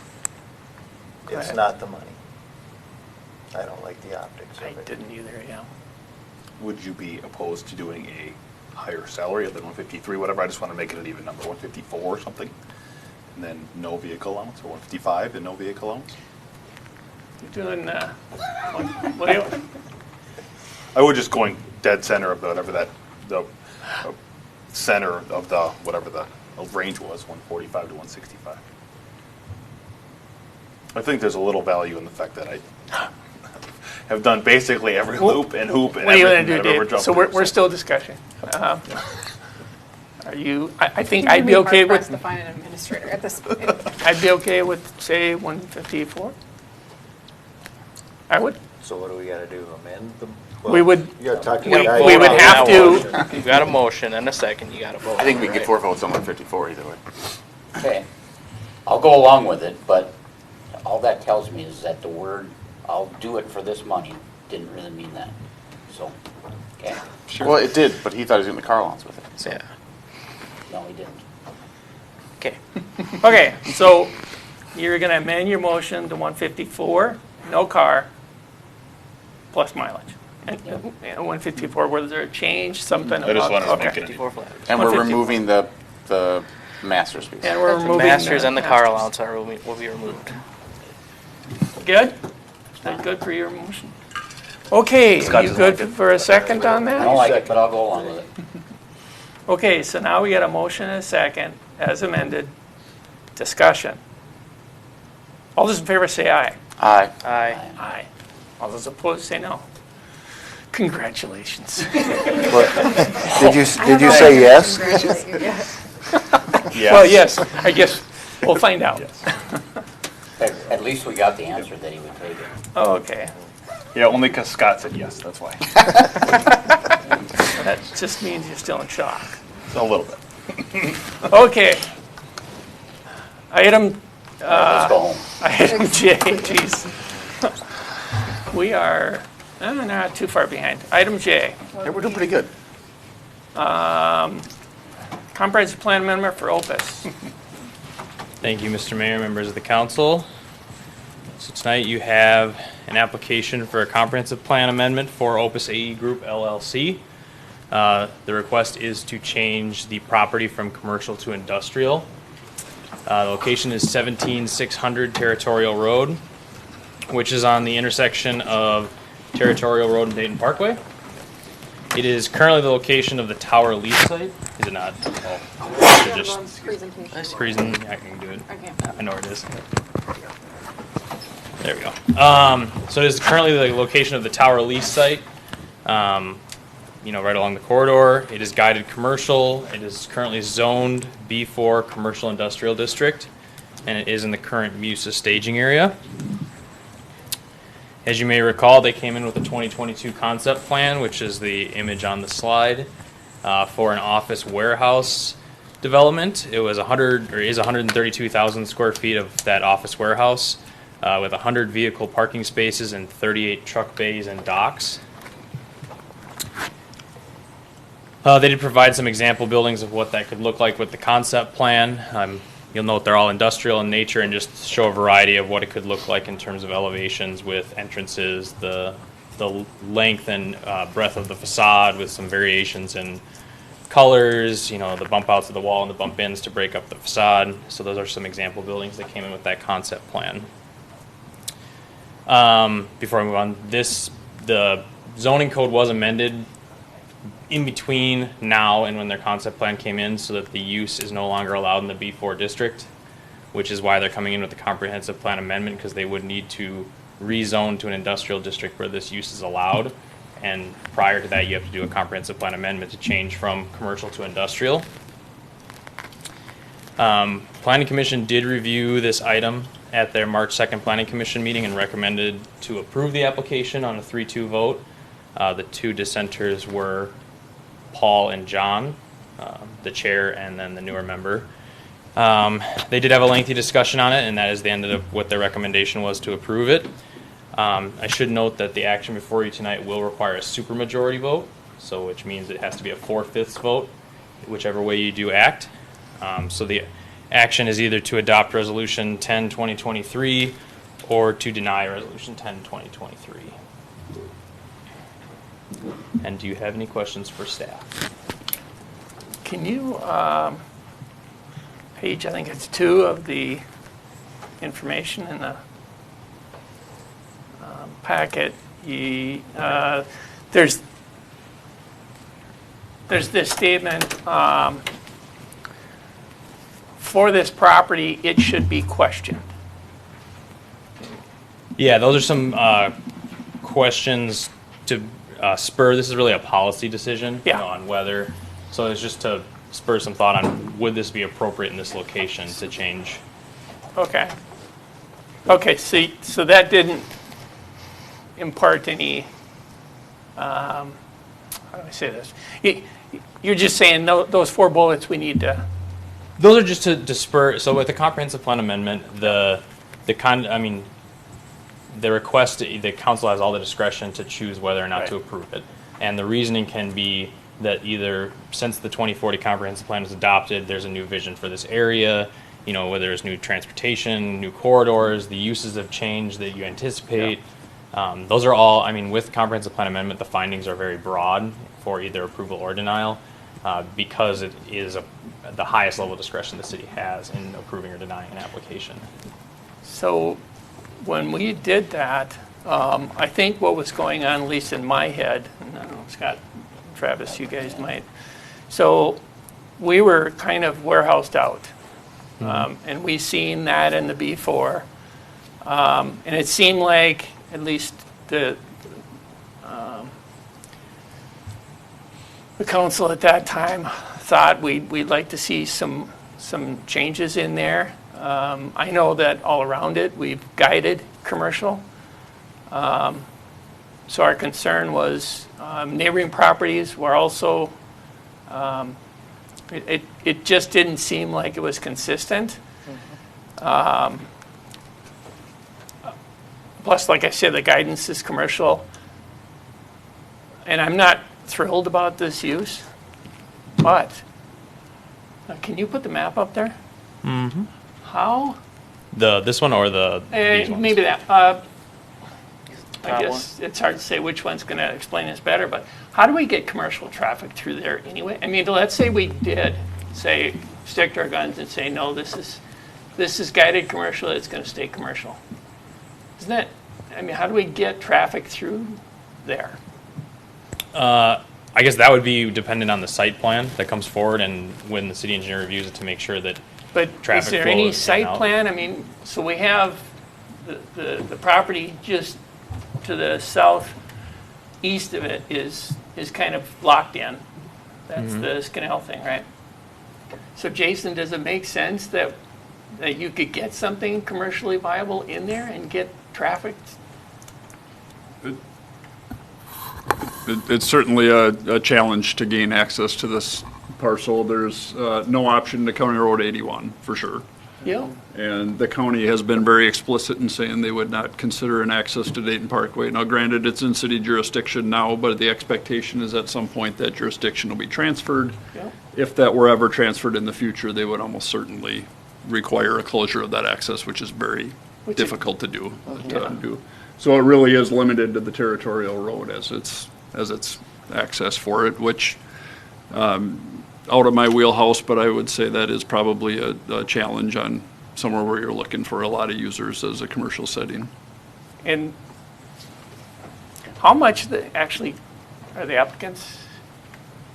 Go It's ahead. not the money. I don't like the optics I of it. didn't either, yeah. Would you be opposed to doing a higher salary than 153, whatever? I just want to make it an even number, 154 or something, and then no vehicle allowance, or 155 and no vehicle allowance? You're doing, what do you, I would just going dead center of the, whatever that, the center of the, whatever the range was, 145 to 165. I think there's a little value in the fact that I have done basically every loop and hoop and what are you everything going to that I've do, ever Dave? jumped So through. we're still discussing. Are you, I think You'd I'd be okay hard-pressed with, to find an administrator at this point. I'd be okay with, say, 154. I would. So what do we gotta do, amend them? We would- You gotta talk to we- the guy. we would Vote on have that to- one. You've got a motion and a second, you got to vote. I think we on it, get right? 4 votes on 154 either way. Okay, I'll go along with it, but all that tells me is that the word, I'll do it for this money, didn't really mean that. So, okay, Well, it did, but he thought he was getting the car allowance with it. So. Yeah. no, he didn't. Okay. Okay, so you're going to amend your motion to 154, no car, plus mileage. And 154, was there a change, something? I just about- wanted to okay. make it. 54 flat. And we're 150. removing the master's piece. And we're The removing. masters and the car masters. allowance are, will be removed. Good? Is that good for your motion? Okay, Scott you doesn't good like it. for a second on I that? don't like it, but I'll go along with it. Okay, so now we got a motion and a second, as amended. Discussion. All those in favor say aye. Aye. Aye. Aye. All those opposed say no. Congratulations. Did you say yes? Congratulate you, yeah. Yes. Well, yes, I guess we'll find out. At least we got the answer that he would take it. Okay, Yeah, only because Scott said yes, that's why. that just means you're still in shock. A little bit. Okay. Item Let's go home. Item J, geez. We are not too far behind. Item J, Hey, we're doing pretty good. comprehensive plan amendment for Opus. Thank you, Mr. Mayor, members of the council. So tonight you have an application for a comprehensive plan amendment for Opus AE Group LLC. The request is to change the property from commercial to industrial. The location is 17600 Territorial Road, which is on the intersection of Territorial Road and Dayton Parkway. It is currently the location of the tower lease site. Is it not? Oh, they're just Presentation. I can do it. Okay. I know where it is. There we go. So it is currently the location of the tower lease site. right along the corridor. It is guided commercial. It is currently zoned B4 Commercial Industrial District, and it is in the current MUSA staging area. As you may recall, they came in with a 2022 concept plan, which is the image on the slide, for an office warehouse development. It was 132,000 square feet of that office warehouse, with 100 vehicle parking spaces and 38 truck bays and docks. They did provide some example buildings of what that could look like with the concept plan. You'll note they're all industrial in nature and just show a variety of what it could look like in terms of elevations with entrances, the length and breadth of the facade with some variations in colors, the bump outs of the wall and the bump ins to break up the facade. So those are some example buildings that came in with that concept plan. Before I move on, the zoning code was amended in between now and when their concept plan came in so that the use is no longer allowed in the B4 district, which is why they're coming in with the comprehensive plan amendment, because they would need to rezone to an industrial district where this use is allowed. And prior to that, you have to do a comprehensive plan amendment to change from commercial to industrial. Planning Commission did review this item at their March 2nd Planning Commission meeting and recommended to approve the application on a 3-2 vote. The two dissenters were Paul and John, the chair and then the newer member. They did have a lengthy discussion on it, and that is the end of what their recommendation was, to approve it. I should note that the action before you tonight will require a supermajority vote, so which means it has to be a 4/5 vote, whichever way you do act. So the action is either to adopt Resolution 10-2023 or to deny Resolution 10-2023. And do you have any questions for staff? Can you, page, I think it's 2 of the information in the packet, there's this statement, for this property, it should be questioned. Yeah, those are some questions to spur. This is really a policy decision on whether. So it's just to spur some thought on would this be appropriate in this location to change. Okay. Okay. So that didn't impart any. How do I say this? You're just saying those 4 bullets we need to. Those are just to spur. So with the comprehensive plan amendment, the request, the council has all the discretion to choose whether or not to approve it. And the reasoning can be that either since the 2040 comprehensive plan is adopted, there's a new vision for this area, whether there's new transportation, new corridors, the uses have changed that you anticipate. Those are all, with comprehensive plan amendment, the findings are very broad for either approval or denial, because it is the highest level of discretion the city has in approving or denying an application. So when we did that, I think what was going on, at least in my head, and I don't know, Scott, Travis, you guys might. So we were kind of warehoused out, and we seen that in the B4, and it seemed like at least the council at that time thought we'd like to see some changes in there. I know that all around it we've guided commercial. So our concern was neighboring properties were also, it just didn't seem like it was consistent. Plus, like I said, the guidance is commercial. And I'm not thrilled about this use, but can you put the map up there? Mm-hmm. How? This one or these ones? Maybe that. I guess it's hard to say which one's going to explain this better, but how do we get commercial traffic through there anyway? Let's say we did stick to our guns and say, no, this is guided commercial, it's going to stay commercial. Isn't that, how do we get traffic through there? I guess that would be dependent on the site plan that comes forward and when the city engineer reviews it to make sure that traffic is there flow any in and site out. plan? So we have the property just to the southeast of it is is kind of locked in. That's the Scanel thing, right? So Jason, does it make sense that you could get something commercially viable in there and get traffic? It's certainly a challenge to gain access to this parcel. There's no option to County Road 81, for sure. Yeah. And the county has been very explicit in saying they would not consider an access to Dayton Parkway. Now, granted, it's in city jurisdiction now, but the expectation is at some point that jurisdiction will be transferred. Yeah. If that were ever transferred in the future, they would almost certainly require a closure of that access, which is very difficult to do. So it really is limited to the territorial road as its access for it, which out of my wheelhouse, but I would say that is probably a challenge on somewhere where you're looking for a lot of users as a commercial setting. And how much actually are the applicants?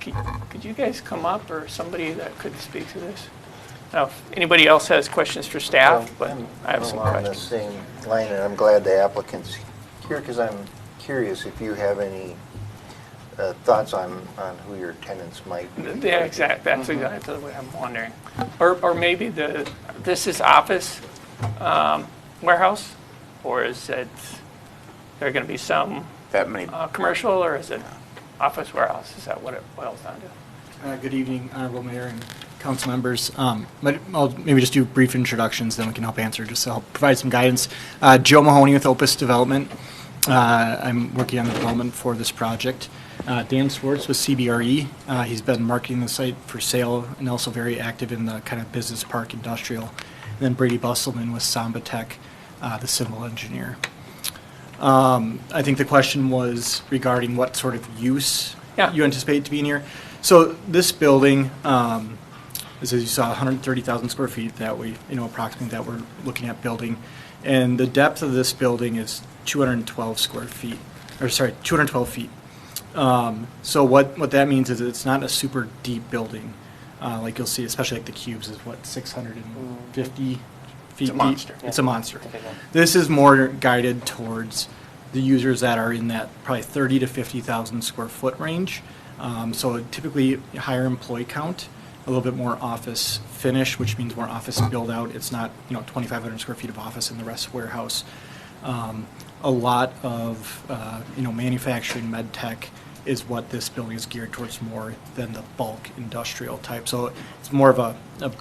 Could you guys come up, or somebody that could speak to this? Now, if anybody else has questions for staff, but I have some Along the questions. same line, and I'm glad the applicant's here, because I'm curious if you have any thoughts on who your tenants might be. Yeah, that's exactly what I'm wondering. Or maybe this is office warehouse, or is it, there going to be some That many. commercial, or is it office warehouse? Is that what it boils down to? Good evening, Honorable Mayor and council members. But I'll maybe just do brief introductions, then we can help answer, just to help provide some guidance. Joe Mahoney with Opus Development. I'm working on the development for this project. Dan Swartz with CBRE. He's been marketing the site for sale and also very active in the kind of business park industrial. And then Brady Busselman with Samba Tech, the civil engineer. I think the question was regarding what sort of use you anticipate to be in here. So this building is, as you saw, 130,000 square feet that we, approximately that we're looking at building. And the depth of this building is 212 feet. So what that means is it's not a super deep building. Like you'll see, especially like the cubes is 650 feet It's a monster. deep. It's a monster. This is more guided towards the users that are in that probably 30 to 50,000 square foot range. So typically higher employee count, a little bit more office finish, which means more office build out. It's not 2,500 square feet of office in the rest warehouse. A lot of manufacturing, med tech is what this building is geared towards more than the bulk industrial type. So it's more of a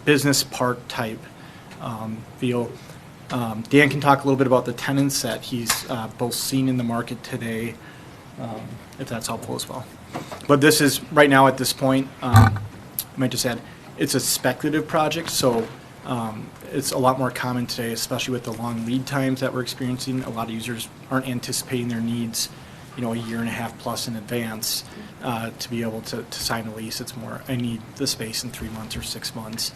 business park type feel. Dan can talk a little bit about the tenants that he's both seen in the market today, if that's helpful as well. But this is, right now at this point, I might just add, it's a speculative project, so it's a lot more common today, especially with the long lead times that we're experiencing. A lot of users aren't anticipating their needs, a year and a half plus in advance to be able to sign a lease. It's more, I need the space in 3 months or 6 months.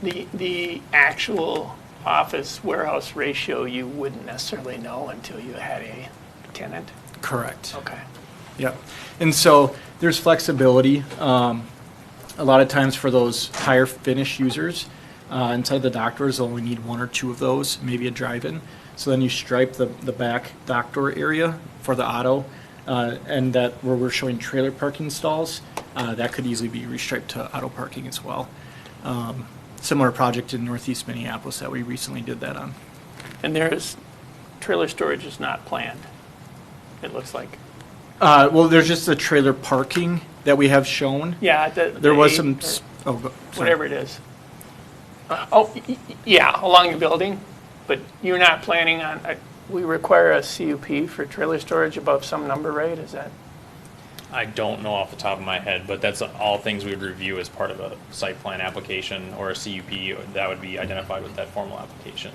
The actual office warehouse ratio you wouldn't necessarily know until you had a tenant? Correct. Okay. Yep. And so there's flexibility. A lot of times for those higher finish users, inside the dock doors, they'll only need 1 or 2 of those, maybe a drive-in. So then you stripe the back dock door area for the auto, and that where we're showing trailer parking stalls, that could easily be restriped to auto parking as well. Similar project in Northeast Minneapolis that we recently did that on. And trailer storage is not planned, it looks like. Well, there's just the trailer parking that we have shown. Yeah. There was some, whatever it is. Yeah, along the building, but you're not planning on, we require a CUP for trailer storage above some number, right? Is that? I don't know off the top of my head, but that's all things we would review as part of a site plan application or a CUP that would be identified with that formal application.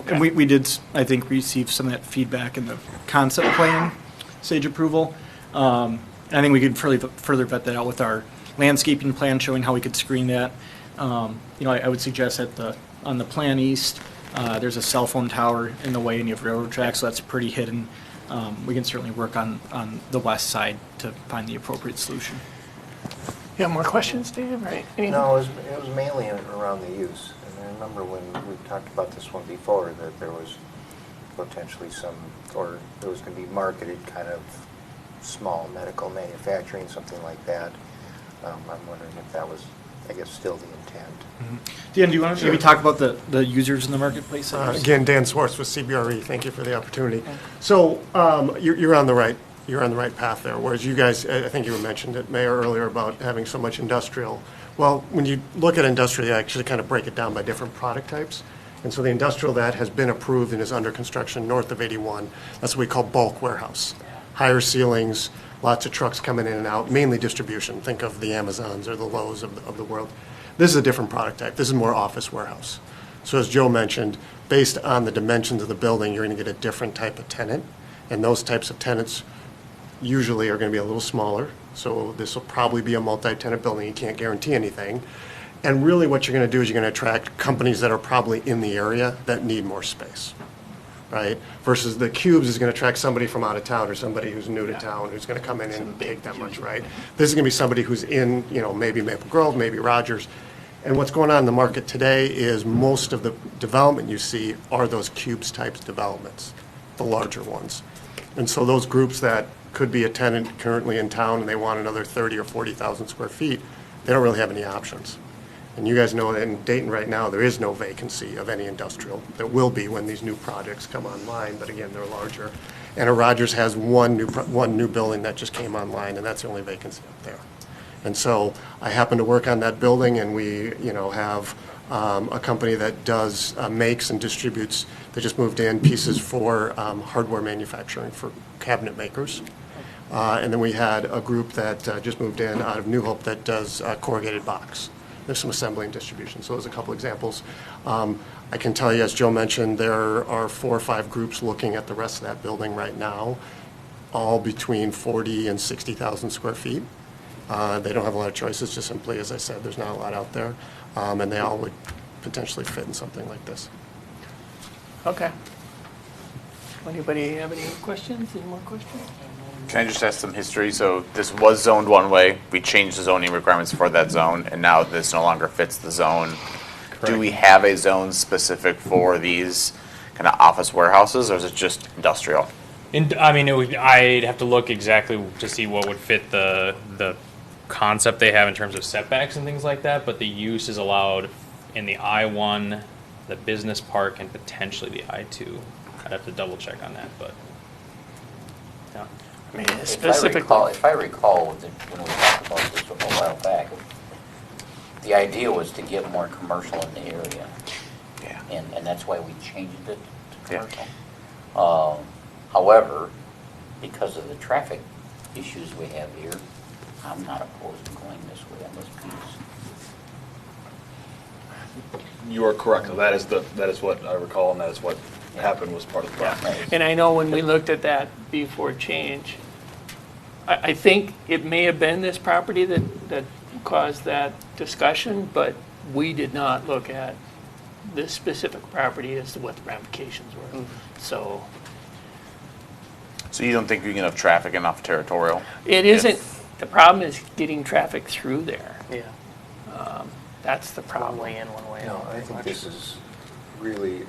And we did, I think, receive some of that feedback in the concept plan stage approval. And I think we could further vet that out with our landscaping plan showing how we could screen that. I would suggest that on the Plan East, there's a cell phone tower in the way and you have railroad tracks, so that's pretty hidden. We can certainly work on the west side to find the appropriate solution. You have more questions, Dave? Right? No, it was mainly around the use. And I remember when we talked about this one before, that there was potentially there was going to be marketed kind of small medical manufacturing, something like that. I'm wondering if that was, I guess, still the intent. Dan, do you want to maybe talk about the users in the marketplace? Again, Dan Swartz with CBRE. Thank you for the opportunity. So you're on the right path there. Whereas you guys, I think you mentioned it, Mayor, earlier about having so much industrial. Well, when you look at industrial, you actually kind of break it down by different product types. And so the industrial that has been approved and is under construction north of 81, that's what we call bulk warehouse. Higher ceilings, lots of trucks coming in and out, mainly distribution. Think of the Amazons or the Lowe's of the world. This is a different product type. This is more office warehouse. So as Joe mentioned, based on the dimensions of the building, you're going to get a different type of tenant. And those types of tenants usually are going to be a little smaller. So this will probably be a multi-tenant building. You can't guarantee anything. And really what you're going to do is you're going to attract companies that are probably in the area that need more space, right? Versus the cubes is going to attract somebody from out of town or somebody who's new to town who's going to come in and take that much, right? This is going to be somebody who's in, maybe Maple Grove, maybe Rogers. And what's going on in the market today is most of the development you see are those cubes types developments, the larger ones. And so those groups that could be a tenant currently in town and they want another 30 or 40,000 square feet, they don't really have any options. And you guys know that in Dayton right now, there is no vacancy of any industrial. There will be when these new projects come online, but again, they're larger. And a Rogers has one new building that just came online, and that's the only vacancy up there. And so I happen to work on that building, and we, have a company that does makes and distributes. They just moved in pieces for hardware manufacturing for cabinet makers. And then we had a group that just moved in out of New Hope that does corrugated box. There's some assembly and distribution. So there's a couple examples. I can tell you, as Joe mentioned, there are 4 or 5 groups looking at the rest of that building right now, all between 40 and 60,000 square feet. They don't have a lot of choices, just simply, as I said, there's not a lot out there. And they all would potentially fit in something like this. Okay. Anybody have any questions? Any more questions? Can I just ask some history? So this was zoned one way. We changed the zoning requirements for that zone, and now this no longer fits the zone. Correct. Do we have a zone specific for these kind of office warehouses, or is it just industrial? I'd have to look exactly to see what would fit the concept they have in terms of setbacks and things like that, but the use is allowed in the I-1, the business park, and potentially the I-2. I'd have to double check on that, but yeah. If I recall, when we talked about this a while back, the idea was to get more commercial in the area. Yeah. And that's why we changed it to commercial. Yeah. However, because of the traffic issues we have here, I'm not opposed to going this way on this piece. You are correct. So that is what I recall, and that is what happened, was part of the process. And I know when we looked at that before change, I think it may have been this property that caused that discussion, but we did not look at this specific property as to what the ramifications were. Mm-hmm. So you don't think you can have traffic enough territorial? It isn't. The problem is getting traffic through there. Yeah. That's the problem. One way in, one way out. I think this is really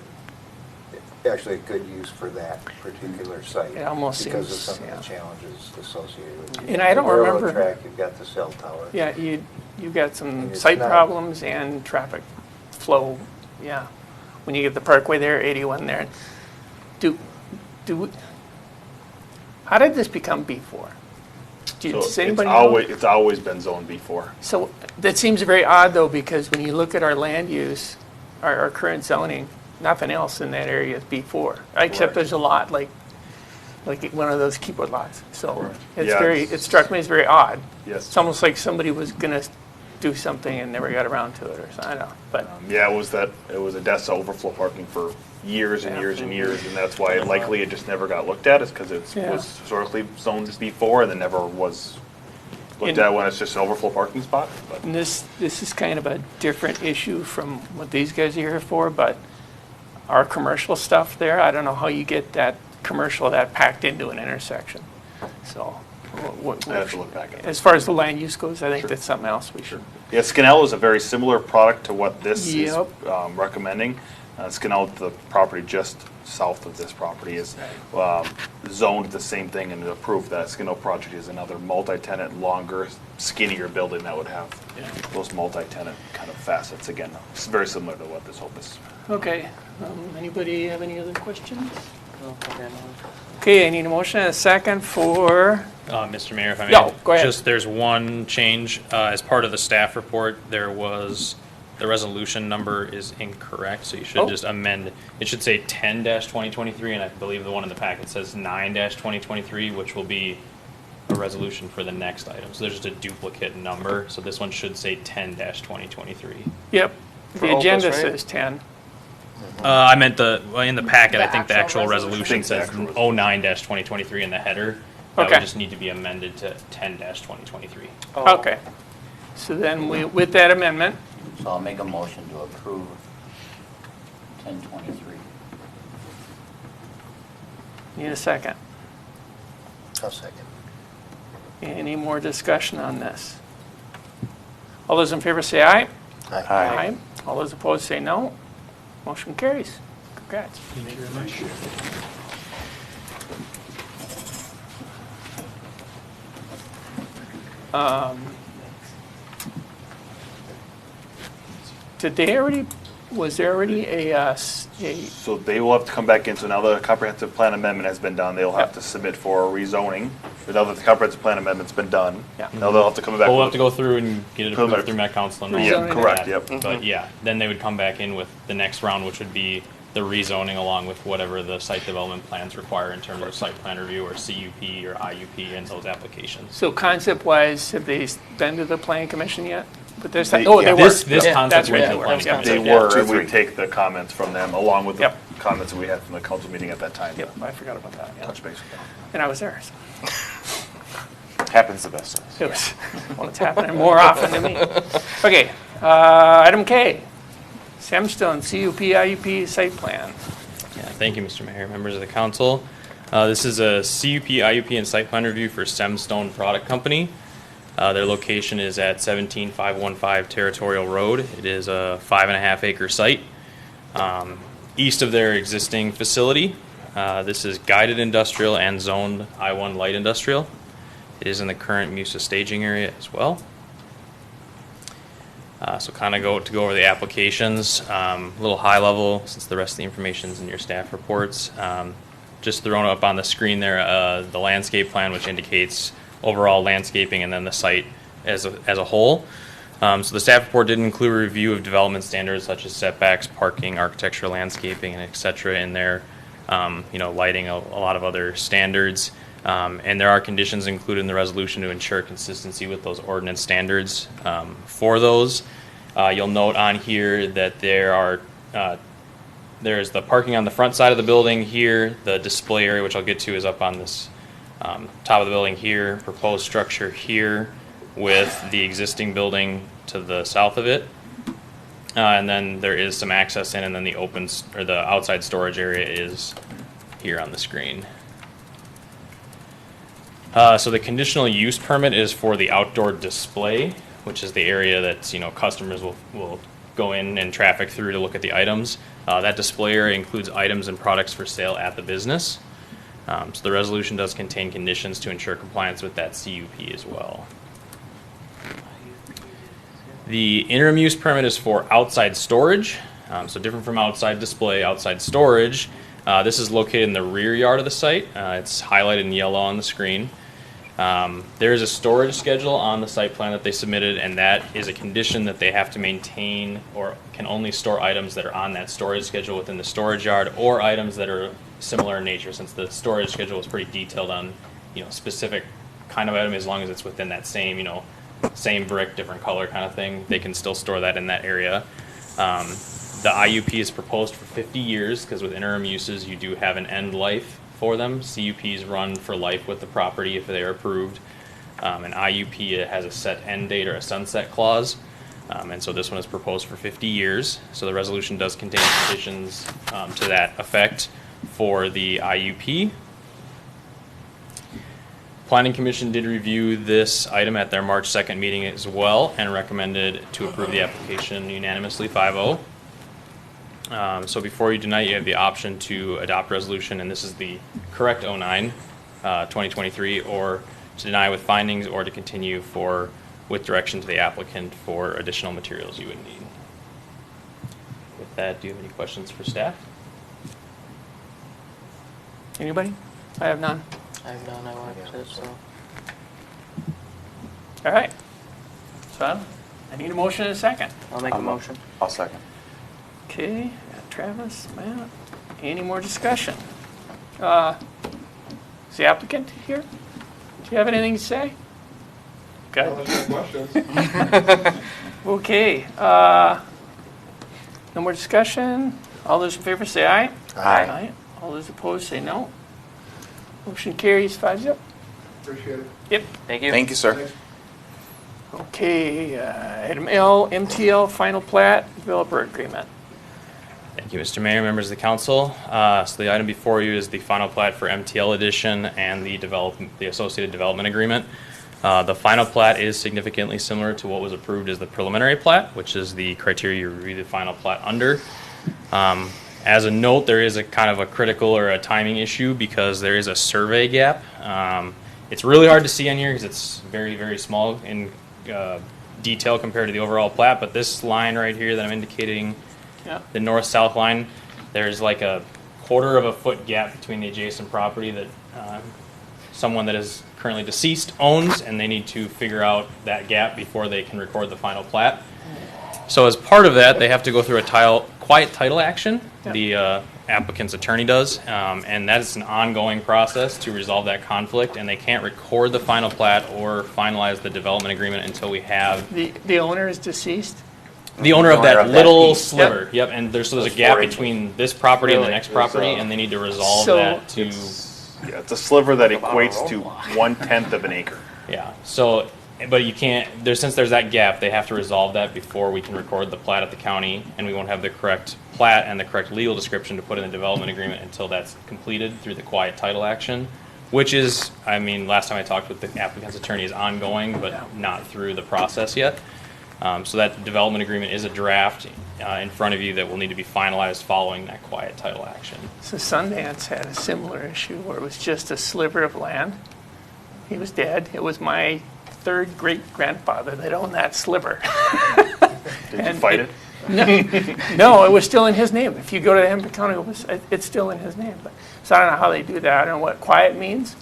actually a good use for that particular site. It almost because seems, of some of the challenges associated with it. And I don't remember. The railroad track, you've got the cell tower. Yeah, you've got some And site not- problems and traffic flow. Yeah, when you get the Parkway there, 81 there. How did this become B4? Does anybody know? It's always been Zone B4. So that seems very odd, though, because when you look at our land use, our current zoning, nothing else in that area is B4, except there's a lot like one of those keyboard lots. So it struck me as very odd. Yes. It's almost like somebody was going to do something and never got around to it, or something. I don't know. But it was Odessa overflow parking for years and years and years, and that's why likely it just never got looked at, is because it was historically zoned as B4 and then never was looked at when it's just an overflow parking spot. But. And this is kind of a different issue from what these guys are here for, but our commercial stuff there, I don't know how you get that commercial that packed into an intersection. So I have to look back at it. As far as the land use goes, I think that's something else we should. Yeah, Scanello is a very similar product to what this is recommending. Skinnout, the property just south of this property, is zoned the same thing and approved. That Skinnout project is another multi-tenant, longer, skinnier building that would have those multi-tenant kind of facets. Again, it's very similar to what this Hope is. Okay, anybody have any other questions? Okay, I need a motion and a second for, Mr. Mayor, if I may. No, go ahead. Just, there's one change. As part of the staff report, there was, the resolution number is incorrect, so you should just amend. It should say 10-2023, and I believe the one in the packet says 9-2023, which will be a resolution for the next item. So there's just a duplicate number, so this one should say 10-2023. yep, For the Opus, agenda right? says 10. I meant in the packet, The I think the actual actual resolution. resolution says 09-2023 in the header. That Okay. would just need to be amended to 10-2023. Okay, so then with that amendment, So I'll make a motion to approve 1023. need a second. I'll second. Any more discussion on this? All those in favor say aye. Aye. All those opposed say no. Motion carries. Congrats. Thank you very much. Did they already, was there already a So they will have to come back in, so now the comprehensive plan amendment has been done, they'll have to submit for a rezoning. But now that the comprehensive plan amendment's been done, Yeah. now they'll have to come back. We'll with- have to go through and get it approved through Met Council and all Rezoning. of Correct, that. yep. But yeah, then they would come back in with the next round, which would be the rezoning along with whatever the site development plans require in terms of site plan review or CUP or IUP and those applications. So concept-wise, have they been to the planning commission yet? But there's, They- oh, they yeah. were. This Yeah, concept that's went right, to the they planning were. commission. They Yeah. were, and we take the comments from them along with the Yep. comments that we had from the council meeting at that time. Yep, I forgot about that, yeah. Touch base with them. And I was there, so. Happens the best of us. It was, well, it's happening more often than me. Okay, item K, Samstone CUP IUP site plan. Yeah, thank you, Mr. Mayor, members of the council. This is a CUP, IUP, and site plan review for Semstone Product Company. Their location is at 17515 Territorial Road. It is a 5.5 acre site east of their existing facility. This is guided industrial and zoned I-1 light industrial. It is in the current MUSA staging area as well. So kind of go over the applications, a little high level since the rest of the information is in your staff reports. Just thrown up on the screen there, the landscape plan, which indicates overall landscaping and then the site as a whole. So the staff report did include a review of development standards such as setbacks, parking, architectural landscaping, and et cetera in there. Lighting, a lot of other standards. And there are conditions included in the resolution to ensure consistency with those ordinance standards. For those, you'll note on here that there's the parking on the front side of the building here. The display area, which I'll get to, is up on this top of the building here. Proposed structure here with the existing building to the south of it. And then there is some access in, and then the outside storage area is here on the screen. So the conditional use permit is for the outdoor display, which is the area that customers will go in and traffic through to look at the items. That display area includes items and products for sale at the business. So the resolution does contain conditions to ensure compliance with that CUP as well. The interim use permit is for outside storage, so different from outside display, outside storage. This is located in the rear yard of the site. It's highlighted in yellow on the screen. There is a storage schedule on the site plan that they submitted, and that is a condition that they have to maintain or can only store items that are on that storage schedule within the storage yard, or items that are similar in nature, since the storage schedule is pretty detailed on specific kind of item. As long as it's within that same same brick, different color kind of thing, they can still store that in that area. The IUP is proposed for 50 years because with interim uses you do have an end life for them. CUPs run for life with the property if they are approved. An IUP has a set end date or a sunset clause, and so this one is proposed for 50 years. So the resolution does contain conditions to that effect for the IUP. Planning Commission did review this item at their March 2nd meeting as well and recommended to approve the application unanimously 5-0. So before you tonight, you have the option to adopt resolution, and this is the correct 09, 2023, or to deny with findings, or to continue with direction to the applicant for additional materials you would need. With that, do you have any questions for staff? Anybody? I have none. I have none. I watched it, so. All right. So I need a motion and a second. I'll make a motion. I'll second. Okay, Travis, Matt, any more discussion? Is the applicant here? Do you have anything to say? Good. Okay, no more discussion? All those in favor say aye. Aye. All those opposed say no. Motion carries 5-0. Appreciate it. Yep. Thank you. Thank you, sir. Okay, item L, MTL final plat developer agreement. Thank you, Mr. Mayor, members of the council. So the item before you is the final plat for MTL edition and the associated development agreement. The final plat is significantly similar to what was approved as the preliminary plat, which is the criteria you review the final plat under. As a note, there is a kind of a critical or a timing issue because there is a survey gap. It's really hard to see on here because it's very, very small in detail compared to the overall plat, but this line right here that I'm indicating, the north-south line, there's like a 1/4 foot gap between the adjacent property that someone that is currently deceased owns, and they need to figure out that gap before they can record the final plat. So as part of that, they have to go through a quiet title action. The applicant's attorney does, and that is an ongoing process to resolve that conflict, and they can't record the final plat or finalize the development agreement until we have The owner is deceased? the owner of that of that little piece. sliver. Yep, and there's a gap between this property and the next property, and they need to resolve So- that to. Yeah, it's a sliver that equates to 1/10 of an acre. Yeah. So, but you can't. Since there's that gap, they have to resolve that before we can record the plat at the county, and we won't have the correct plat and the correct legal description to put in the development agreement until that's completed through the quiet title action, which is, I mean, last time I talked with the applicant's attorney, is ongoing, but not through the process yet. So that development agreement is a draft in front of you that will need to be finalized following that quiet title action. So Sundance had a similar issue where it was just a sliver of land. He was dead. It was my third great-grandfather that owned that sliver. Did you fight it? No, it was still in his name. If you go to the Hennepin County, it's still in his name. So I don't know how they do that. I don't know what quiet means.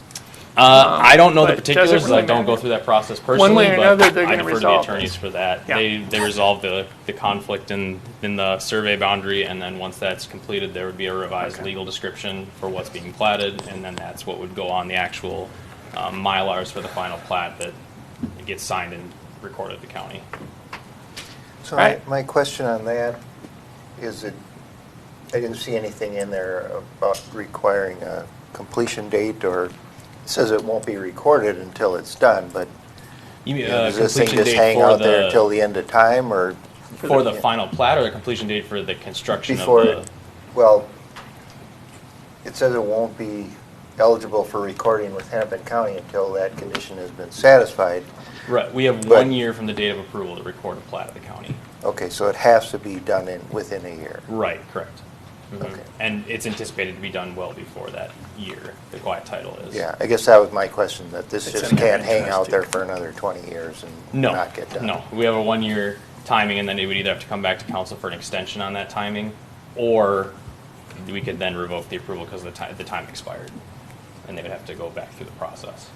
I don't know the but particulars. doesn't really I don't matter. go through that process personally. One way or but another, they're I gonna defer to the resolve attorneys this. for that. Yeah. They resolve the conflict in the survey boundary, and then once that's completed, there would be a revised legal description for what's being platted, and then that's what would go on the actual Mylars for the final plat that gets signed and recorded at the county. So Right. my question on that is that I didn't see anything in there about requiring a completion date, or it says it won't be recorded until it's done, but You mean does this thing completion just date hang for out there the until the end of time, or? for the final plat, or the completion date for the construction Before, of the? well, it says it won't be eligible for recording with Hennepin County until that condition has been satisfied. Right. We have But- 1 year from the date of approval to record a plat of the county. Okay, so it has to be done within a year. Right. Correct. Mhm. Okay. And it's anticipated to be done well before that year. The quiet title is. Yeah, I guess that was my question, that this It's just in their can't hang out interest there for another 20 years and No. not get done. No. We have a 1 year timing, and then they would either have to come back to council for an extension on that timing, or we could then revoke the approval because the time expired, and they would have to go back through the process.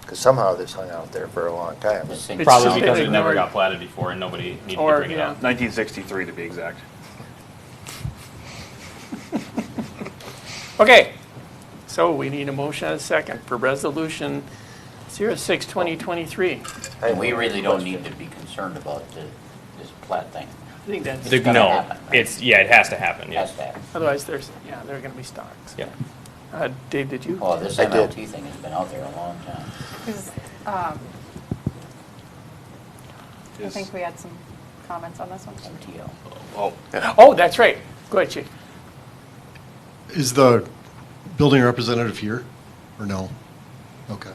Because somehow this hung out there for a long time. It's Probably just because been it never ignored. got platted before, and nobody needed Or, to bring it yeah. up. 1963 to be exact. Okay, so we need a motion and a second for resolution 06-2023. And we really don't need to be concerned about this plat thing. I think that's, It's gonna No, happen, right? it has to happen, Has yes. to happen. otherwise there are going to be stocks. Yeah. Dave, did you? Oh, this I did. MLT thing has been out there a long time. I think we had some comments on this one. MTL. Oh, Oh, that's right. Go ahead, Chief. Is the building representative here, or no? Okay.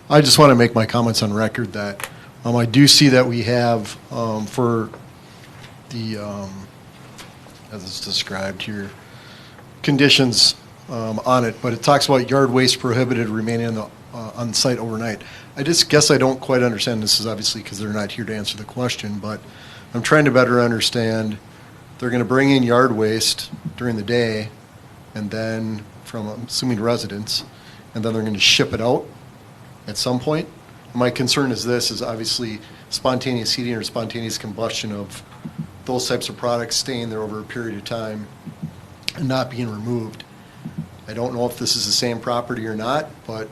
I just want to make my comments on record that I do see that we have for the as it's described here, conditions on it, but it talks about yard waste prohibited remaining on site overnight. I just guess I don't quite understand, this is obviously because they're not here to answer the question, but I'm trying to better understand, they're going to bring in yard waste during the day, and then from, I'm assuming, residents, and then they're going to ship it out at some point. My concern is this, is obviously spontaneous heating or spontaneous combustion of those types of products staying there over a period of time and not being removed. I don't know if this is the same property or not, but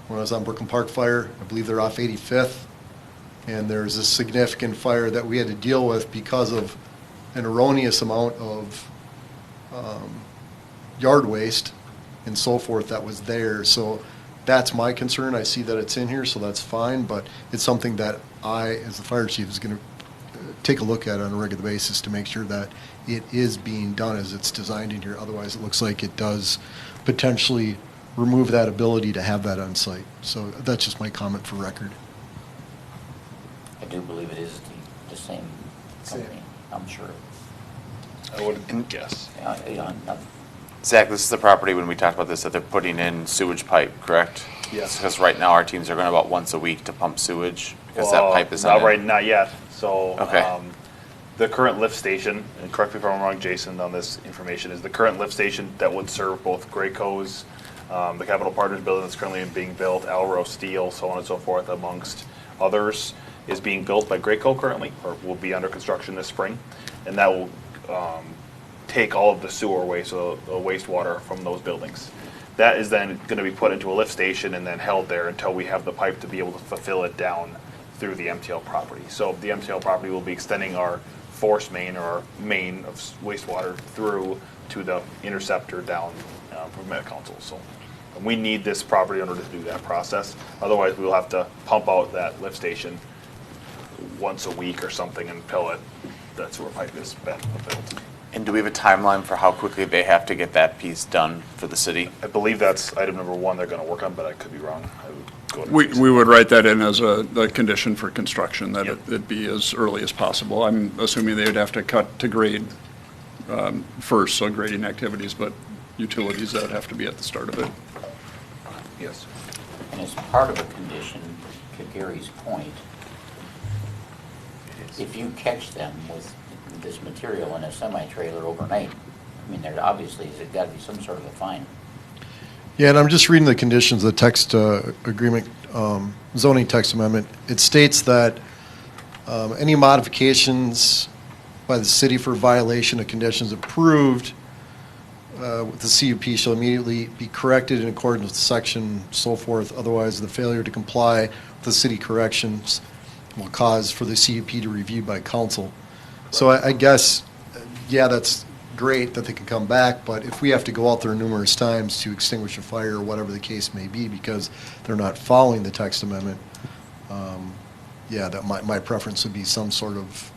when I was on Brooklyn Park Fire, I believe they're off 85th, and there's a significant fire that we had to deal with because of an erroneous amount of yard waste and so forth that was there. So that's my concern. I see that it's in here, so that's fine, but it's something that I, as the fire chief, is going to take a look at on a regular basis to make sure that it is being done as it's designed in here. Otherwise, it looks like it does potentially remove that ability to have that on site. So that's just my comment for record. I do believe it is the same company, I'm sure. I would guess. Zach, this is the property when we talked about this that they're putting in sewage pipe, correct? Yes. Because right now our teams are going about once a week to pump sewage because that pipe is not right, not yet. So Okay. the current lift station, and correct me if I'm wrong, Jason, on this information, is the current lift station that would serve both Graco's, the Capital Partners building that's currently being built, Alro Steel, so on and so forth, amongst others, is being built by Graco currently, or will be under construction this spring, and that will take all of the sewer waste, so the wastewater from those buildings. That is then going to be put into a lift station and then held there until we have the pipe to be able to fulfill it down through the MTL property. So the MTL property will be extending our force main or our main of wastewater through to the interceptor down from Met Council. So we need this property in order to do that process. Otherwise, we will have to pump out that lift station once a week or something until that sewer pipe is built. And do we have a timeline for how quickly they have to get that piece done for the city? I believe that's item number one they're going to work on, but I could be wrong. I would go to We would write that in as a condition for construction, that it be as early as possible. I'm assuming they would have to cut to grade first, so grading activities, but utilities, that would have to be at the start of it. Yes. And as part of a condition, to Gary's point, if you catch them with this material in a semi-trailer overnight, I mean, there obviously there's got to be some sort of a fine. Yeah, and I'm just reading the conditions, the text agreement, zoning text amendment. It states that any modifications by the city for violation of conditions approved with the CUP shall immediately be corrected in accordance with section so forth. Otherwise, the failure to comply with the city corrections will cause for the CUP to review by council. So I guess, yeah, that's great that they can come back, but if we have to go out there numerous times to extinguish a fire or whatever the case may be because they're not following the text amendment, yeah, that my preference would be some sort of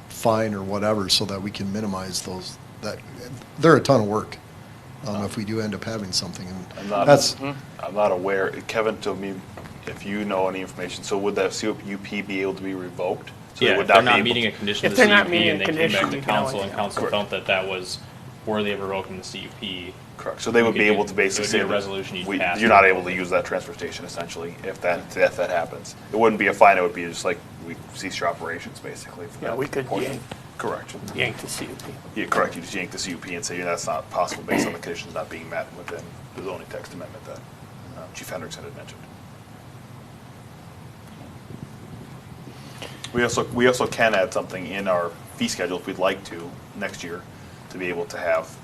fine or whatever so that we can minimize those. They're a ton of work if we do end up having something. And I'm not aware. Kevin told me if you know any information. So would that CUP be able to be revoked? So Yeah, they would if they're be not able meeting to- a condition If of the they're not CUP meeting and a they came back condition, to you can council always- and council felt that that was worthy of revoking the CUP. Correct. So they would be able to basically say a that resolution you'd pass. you're not able to use that transfer station essentially if that happens. It wouldn't be a fine. It would be just like we cease your operations basically. from Yeah, that we could point. yank. Correct. Yank the CUP. Yeah, correct. You just yank the CUP and say that's not possible based on the conditions not being met within the zoning text amendment that Chief Hendrickson had mentioned. We also can add something in our fee schedule if we'd like to next year to be able to have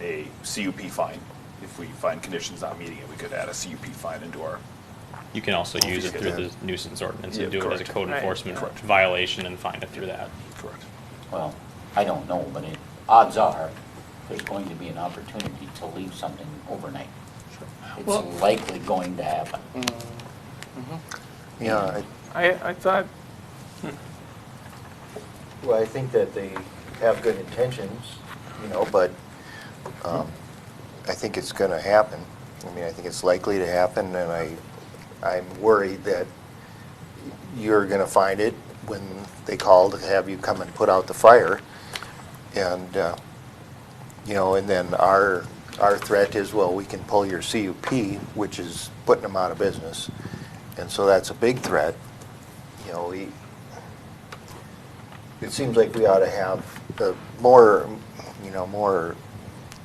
a CUP fine. If we find conditions not meeting it, we could add a CUP fine into our. You can also use it through the nuisance ordinance and do it as a correct. code Right. enforcement Correct. violation and fine it through that. Correct. Well, I don't know, but odds are there's going to be an opportunity to leave something overnight. It's Well- likely going to happen. Yeah, I thought, well, I think that they have good intentions, but I think it's going to happen. I mean, I think it's likely to happen, and I'm worried that you're going to find it when they call to have you come and put out the fire. And, and then our threat is, well, we can pull your CUP, which is putting them out of business. And so that's a big threat. It seems like we ought to have more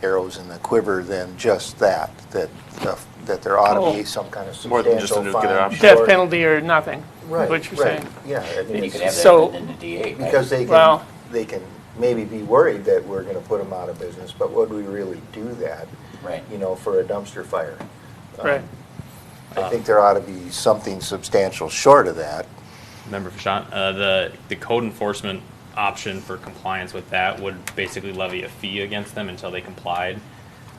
arrows in the quiver than just that there ought to be some kind of More than just a substantial nuclear fine. option. Death penalty or nothing, Right, what you're right. saying. Yeah, I mean, Then you could have So- that in the DA. right? because they can maybe be worried that we're going to put them out of business, but would we really do that? Right. For a dumpster fire? Right. I think there ought to be something substantial short of that. Member Fashant, the code enforcement option for compliance with that would basically levy a fee against them until they complied.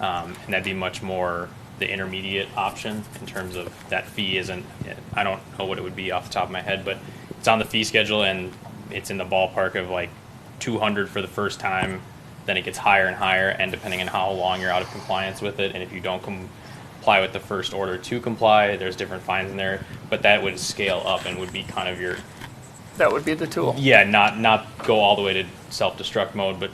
And that'd be much more the intermediate option in terms of that fee isn't, I don't know what it would be off the top of my head, but it's on the fee schedule and it's in the ballpark of like 200 for the first time, then it gets higher and higher, and depending on how long you're out of compliance with it, and if you don't comply with the first order to comply, there's different fines in there, but that would scale up and would be kind of your, That would be the tool. yeah, not go all the way to self-destruct mode, but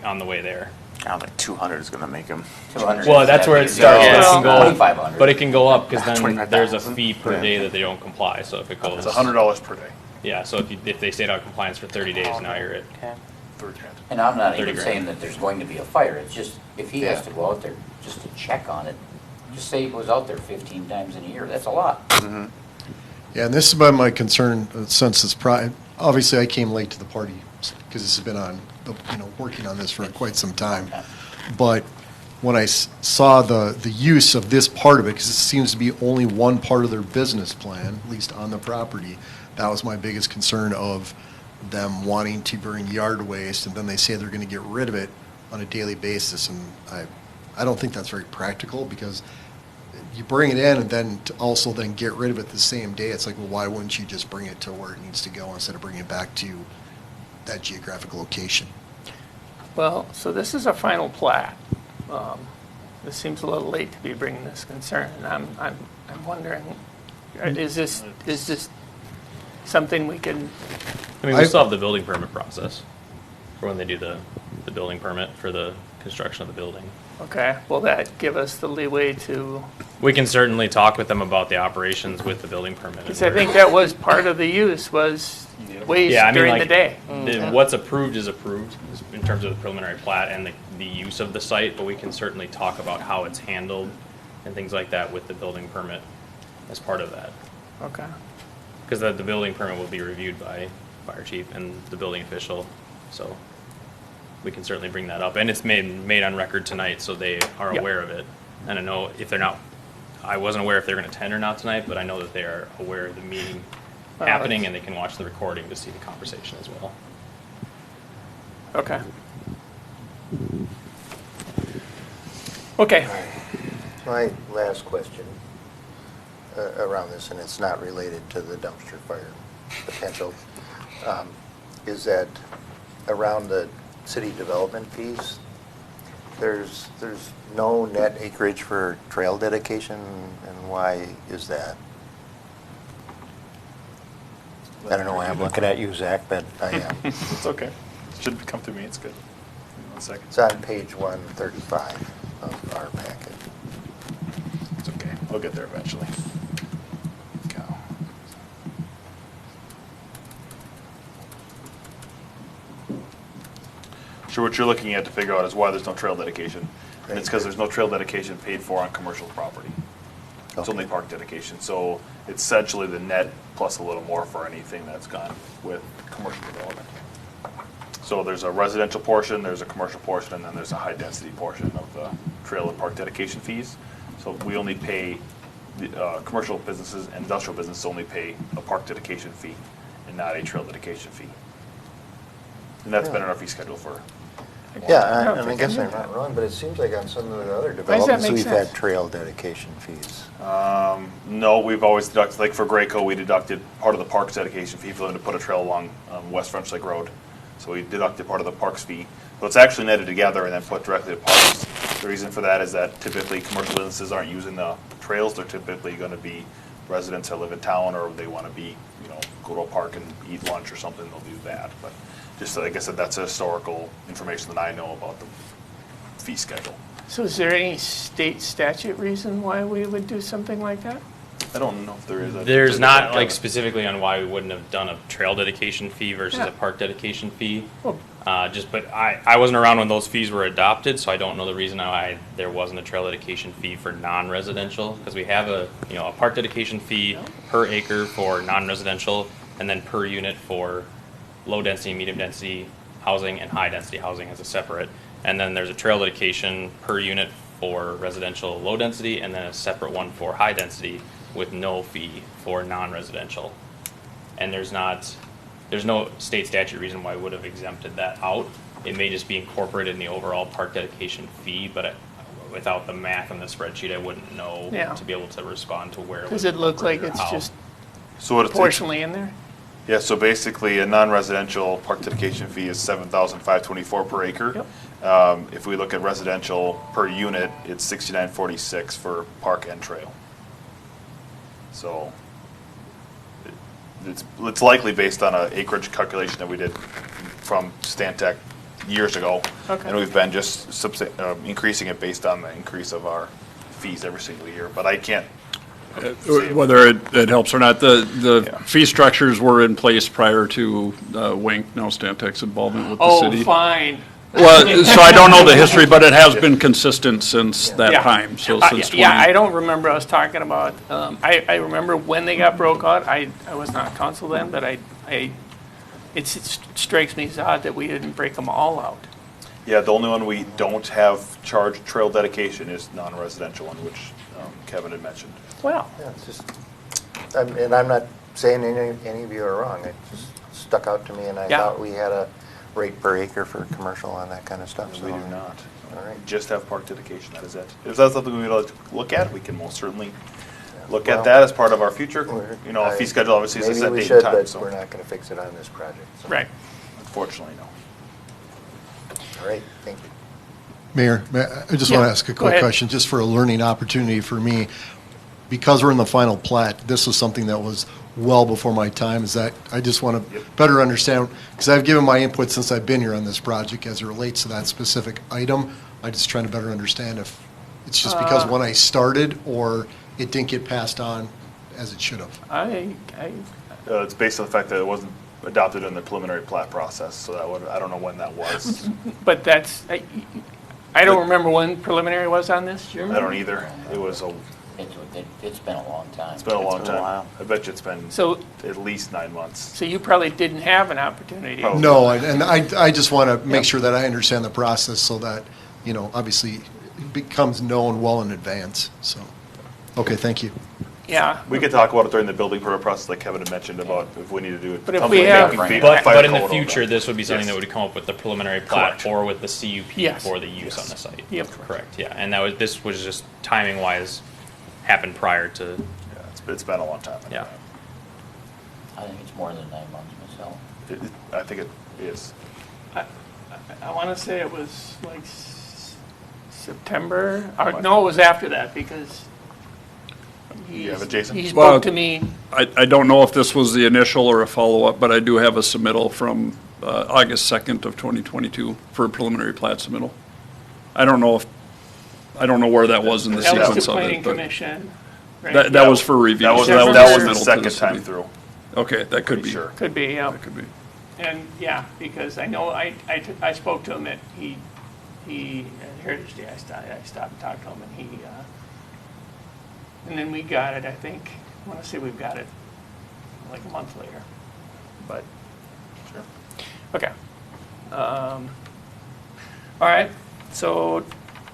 on the way there. I don't think 200 is going to make them. 200 Well, is that's where it that starts, big. but it can go, 2,500. but it can go up, because then 25,000. there's a fee per day that they don't comply, so if it goes. It's $100 per day. Yeah, so if they stayed out of compliance for 30 days, now you're at. And I'm not 30 even grand. saying that there's going to be a fire, it's just, if he has Yeah. to go out there just to check on it, just say he goes out there 15 times in a year, that's a lot. Yeah, and this has been my concern since it's obviously I came late to the party because this has been working on this for quite some time. But when I saw the use of this part of it, because it seems to be only one part of their business plan, at least on the property, that was my biggest concern of them wanting to bring yard waste, and then they say they're going to get rid of it on a daily basis. And I don't think that's very practical, because you bring it in and then to also then get rid of it the same day. It's like, well, why wouldn't you just bring it to where it needs to go instead of bringing it back to that geographic location? Well, so this is a final plat. This seems a little late to be bringing this concern, and I'm wondering, is this something we can? I mean, we still have the building permit process for when they do the building permit for the construction of the building. Okay, will that give us the leeway to? We can certainly talk with them about the operations with the building permit. Because I think that was part of the use, was waste Yeah, I mean, during like, the day. What's approved is approved in terms of the preliminary plat and the use of the site, but we can certainly talk about how it's handled and things like that with the building permit as part of that. Okay. Because the building permit will be reviewed by fire chief and the building official, so we can certainly bring that up. And it's made on record tonight, so they are Yep. aware of it. And I know if they're not, I wasn't aware if they're going to attend or not tonight, but I know that they are aware of the meeting happening, and they can watch the recording to see the conversation as well. Okay. Okay. My last question around this, and it's not related to the dumpster fire potential, is that around the city development fees, there's no net acreage for trail dedication, and why is that? I don't know why I'm looking at you, Zach, but I am. It's okay. It shouldn't come through me, it's good. 1 second. It's on page 135 of our packet. It's okay. I'll get there eventually. Go. Sure, what you're looking at to figure out is why there's no trail dedication. And it's because there's no trail dedication paid for on commercial property. It's only park dedication. So it's essentially the net plus a little more for anything that's gone with commercial development. So there's a residential portion, there's a commercial portion, and then there's a high-density portion of the trail and park dedication fees. So we only pay, the commercial businesses and industrial businesses only pay a park dedication fee and not a trail dedication fee. And that's been in our fee schedule for. Yeah, and I guess I'm not wrong, but it seems like on some of the other developments, make we've sense? had trail dedication fees. No, we've always deducted, like for Graco, we deducted part of the park's dedication fee for them to put a trail along West French Lake Road. So we deducted part of the park's fee. So it's actually netted together and then put directly to parks. The reason for that is that typically commercial businesses aren't using the trails. They're typically going to be residents that live in town, or they want to be, go to a park and eat lunch or something, they'll do that. But just, like I said, that's historical information that I know about the fee schedule. So is there any state statute reason why we would do something like that? I don't know if there is. There's not like specifically on why we wouldn't have done a trail dedication fee versus Yeah. a park dedication fee. Well- But I wasn't around when those fees were adopted, so I don't know the reason why there wasn't a trail dedication fee for non-residential. Because we have a park dedication fee per acre for non-residential, and then per unit for low density, medium density housing, and high density housing as a separate. And then there's a trail dedication per unit for residential low density, and then a separate one for high density with no fee for non-residential. And there's no state statute reason why we would have exempted that out. It may just be incorporated in the overall park dedication fee, but without the math on the spreadsheet, I wouldn't know Yeah. to be able to respond to where. Does it look like it's just So proportionally in there? Yeah, so basically, a non-residential park dedication fee is $7,524 per acre. If we look at residential per unit, it's $69.46 for park and trail. So it's likely based on an acreage calculation that we did from Stantec years ago. Okay. And we've been just increasing it based on the increase of our fees every single year. But I can't Whether it helps or not, the fee structures were in place prior to Wink, now Stantec's involvement with the city. Oh, fine. Well, so I don't know the history, but it has been consistent since that time, so since 20. Yeah, I don't remember us talking about, I remember when they got broke out. I was not counsel then, but it strikes me as odd that we didn't break them all out. Yeah, the only one we don't have charged trail dedication is non-residential one, which Kevin had mentioned. Well. Yeah, it's just, and I'm not saying any of you are wrong. It just stuck out to me, and I thought we had a rate per acre for commercial and that kind of stuff. We do not. All right. Just have park dedication, that is it. If that's something we'd like to look at, we can most certainly look at that as part of our future. A fee schedule obviously is a set Maybe we date should, and time, but so. we're not going to fix it on this project. So. Right. Unfortunately, no. All right, thank you. Mayor, I just want to ask a go quick ahead. question, just for a learning opportunity for me. Because we're in the final plat, this was something that was well before my time. Is that, I just want to better understand, because I've given my input since I've been here on this project as it relates to that specific item. I'm just trying to better understand if it's just because when I started, or it didn't get passed on as it should have. It's based on the fact that it wasn't adopted in the preliminary plat process, so that would, I don't know when that was. But that's, I don't remember when preliminary was on this. Do you I remember? don't either. It was It's been a long time. It's been a long It's time. I bet you it's been So- at least 9 months. So you probably didn't have an opportunity. Probably. No, and I just want to make sure that I understand the process so that, obviously it becomes known well in advance, so. Okay, thank you. Yeah. We could talk about it during the building permit process, like Kevin had mentioned, about if we need to do it. But if something we have- making But fire in the code future, over. this would be something Yes. that would come up with the preliminary plat Correct. or with the CUP Yes. for the use on the site. Yep. Correct, yeah. And this was just timing wise happened prior to, Yeah, it's been a long time. yeah. I think it's more than 9 months myself. I think it is. I want to say it was like September, or no, it was after that, because You have it, Jason? he Well, spoke to me. I don't know if this was the initial or a follow-up, but I do have a submittal from August 2nd of 2022 for a preliminary plat submittal. I don't know where that was in the That was sequence the of planning it, but commission. right? that was for review. That was So the submittal to second time city. through. Okay, that could be. Sure. Could be, yeah. That could be. And, yeah, because I know, I spoke to him at, he, at Heritage Day, I stopped and talked to him, and he, and then we got it, I think, I want to say we've got it like a month later, but, Sure. okay. All right, so,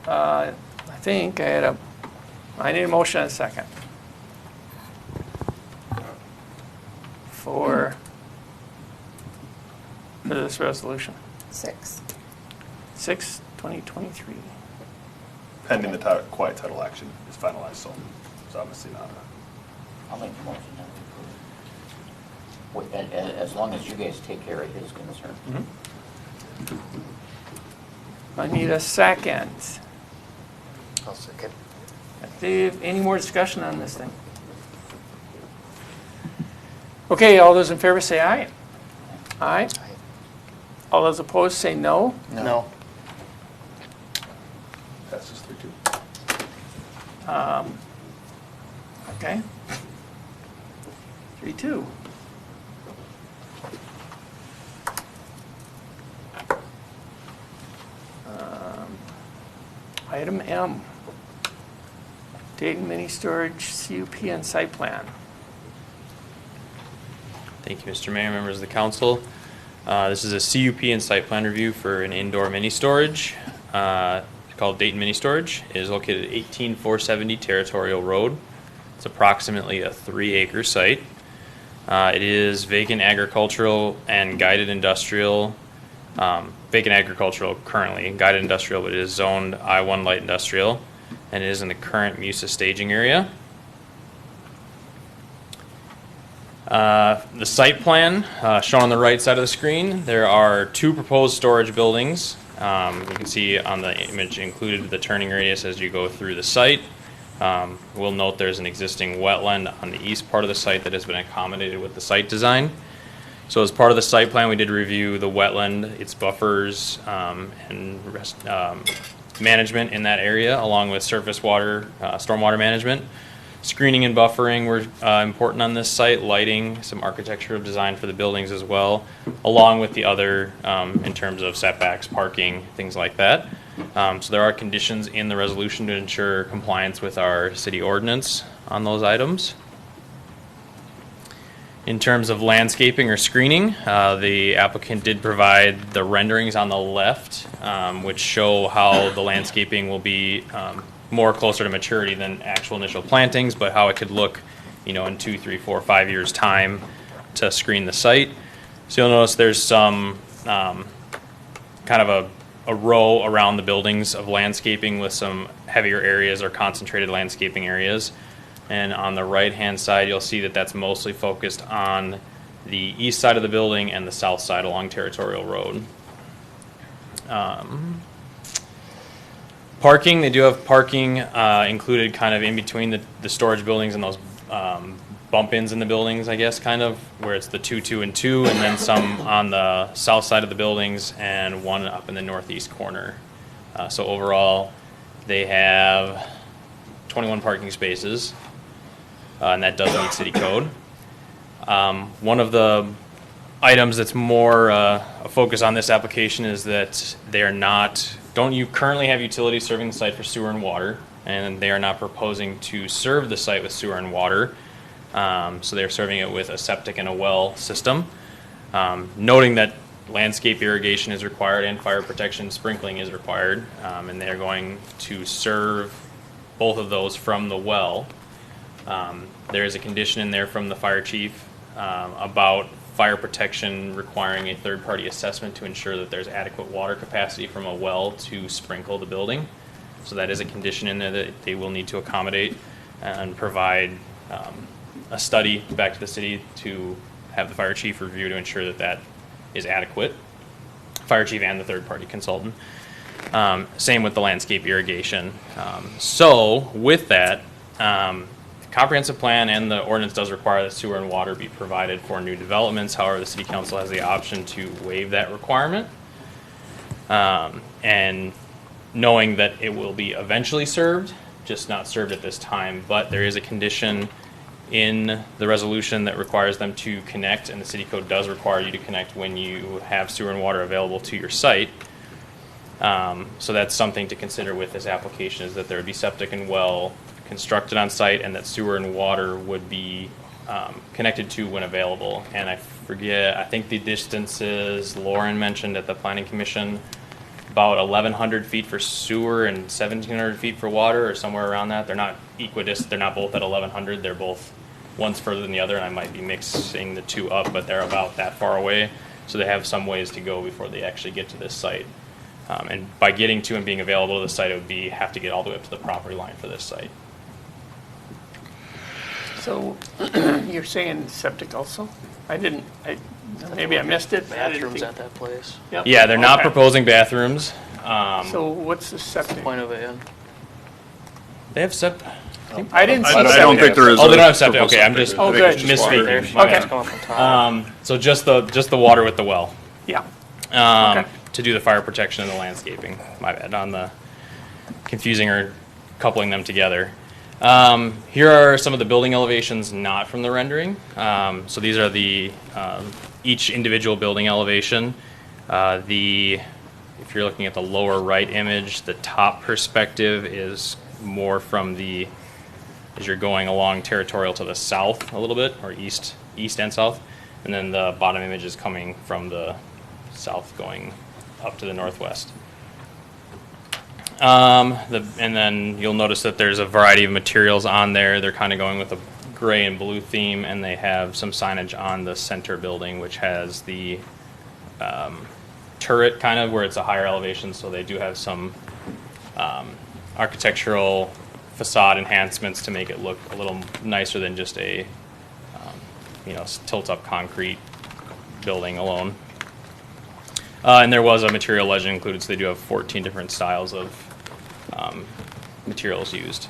I think I need a motion and a second. For this resolution. 6/2023. Pending the quiet title action is finalized, so it's obviously not I'll make the motion that we approve it. As long as you guys take care of his concern. I need a second. I'll second. Dave, any more discussion on this thing? Okay, all those in favor say aye. Aye. All those opposed say no. No. Passes 3-2. Okay. 3-2. Item M, Dayton Mini Storage CUP and site plan. Thank you, Mr. Mayor, members of the council. This is a CUP and site plan review for an indoor mini storage called Dayton Mini Storage. It is located at 18470 Territorial Road. It's approximately a 3-acre site. It is vacant agricultural and guided industrial. Vacant agricultural currently, guided industrial, but it is zoned I-1 light industrial, and it is in the current MUSA staging area. The site plan shown on the right side of the screen, there are 2 proposed storage buildings. You can see on the image included the turning radius as you go through the site. We'll note there's an existing wetland on the east part of the site that has been accommodated with the site design. So as part of the site plan, we did review the wetland, its buffers, and management in that area, along with surface water, stormwater management. Screening and buffering were important on this site, lighting, some architectural design for the buildings as well, along with the other in terms of setbacks, parking, things like that. So there are conditions in the resolution to ensure compliance with our city ordinance on those items. In terms of landscaping or screening, the applicant did provide the renderings on the left, which show how the landscaping will be more closer to maturity than actual initial plantings, but how it could look, in 2, 3, 4, 5 years' time to screen the site. So you'll notice there's some kind of a row around the buildings of landscaping with some heavier areas or concentrated landscaping areas. And on the right-hand side, you'll see that that's mostly focused on the east side of the building and the south side along Territorial Road. Parking, they do have parking included kind of in between the storage buildings and those bump-ins in the buildings, I guess, kind of, where it's the 2, 2, and 2, and then some on the south side of the buildings and one up in the northeast corner. So overall, they have 21 parking spaces. And that does meet city code. One of the items that's more a focus on this application is that they are not, don't you currently have utilities serving the site for sewer and water, and they are not proposing to serve the site with sewer and water. So they're serving it with a septic and a well system. Noting that landscape irrigation is required and fire protection sprinkling is required, and they're going to serve both of those from the well. There is a condition in there from the fire chief about fire protection requiring a third-party assessment to ensure that there's adequate water capacity from a well to sprinkle the building. So that is a condition in there that they will need to accommodate and provide a study back to the city to have the fire chief review to ensure that that is adequate. Fire chief and the third-party consultant. Same with the landscape irrigation. So with that, comprehensive plan and the ordinance does require that sewer and water be provided for new developments. However, the city council has the option to waive that requirement. And knowing that it will be eventually served, just not served at this time, but there is a condition in the resolution that requires them to connect, and the city code does require you to connect when you have sewer and water available to your site. So that's something to consider with this application, is that there would be septic and well constructed on site, and that sewer and water would be connected to when available. And I forget, I think the distances Lauren mentioned at the Planning Commission, about 1,100 feet for sewer and 1,700 feet for water, or somewhere around that. They're not equidistant, they're not both at 1,100, they're both, one's further than the other, and I might be mixing the two up, but they're about that far away. So they have some ways to go before they actually get to this site. And by getting to and being available to the site, it would be have to get all the way up to the property line for this site. So you're saying septic also? Maybe I missed it. But I didn't Bathrooms think- at that place. Yep. Yeah, they're not Okay. proposing bathrooms. So what's the septic? Point of it, yeah. They have I didn't see I don't septic. think there is. Oh, they a don't have septic. proposed Okay, I'm septic. just Oh, I think it's good. just water. There's Okay. guys come up and talk. So just the water with the well. Yeah. Okay. To do the fire protection and the landscaping. My bad on the confusing or coupling them together. Here are some of the building elevations not from the rendering. So these are the each individual building elevation. If you're looking at the lower right image, the top perspective is more from as you're going along Territorial to the south a little bit, or east and south, and then the bottom image is coming from the south going up to the northwest. And then you'll notice that there's a variety of materials on there. They're kind of going with a gray and blue theme, and they have some signage on the center building, which has the turret kind of where it's a higher elevation, so they do have some architectural facade enhancements to make it look a little nicer than just a tilt-up concrete building alone. And there was a material legend included, so they do have 14 different styles of materials used.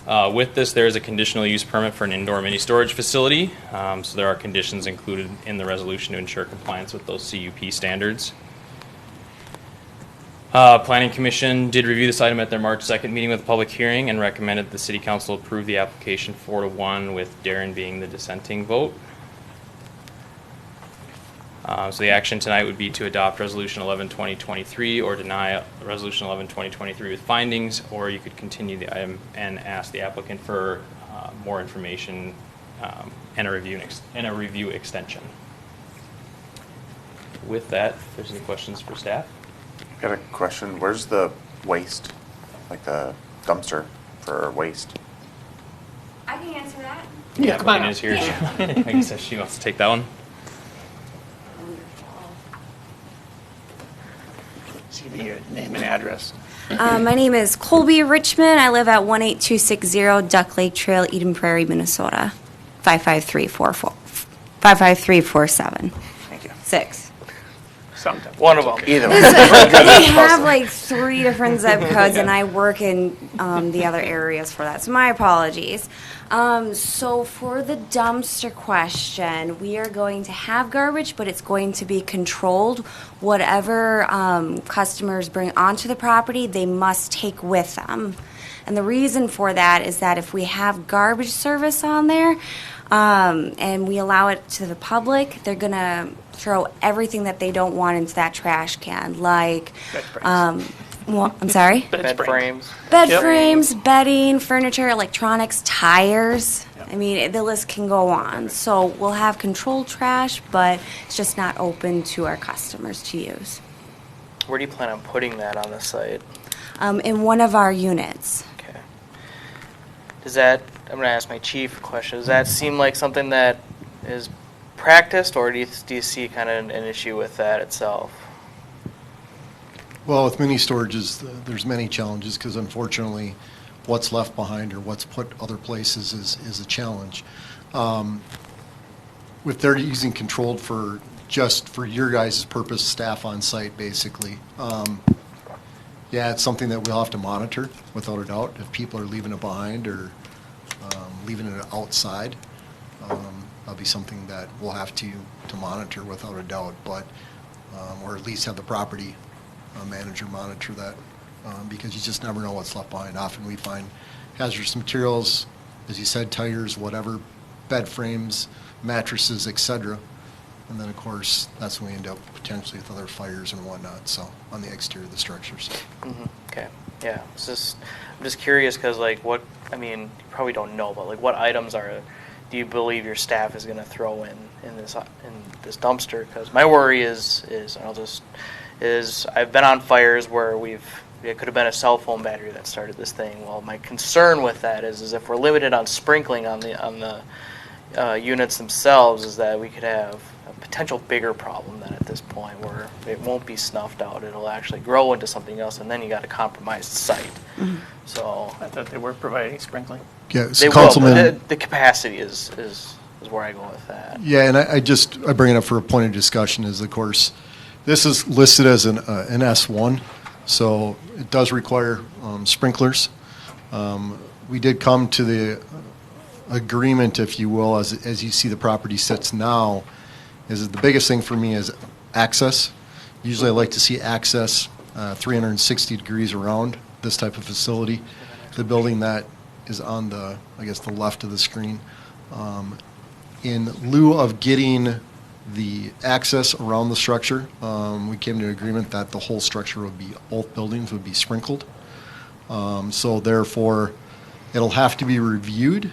With this, there is a conditional use permit for an indoor mini storage facility. So there are conditions included in the resolution to ensure compliance with those CUP standards. Planning Commission did review this item at their March 2nd meeting with a public hearing and recommended the City Council approve the application 4-1, with Darren being the dissenting vote. So the action tonight would be to adopt Resolution 11-2023 or deny Resolution 11-2023 with findings, or you could continue the item and ask the applicant for more information and a review extension. With that, if there's any questions for staff? Got a question. Where's the waste? Like the dumpster for waste? I can answer that. Yeah, come on. Colleen is here. I guess if she wants to take that one. Give me your name and address. My name is Colby Richmond. I live at 18260 Duck Lake Trail, Eden Prairie, Minnesota. 55347. Thank you. 6. Something. One of them. Either one. They have like 3 different zip codes, and I work in the other areas for that. So my apologies. So for the dumpster question, we are going to have garbage, but it's going to be controlled. Whatever customers bring onto the property, they must take with them. And the reason for that is that if we have garbage service on there and we allow it to the public, they're going to throw everything that they don't want into that trash can, like, I'm sorry? Bed frames. Bed frames, bedding, furniture, electronics, tires. I mean, the list can go on. So we'll have controlled trash, but it's just not open to our customers to use. Where do you plan on putting that on the site? In one of our units. Okay. Does that, I'm going to ask my chief a question, does that seem like something that is practiced, or do you see kind of an issue with that itself? Well, with mini storages, there's many challenges because unfortunately, what's left behind or what's put other places is a challenge. If they're using controlled for just for your guys' purpose, staff on site, basically, yeah, it's something that we'll have to monitor without a doubt. If people are leaving it behind or leaving it outside, that'll be something that we'll have to monitor without a doubt, but or at least have the property manager monitor that, because you just never know what's left behind. Often we find hazardous materials, as you said, tires, whatever, bed frames, mattresses, etc. And then, of course, that's when we end up potentially with other fires and whatnot, so on the exterior of the structures. Mm-hmm. Okay. Yeah. I'm just curious because, like, you probably don't know, but, like, what items do you believe your staff is going to throw in this dumpster? Because my worry is I've been on fires where it could have been a cell phone battery that started this thing. Well, my concern with that is if we're limited on sprinkling on the units themselves, is that we could have a potential bigger problem than at this point, where it won't be snuffed out. It'll actually grow into something else, and then you got a compromised site. Mm-hmm. So I thought they were providing sprinkling. Yeah, they Councilman, will, but the capacity is where I go with that. Yeah, and I bring it up for a point of discussion is, of course, this is listed as an S1, so it does require sprinklers. We did come to the agreement, if you will, as you see the property sits now, is the biggest thing for me is access. Usually I like to see access 360 degrees around this type of facility. The building that is on the, I guess, the left of the screen. In lieu of getting the access around the structure, we came to an agreement that the whole structure would be, both buildings would be sprinkled. So therefore, it'll have to be reviewed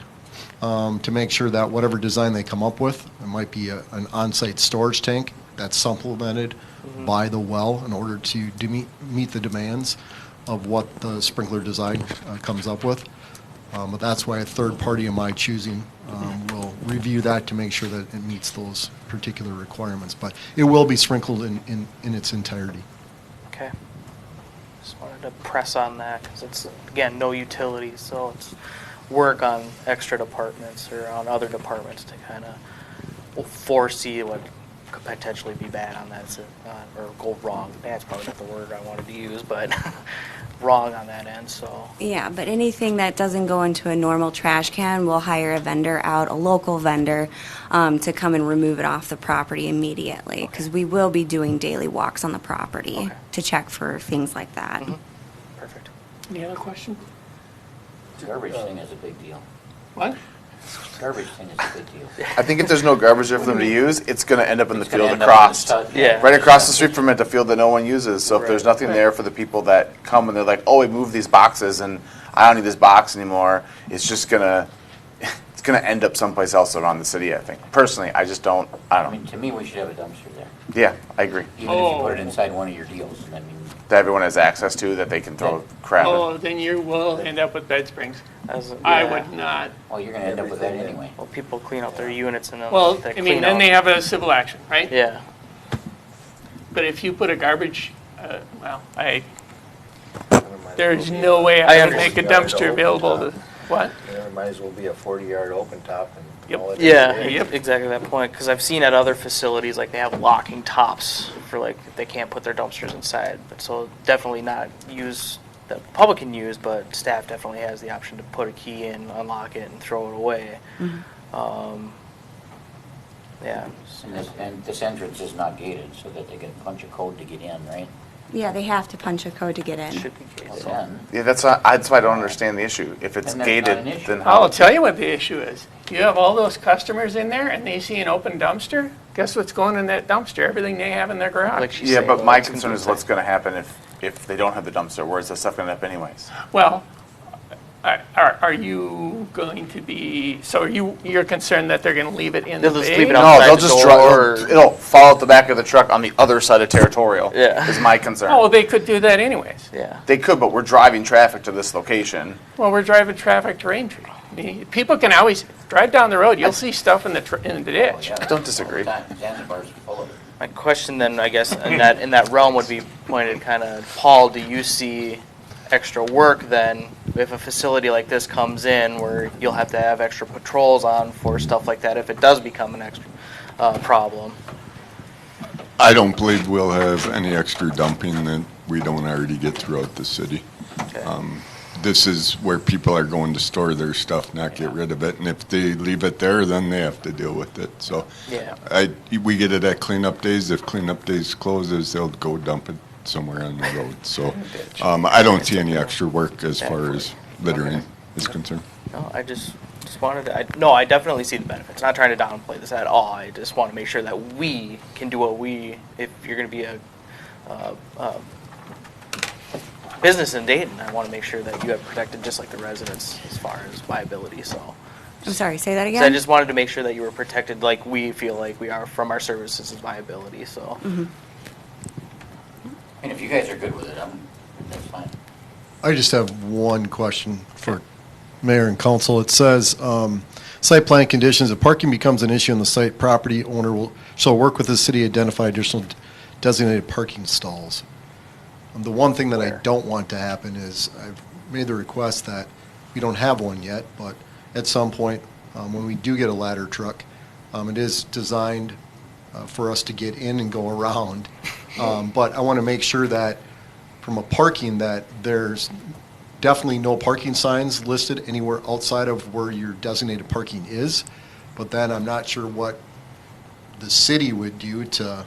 to make sure that whatever design they come up with, it might be an on-site storage tank that's supplemented by the well in order to meet the demands of what the sprinkler design comes up with. But that's why a third party of my choosing will review that to make sure that it meets those particular requirements. But it will be sprinkled in its entirety. Okay. Just wanted to press on that because it's, again, no utilities, so it's work on extra departments or on other departments to kind of foresee what could potentially be bad on that, or go wrong. That's probably not the word I wanted to use, but wrong on that end, so. Yeah, but anything that doesn't go into a normal trash can, we'll hire a vendor out, a local vendor, to come and remove it off the property immediately, because we will be doing daily walks on the property to check for things like that. Perfect. Any other questions? Garbage thing is a big deal. What? Garbage thing is a big deal. I think if there's no garbage there for them to use, it's going to end up in the It's gonna field end up across. in the Right across the street from it, the field that no one uses. So if there's nothing there for the people that come and they're like, oh, we moved these boxes and I don't need this box anymore, it's just going to end up someplace else around the city, I think. Personally, I just don't, I I don't. mean, to me, we should have a dumpster there. Yeah, I agree. Even if you put it inside one of your deals. I mean, That everyone has access to, that they can throw crap in. Oh, then you will end up with bed springs. As, I would not. well, you're going to end up with that anyway. Well, people clean up their units and then Well, they I clean mean, then up. they have a civil action, right? Yeah. But if you put a garbage, there's no way I would make a dumpster available to, what? There might as well be a 40-yard open top and Yep. call it a Yeah, day. exactly that point. Because I've seen at other facilities, like they have locking tops for like they can't put their dumpsters inside. But so definitely not use that the public can use, but staff definitely has the option to put a key in, unlock it, and throw it away. Yeah. And this entrance is not gated, so that they can punch a code to get in, right? Yeah, they have to punch a code to get in. Should be gated. Then, Yeah, that's why I don't understand the issue. If it's Then that's not gated, an issue. then how? I'll tell you what the issue is. You have all those customers in there and they see an open dumpster, guess what's going in that dumpster? Everything they have in their garage. Like she's Yeah, saying, but my it's concern is inside. what's going to happen if they don't have the dumpster. Where's the stuff going to end up anyways? Well, are you going to be, so you're concerned that they're going to leave it in the They'll just bay? leave it No, outside they'll the just door. it'll fall out the back of the truck on the other side of territorial. Yeah. Is my concern. Oh, they could do that anyways. Yeah. They could, but we're driving traffic to this location. Well, we're driving traffic to Rain Tree. I mean, people can always drive down the road, you'll see stuff in the ditch. I don't disagree. Zanzibar's full of it. My question then, I guess, in that realm would be pointed kind of, Paul, do you see extra work then if a facility like this comes in where you'll have to have extra patrols on for stuff like that if it does become an extra problem? I don't believe we'll have any extra dumping that we don't already get throughout the city. Okay. This is where people are going to store their stuff, not get rid of it. And if they leave it there, then they have to deal with it. So Yeah. we get it at cleanup days. If cleanup days closes, they'll go dump it somewhere on the road. So I don't see any extra work as far as littering is concerned. No, I just wanted to, I definitely see the benefits. Not trying to downplay this at all. I just want to make sure that we can do what if you're going to be a business in Dayton, I want to make sure that you have protected just like the residents as far as viability. So I'm sorry, say that So again? I just wanted to make sure that you were protected like we feel like we are from our services as viability. So And if you guys are good with it, that's fine. I just have one question for Mayor and Council. It says, site plan conditions, if parking becomes an issue on the site, property owner shall work with the city to identify additional designated parking stalls. The one thing that I don't want to happen is, I've made the request that we don't have one yet, but at some point, when we do get a ladder truck, it is designed for us to get in and go around. But I want to make sure that from a parking that there's definitely no parking signs listed anywhere outside of where your designated parking is, but then I'm not sure what the city would do to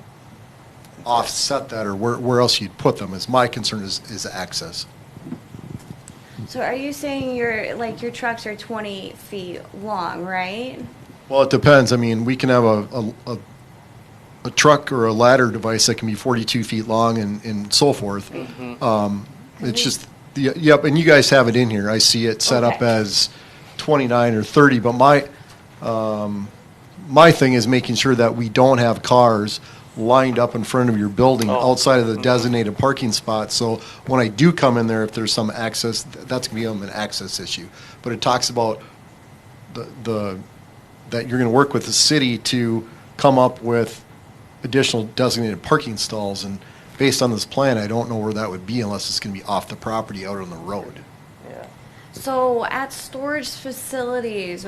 offset that, or where else you'd put them, is my concern is access. So are you saying your trucks are 20 feet long, right? Well, it depends. I mean, we can have a truck or a ladder device that can be 42 feet long and so forth. It's just, yep, and you guys have it in here. I see it set up as 29 or 30, but my thing is making sure that we don't have cars lined up in front of your building outside of the designated parking spot. So when I do come in there, if there's some access, that's going to be an access issue. But it talks about that you're going to work with the city to come up with additional designated parking stalls. And based on this plan, I don't know where that would be unless it's going to be off the property out on the road. So at storage facilities,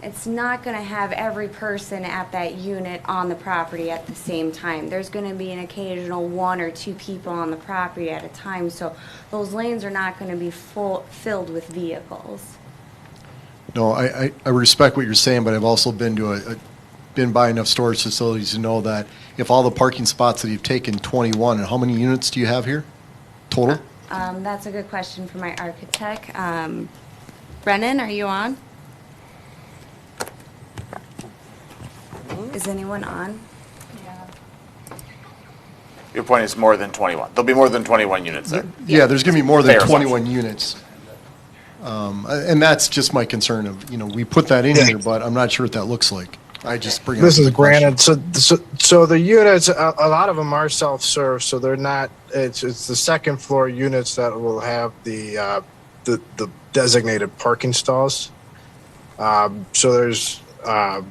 it's not going to have every person at that unit on the property at the same time. There's going to be an occasional 1 or 2 people on the property at a time, so those lanes are not going to be filled with vehicles. No, I respect what you're saying, but I've also been by enough storage facilities to know that if all the parking spots that you've taken 21, and how many units do you have here total? That's a good question for my architect. Brennan, are you on? Is anyone on? Your point is more than 21. There'll be more than 21 units there. Yeah, there's going to be more than Fair 21 units. And that's just my concern of, we put that in here, but I'm not sure what that looks like. I just bring it up This as is a question. granted. So the units, a lot of them are self-serve, so they're not. It's the second floor units that will have the designated parking stalls. So there's. I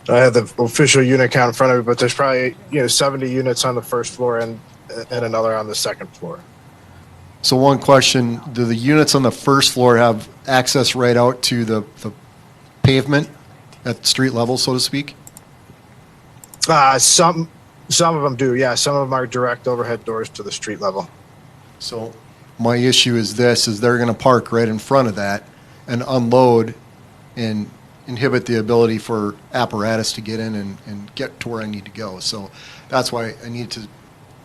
have the official unit count in front of me, but there's probably 70 units on the first floor and another on the second floor. So one question, do the units on the first floor have access right out to the pavement at street level, so to speak? Some of them do, yeah. Some of them are direct overhead doors to the street level. So my issue is this, is they're going to park right in front of that and unload and inhibit the ability for apparatus to get in and get to where I need to go. So that's why I need to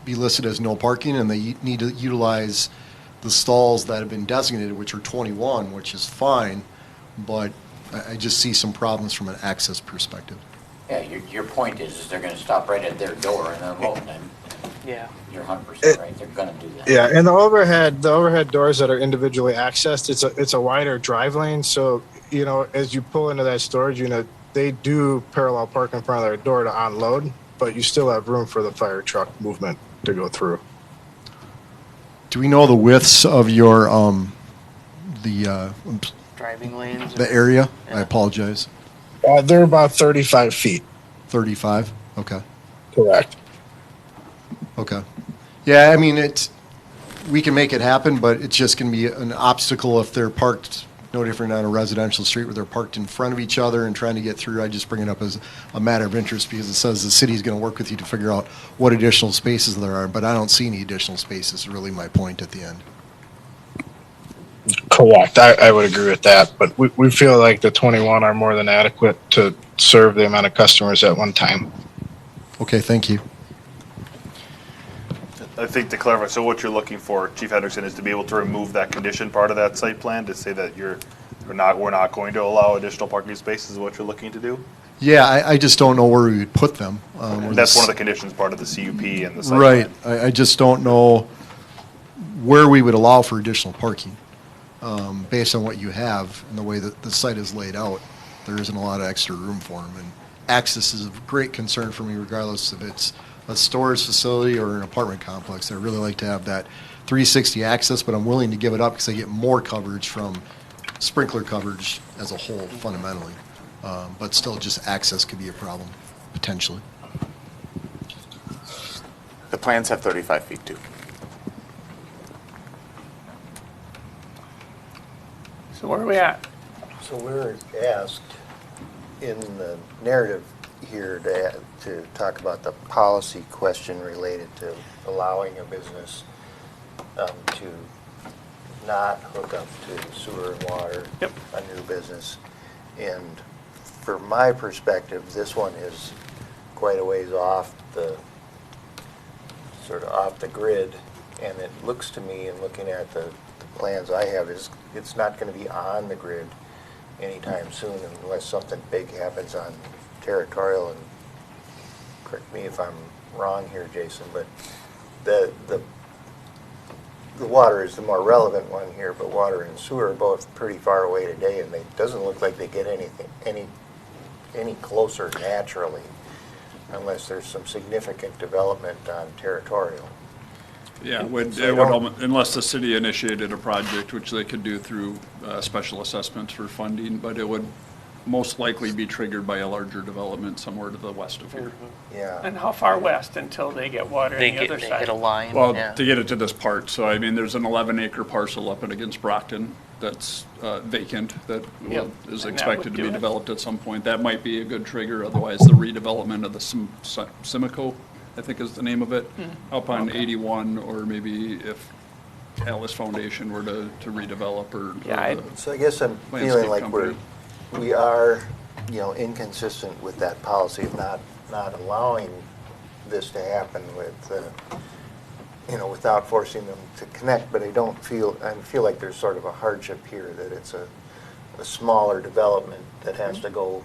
be listed as no parking, and they need to utilize the stalls that have been designated, which are 21, which is fine, but I just see some problems from an access perspective. Yeah, your point is they're going to stop right at their door and unload them. Yeah. You're 100% right. They're going to do that. Yeah, and the overhead doors that are individually accessed, it's a wider drive lane. So as you pull into that storage unit, they do parallel park in front of their door to unload, but you still have room for the fire truck movement to go through. Do we know the widths of your Driving lanes. the area? I apologize. They're about 35 feet. 35? Okay. Correct. Okay. Yeah, I mean, we can make it happen, but it's just going to be an obstacle if they're parked no different on a residential street where they're parked in front of each other and trying to get through. I just bring it up as a matter of interest because it says the city's going to work with you to figure out what additional spaces there are, but I don't see any additional spaces, is really my point at the end. Correct. I would agree with that, but we feel like the 21 are more than adequate to serve the amount of customers at one time. Okay, thank you. I think to clarify, so what you're looking for, Chief Hendrickson, is to be able to remove that condition part of that site plan to say that we're not going to allow additional parking spaces, is what you're looking to do? Yeah, I just don't know where we would put them. That's one of the conditions, part of the CUP and the site right. plan. I just don't know where we would allow for additional parking. Based on what you have and the way that the site is laid out, there isn't a lot of extra room for them. And access is of great concern for me, regardless if it's a storage facility or an apartment complex. I really like to have that 360 access, but I'm willing to give it up because I get more coverage from sprinkler coverage as a whole, fundamentally. But still, just access could be a problem, potentially. The plans have 35 feet too. So where are we at? So we're asked in the narrative here to talk about the policy question related to allowing a business to not hook up to sewer and water. Yep. A new business. And from my perspective, this one is quite a ways off the, sort of off the grid. And it looks to me, in looking at the plans I have, is it's not going to be on the grid anytime soon unless something big happens on territorial. And correct me if I'm wrong here, Jason, but the water is the more relevant one here, but water and sewer are both pretty far away today, and it doesn't look like they get any closer naturally unless there's some significant development on territorial. Yeah, So unless the city initiated a project, which they could do through special assessments for funding, but it would most likely be triggered by a larger development somewhere to the west of here. Yeah. And how far west until they get water on the other side? hit a line. Well, yeah. to get it to this part, so I mean, there's an 11-acre parcel up and against Brockton that's vacant, that Yep. is And that expected would to do be it. developed at some point. That might be a good trigger, otherwise the redevelopment of the Simcoe, I think is the name of it, up on 81, or maybe if Alice Foundation were to redevelop, or So I guess I'm landscape feeling like company. we are, inconsistent with that policy of not allowing this to happen with, without forcing them to connect, but I feel like there's sort of a hardship here, that it's a smaller development that has to go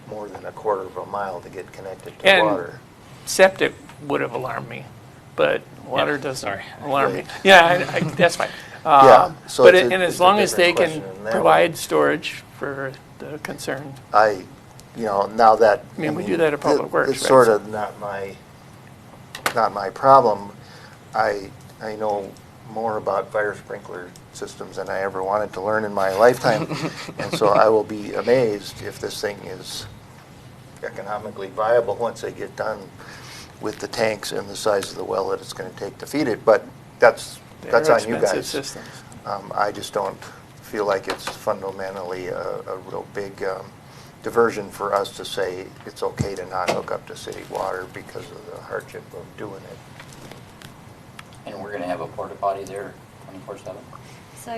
more than a quarter of a mile to get connected to And water. septic would have alarmed me, but water doesn't sorry. alarm me. Right. Yeah, that's fine. Yeah, so But it's a- and it's as a long as they different can question in that provide storage for the concern. Now that. I mean, we do that at Public Works, It's right? sort of not my problem. I know more about fire sprinkler systems than I ever wanted to learn in my lifetime. And so I will be amazed if this thing is economically viable once they get done with the tanks and the size of the well that it's going to take to feed it. But that's They're on you expensive guys. systems. I just don't feel like it's fundamentally a real big diversion for us to say it's okay to not hook up to city water because of the hardship of doing it. And we're gonna have a porta potty there 24/7? So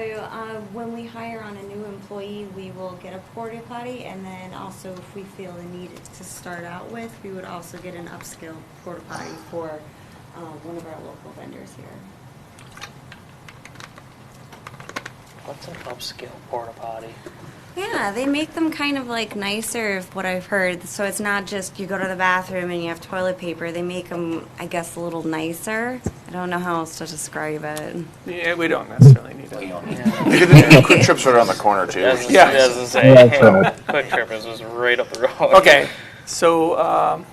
when we hire on a new employee, we will get a porta potty, and then also if we feel the need to start out with, we would also get an upscale porta potty for one of our local vendors here. What's an upscale porta potty? Yeah, they make them kind of like nicer, of what I've heard. So it's not just you go to the bathroom and you have toilet paper. They make them, I guess, a little nicer. I don't know how else to describe it. Yeah, we don't necessarily need that. The Quick Trip's right around the corner too. Yeah. As I say, Quick Trip is just right up the road. Okay, so,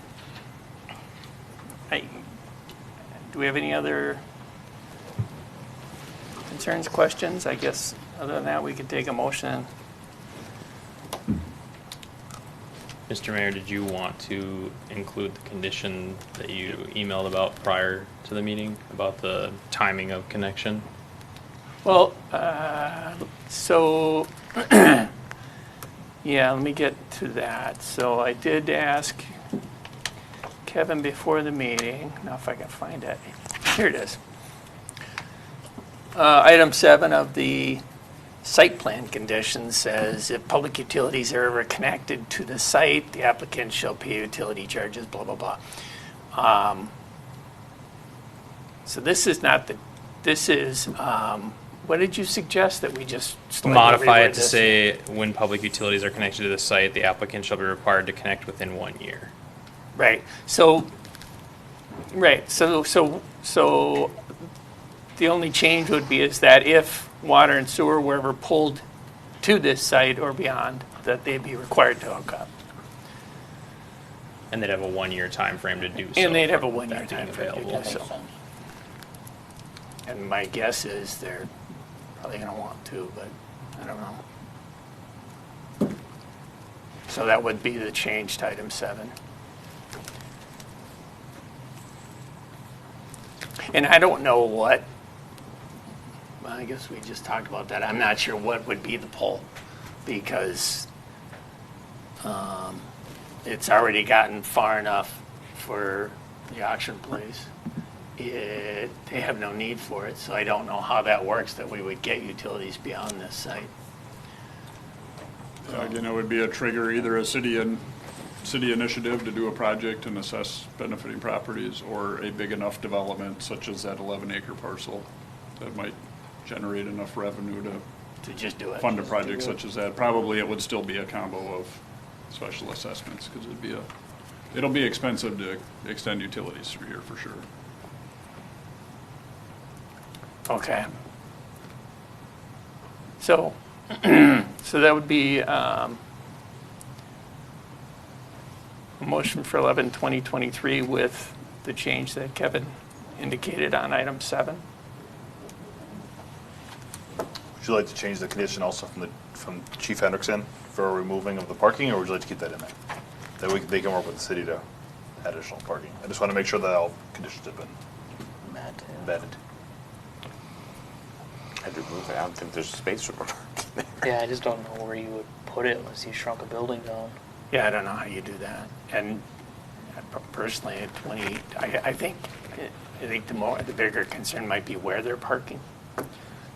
do we have any other concerns, questions? I guess, other than that, we could take a motion. Mr. Mayor, did you want to include the condition that you emailed about prior to the meeting about the timing of connection? Well, so, yeah, let me get to that. So I did ask Kevin before the meeting, now if I can find it. Here it is. Item 7 of the site plan conditions says if public utilities are ever connected to the site, the applicant shall pay utility charges, blah, blah, blah. So this is not this is, what did you suggest that we just slightly Modify reword it to this? say, when public utilities are connected to the site, the applicant shall be required to connect within 1 year. Right, so the only change would be is that if water and sewer were ever pulled to this site or beyond, that they'd be required to hook up. And they'd have a 1 year time frame to do so. And they'd have a for 1 year that being time frame to available. do so. And my guess is they're probably gonna want to, but I don't know. So that would be the change to item 7. And I don't know what, well, I guess we just talked about that. I'm not sure what would be the pull because it's already gotten far enough for the auction place. they have no need for it, so I don't know how that works, that we would get utilities beyond this site. Again, it would be a trigger, either a city initiative to do a project and assess benefiting properties, or a big enough development such as that 11-acre parcel that might generate enough revenue To just do it. fund a project such as that. Probably it would still be a combo of special assessments, because it'll be expensive to extend utilities through here for sure. Okay. So, so that would be a motion for 11/20/23 with the change that Kevin indicated on item 7. Would you like to change the condition also from Chief Hendrickson for a removing of the parking, or would you like to keep that in there? That they can work with the city to add additional parking. I just want to make sure that all conditions have been vetted. I'd remove it. I don't think there's space for parking. Yeah, I just don't know where you would put it unless you shrunk a building down. Yeah, I don't know how you do that. And personally, at 20, I think the bigger concern might be where they're parking,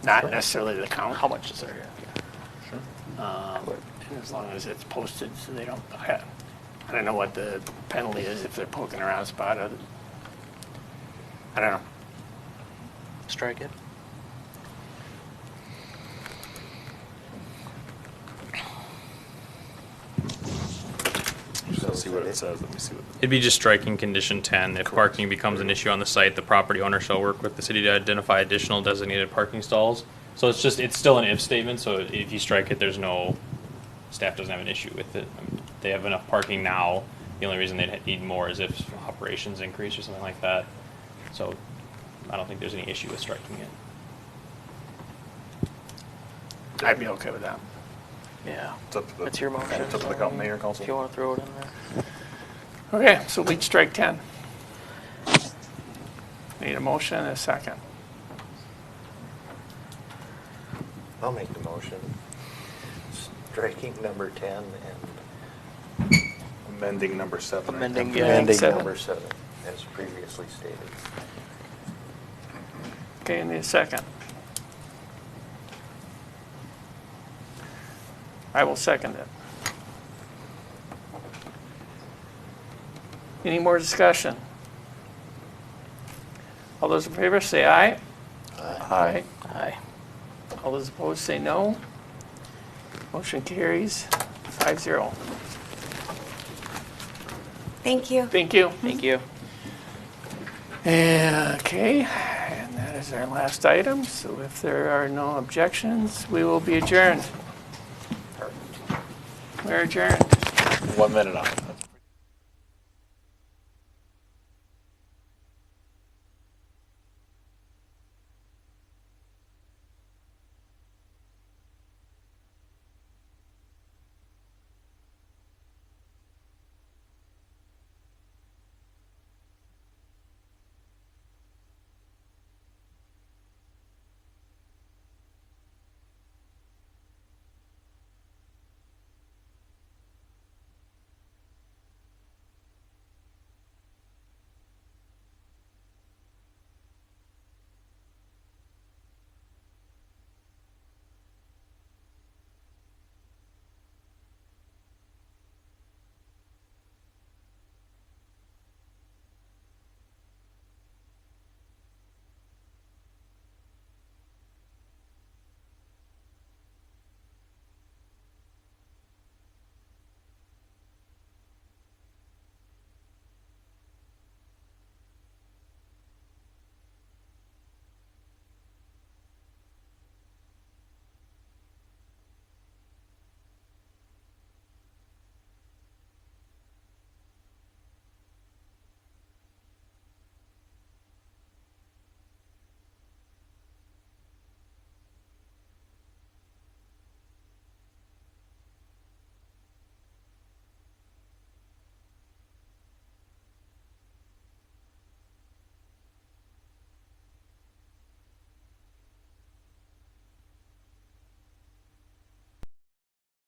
not necessarily the count. How much is there? Sure. And as long as it's posted, so they don't. I don't know what the penalty is if they're poking around a spot. I don't know. Strike it. Let's see what it says. Let me see what. It'd be just striking condition 10. If parking becomes an issue on the site, the property owner shall work with the city to identify additional designated parking stalls. So it's still an if statement, so if you strike it, staff doesn't have an issue with it. I mean, they have enough parking now. The only reason they'd need more is if operations increase or something like that. So I don't think there's any issue with striking it. I'd be okay with that. Yeah. That's your motion. It's up to the mayor and council. If you want to throw it in there. Okay, so we'd strike 10. Need a motion and a second. I'll make the motion. Striking number 10 and Amending number 7. Amending, amending 7. number 7, as previously stated. Okay, need a second. I will second it. Any more discussion? All those in favor say aye. Aye. Aye. All those opposed say no. Motion carries 5-0. Thank you. Thank you. Thank you. Okay, and that is our last item. So if there are no objections, we will be adjourned. We're adjourned. 1 minute off.